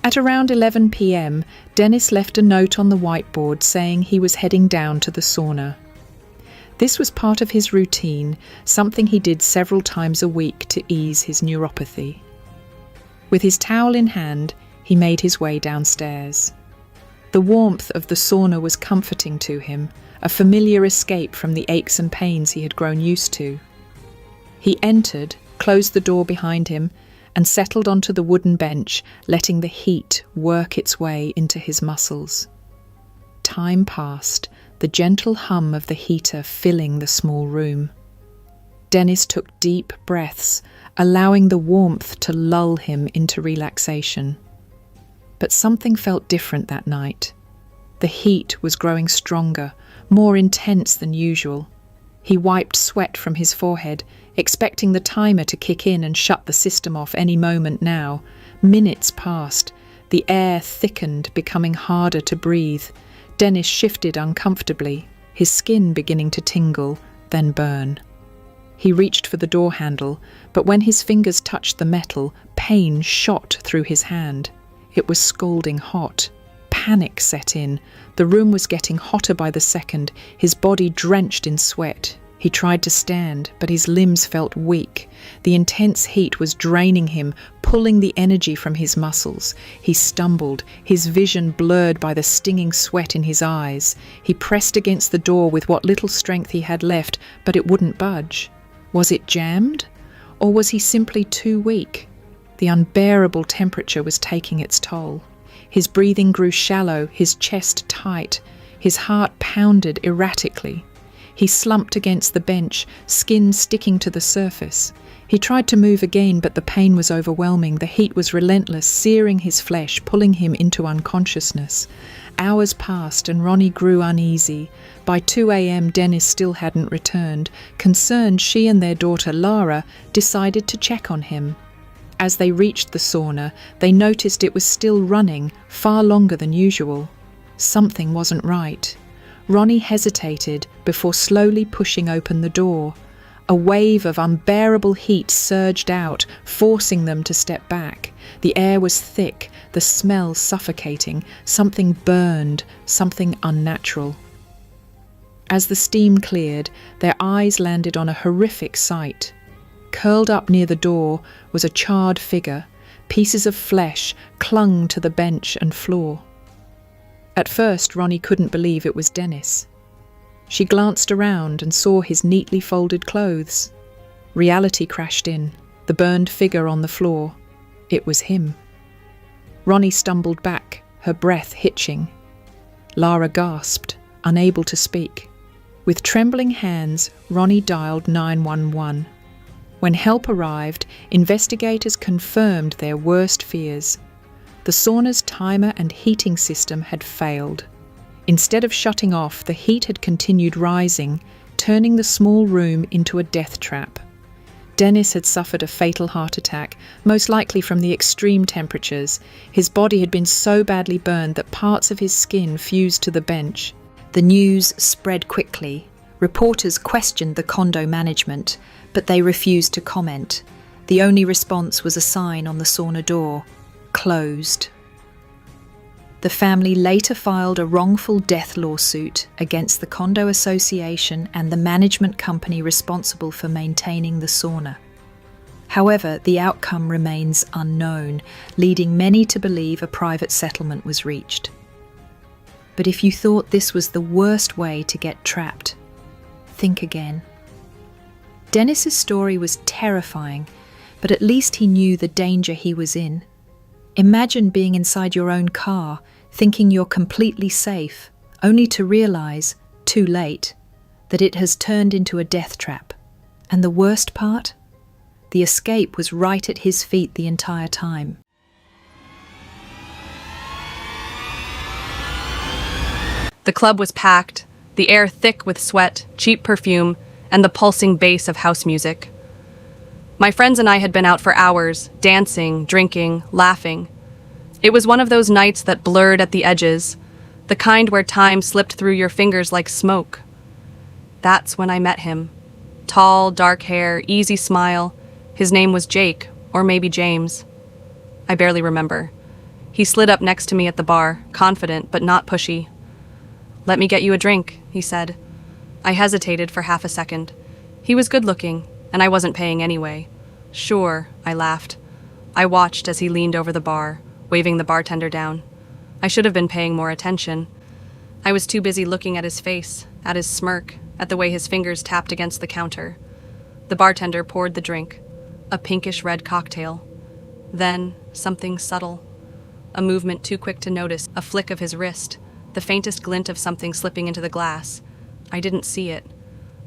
Speaker 17: At around 11 p.m., Dennis left a note on the whiteboard saying he was heading down to the sauna. This was part of his routine, something he did several times a week to ease his neuropathy. With his towel in hand, he made his way downstairs. The warmth of the sauna was comforting to him, a familiar escape from the aches and pains he had grown used to. He entered, closed the door behind him, and settled onto the wooden bench, letting the heat work its way into his muscles. Time passed, the gentle hum of the heater filling the small room. Dennis took deep breaths, allowing the warmth to lull him into relaxation. But something felt different that night. The heat was growing stronger, more intense than usual. He wiped sweat from his forehead, expecting the timer to kick in and shut the system off any moment now. Minutes passed. The air thickened, becoming harder to breathe. Dennis shifted uncomfortably, his skin beginning to tingle, then burn. He reached for the door handle, but when his fingers touched the metal, pain shot through his hand. It was scalding hot. Panic set in. The room was getting hotter by the second, his body drenched in sweat. He tried to stand, but his limbs felt weak. The intense heat was draining him, pulling the energy from his muscles. He stumbled, his vision blurred by the stinging sweat in his eyes. He pressed against the door with what little strength he had left, but it wouldn't budge. Was it jammed? Or was he simply too weak? The unbearable temperature was taking its toll. His breathing grew shallow, his chest tight. His heart pounded erratically. He slumped against the bench, skin sticking to the surface. He tried to move again, but the pain was overwhelming. The heat was relentless, searing his flesh, pulling him into unconsciousness. Hours passed and Ronnie grew uneasy. By 2 a.m. Dennis still hadn't returned. Concerned, she and their daughter Lara decided to check on him. As they reached the sauna, they noticed it was still running, far longer than usual. Something wasn't right. Ronnie hesitated before slowly pushing open the door. A wave of unbearable heat surged out, forcing them to step back. The air was thick, the smell suffocating. Something burned, something unnatural. As the steam cleared, their eyes landed on a horrific sight. Curled up near the door was a charred figure. Pieces of flesh clung to the bench and floor. At first, Ronnie couldn't believe it was Dennis. She glanced around and saw his neatly folded clothes. Reality crashed in, the burned figure on the floor. It was him. Ronnie stumbled back, her breath hitching. Lara gasped, unable to speak. With trembling hands, Ronnie dialed 911. When help arrived, investigators confirmed their worst fears. The sauna's timer and heating system had failed. Instead of shutting off, the heat had continued rising, turning the small room into a death trap. Dennis had suffered a fatal heart attack, most likely from the extreme temperatures. His body had been so badly burned that parts of his skin fused to the bench. The news spread quickly. Reporters questioned the condo management, but they refused to comment. The only response was a sign on the sauna door: closed. The family later filed a wrongful death lawsuit against the condo association and the management company responsible for maintaining the sauna. However, the outcome remains unknown, leading many to believe a private settlement was reached. But if you thought this was the worst way to get trapped, think again. Dennis's story was terrifying, but at least he knew the danger he was in. Imagine being inside your own car, thinking you're completely safe, only to realize, too late, that it has turned into a death trap. And the worst part? The escape was right at his feet the entire time.
Speaker 18: The club was packed, the air thick with sweat, cheap perfume, and the pulsing bass of house music. My friends and I had been out for hours, dancing, drinking, laughing. It was one of those nights that blurred at the edges, the kind where time slipped through your fingers like smoke. That's when I met him. Tall, dark hair, easy smile. His name was Jake, or maybe James. I barely remember. He slid up next to me at the bar, confident but not pushy. "Let me get you a drink," he said. I hesitated for half a second. He was good-looking, and I wasn't paying anyway. "Sure," I laughed. I watched as he leaned over the bar, waving the bartender down. I should have been paying more attention. I was too busy looking at his face, at his smirk, at the way his fingers tapped against the counter. The bartender poured the drink, a pinkish-red cocktail. Then, something subtle. A movement too quick to notice, a flick of his wrist, the faintest glint of something slipping into the glass. I didn't see it.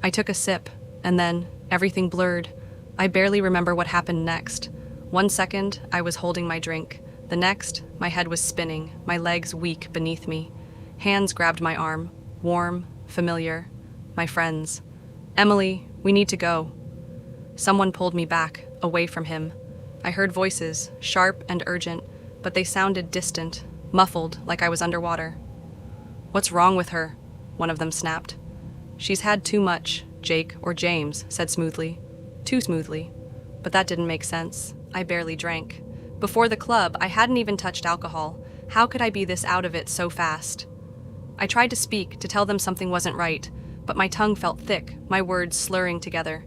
Speaker 18: I took a sip, and then, everything blurred. I barely remember what happened next. 1 second, I was holding my drink. The next, my head was spinning, my legs weak beneath me. Hands grabbed my arm, warm, familiar. My friends. "Emily, we need to go." Someone pulled me back, away from him. I heard voices, sharp and urgent, but they sounded distant, muffled, like I was underwater. "What's wrong with her?" one of them snapped. "She's had too much," Jake, or James, said smoothly. Too smoothly. But that didn't make sense. I barely drank. Before the club, I hadn't even touched alcohol. How could I be this out of it so fast? I tried to speak, to tell them something wasn't right, but my tongue felt thick, my words slurring together.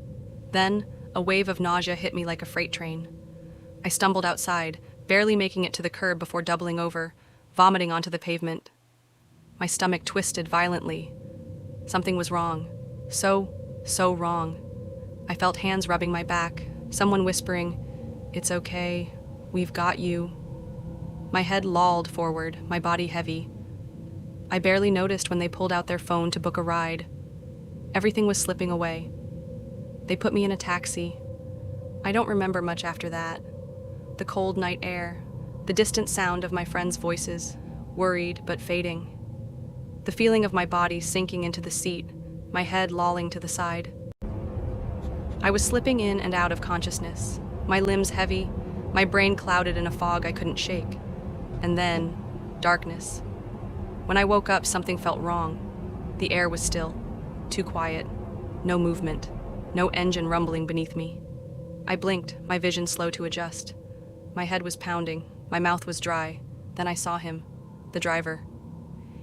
Speaker 18: Then, a wave of nausea hit me like a freight train. I stumbled outside, barely making it to the curb before doubling over, vomiting onto the pavement. My stomach twisted violently. Something was wrong. So wrong. I felt hands rubbing my back, someone whispering, "It's okay. We've got you." My head lolled forward, my body heavy. I barely noticed when they pulled out their phone to book a ride. Everything was slipping away. They put me in a taxi. I don't remember much after that. The cold night air, the distant sound of my friends' voices, worried but fading. The feeling of my body sinking into the seat, my head lolling to the side. I was slipping in and out of consciousness, my limbs heavy, my brain clouded in a fog I couldn't shake. And then, darkness. When I woke up, something felt wrong. The air was still, too quiet, no movement, no engine rumbling beneath me. I blinked, my vision slow to adjust. My head was pounding, my mouth was dry. Then I saw him, the driver.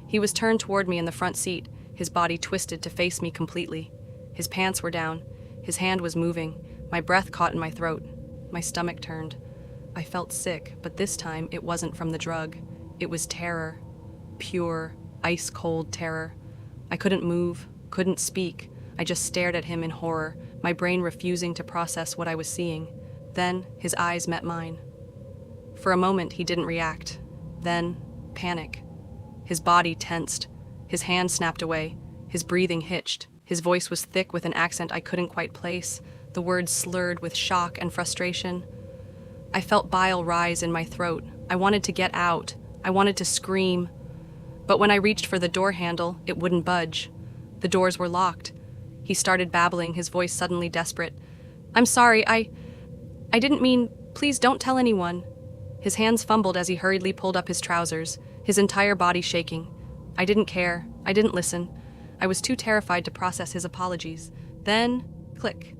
Speaker 18: He was turned toward me in the front seat, his body twisted to face me completely. His pants were down, his hand was moving, my breath caught in my throat. My stomach turned. I felt sick, but this time it wasn't from the drug. It was terror. Pure, ice-cold terror. I couldn't move, couldn't speak. I just stared at him in horror, my brain refusing to process what I was seeing. Then his eyes met mine. For a moment, he didn't react. Then, panic. His body tensed. His hand snapped away. His breathing hitched. His voice was thick with an accent I couldn't quite place, the words slurred with shock and frustration. I felt bile rise in my throat. I wanted to get out. I wanted to scream. But when I reached for the door handle, it wouldn't budge. The doors were locked. He started babbling, his voice suddenly desperate. "I'm sorry, I didn't mean, please don't tell anyone." His hands fumbled as he hurriedly pulled up his trousers, his entire body shaking. I didn't care. I didn't listen. I was too terrified to process his apologies. Then, click.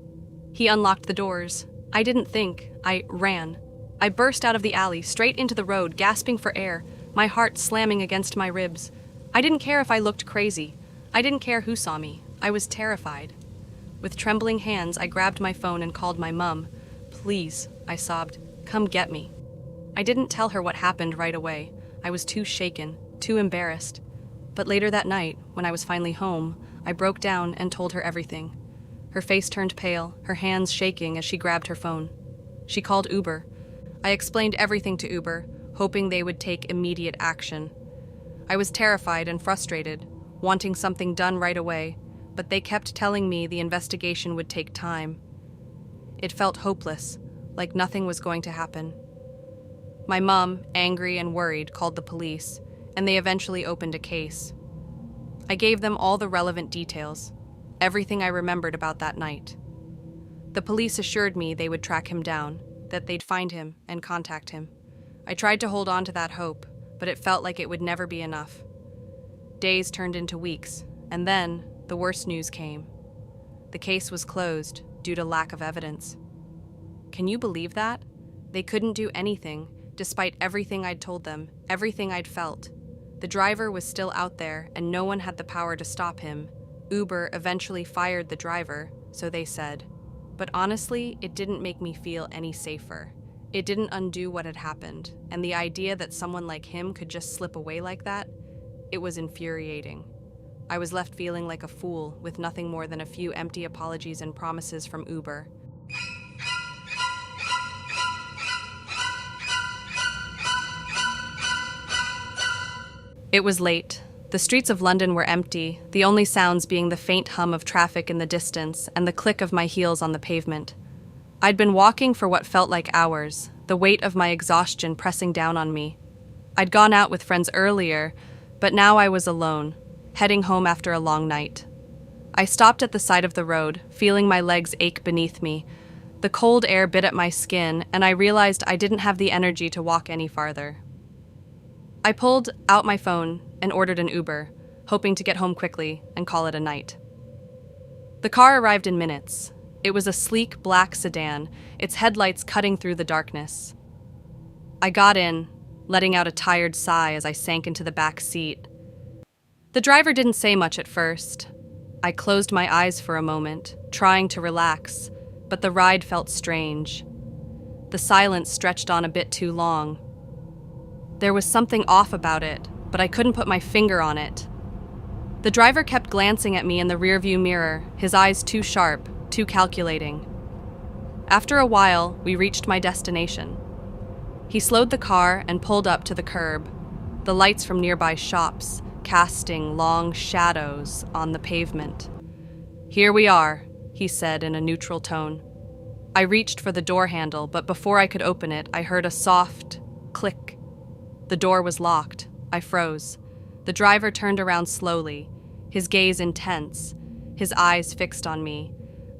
Speaker 18: He unlocked the doors. I didn't think. I ran. I burst out of the alley, straight into the road, gasping for air, my heart slamming against my ribs. I didn't care if I looked crazy. I didn't care who saw me. I was terrified. With trembling hands, I grabbed my phone and called my mom. "Please," I sobbed, "come get me." I didn't tell her what happened right away. I was too shaken, too embarrassed. But later that night, when I was finally home, I broke down and told her everything. Her face turned pale, her hands shaking as she grabbed her phone. She called Uber. I explained everything to Uber, hoping they would take immediate action. I was terrified and frustrated, wanting something done right away, but they kept telling me the investigation would take time. It felt hopeless, like nothing was going to happen. My mom, angry and worried, called the police, and they eventually opened a case. I gave them all the relevant details, everything I remembered about that night. The police assured me they would track him down, that they'd find him and contact him. I tried to hold on to that hope, but it felt like it would never be enough. Days turned into weeks, and then the worst news came. The case was closed due to lack of evidence. Can you believe that? They couldn't do anything, despite everything I'd told them, everything I'd felt. The driver was still out there, and no one had the power to stop him. Uber eventually fired the driver, so they said. But honestly, it didn't make me feel any safer. It didn't undo what had happened, and the idea that someone like him could just slip away like that, it was infuriating. I was left feeling like a fool, with nothing more than a few empty apologies and promises from Uber. It was late. The streets of London were empty, the only sounds being the faint hum of traffic in the distance and the click of my heels on the pavement. I'd been walking for what felt like hours, the weight of my exhaustion pressing down on me. I'd gone out with friends earlier, but now I was alone, heading home after a long night. I stopped at the side of the road, feeling my legs ache beneath me. The cold air bit at my skin, and I realized I didn't have the energy to walk any farther. I pulled out my phone and ordered an Uber, hoping to get home quickly and call it a night. The car arrived in minutes. It was a sleek black sedan, its headlights cutting through the darkness. I got in, letting out a tired sigh as I sank into the back seat. The driver didn't say much at first. I closed my eyes for a moment, trying to relax, but the ride felt strange. The silence stretched on a bit too long. There was something off about it, but I couldn't put my finger on it. The driver kept glancing at me in the rearview mirror, his eyes too sharp, too calculating. After a while, we reached my destination. He slowed the car and pulled up to the curb, the lights from nearby shops casting long shadows on the pavement. "Here we are," he said in a neutral tone. I reached for the door handle, but before I could open it, I heard a soft click. The door was locked. I froze. The driver turned around slowly, his gaze intense, his eyes fixed on me.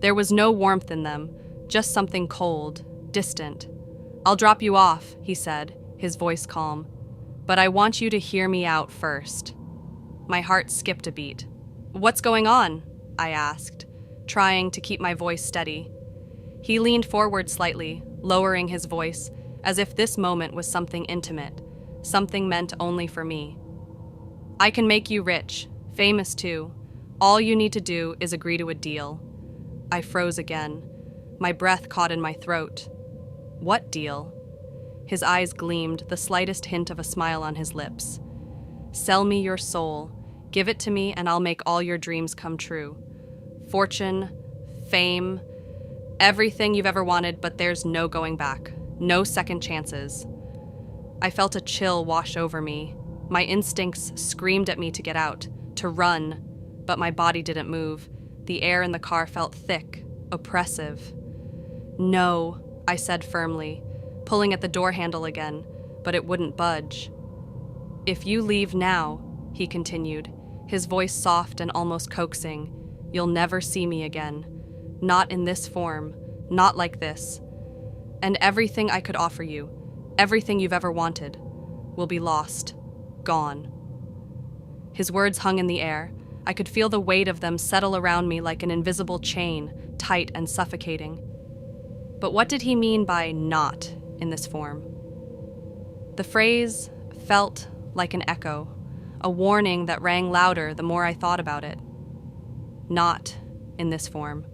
Speaker 18: There was no warmth in them, just something cold, distant. "I'll drop you off," he said, his voice calm. "But I want you to hear me out first." My heart skipped a beat. "What's going on?" I asked, trying to keep my voice steady. He leaned forward slightly, lowering his voice, as if this moment was something intimate, something meant only for me. "I can make you rich, famous too. All you need to do is agree to a deal." I froze again. My breath caught in my throat. "What deal?" His eyes gleamed, the slightest hint of a smile on his lips. "Sell me your soul. Give it to me and I'll make all your dreams come true. Fortune, fame, everything you've ever wanted, but there's no going back. No second chances." I felt a chill wash over me. My instincts screamed at me to get out, to run, but my body didn't move. The air in the car felt thick, oppressive. "No," I said firmly, pulling at the door handle again, but it wouldn't budge. "If you leave now," he continued, his voice soft and almost coaxing, "you'll never see me again. Not in this form, not like this. And everything I could offer you, everything you've ever wanted, will be lost, gone." His words hung in the air. I could feel the weight of them settle around me like an invisible chain, tight and suffocating. But what did he mean by "not in this form"? The phrase felt like an echo, a warning that rang louder the more I thought about it. Not in this form.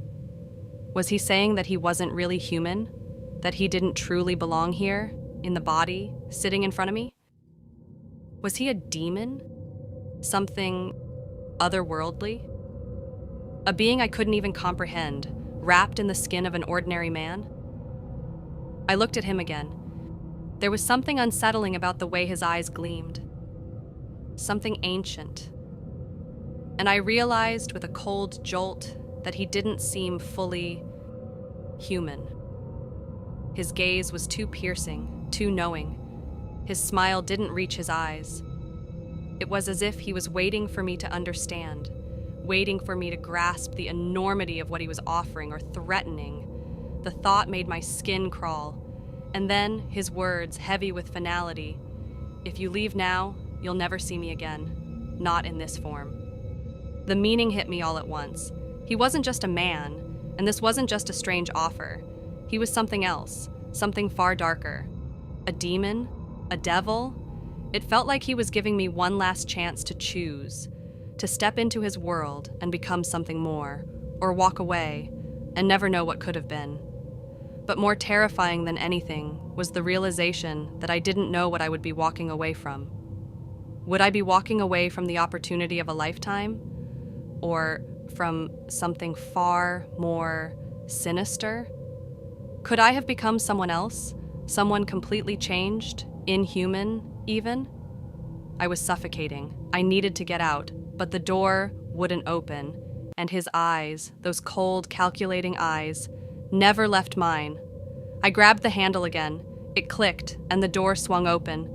Speaker 18: Was he saying that he wasn't really human? That he didn't truly belong here, in the body, sitting in front of me? Was he a demon? Something otherworldly? A being I couldn't even comprehend, wrapped in the skin of an ordinary man? I looked at him again. There was something unsettling about the way his eyes gleamed. Something ancient. And I realized with a cold jolt that he didn't seem fully human. His gaze was too piercing, too knowing. His smile didn't reach his eyes. It was as if he was waiting for me to understand, waiting for me to grasp the enormity of what he was offering or threatening. The thought made my skin crawl. And then his words, heavy with finality. "If you leave now, you'll never see me again. Not in this form." The meaning hit me all at once. He wasn't just a man, and this wasn't just a strange offer. He was something else, something far darker. A demon? A devil? It felt like he was giving me one last chance to choose, to step into his world and become something more, or walk away and never know what could have been. But more terrifying than anything was the realization that I didn't know what I would be walking away from. Would I be walking away from the opportunity of a lifetime? Or from something far more sinister? Could I have become someone else? Someone completely changed? Inhuman, even? I was suffocating. I needed to get out, but the door wouldn't open, and his eyes, those cold, calculating eyes, never left mine. I grabbed the handle again. It clicked, and the door swung open.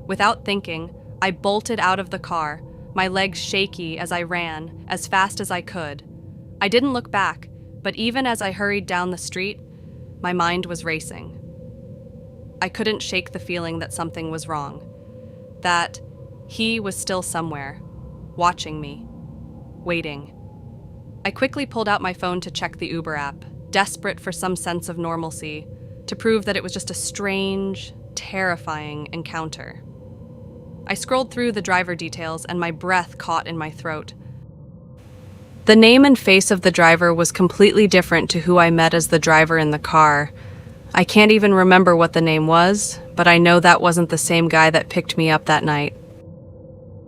Speaker 18: Without thinking, I bolted out of the car, my legs shaky as I ran, as fast as I could. I didn't look back, but even as I hurried down the street, my mind was racing. I couldn't shake the feeling that something was wrong, that he was still somewhere, watching me, waiting. I quickly pulled out my phone to check the Uber app, desperate for some sense of normalcy, to prove that it was just a strange, terrifying encounter. I scrolled through the driver details and my breath caught in my throat. The name and face of the driver was completely different to who I met as the driver in the car. I can't even remember what the name was, but I know that wasn't the same guy that picked me up that night.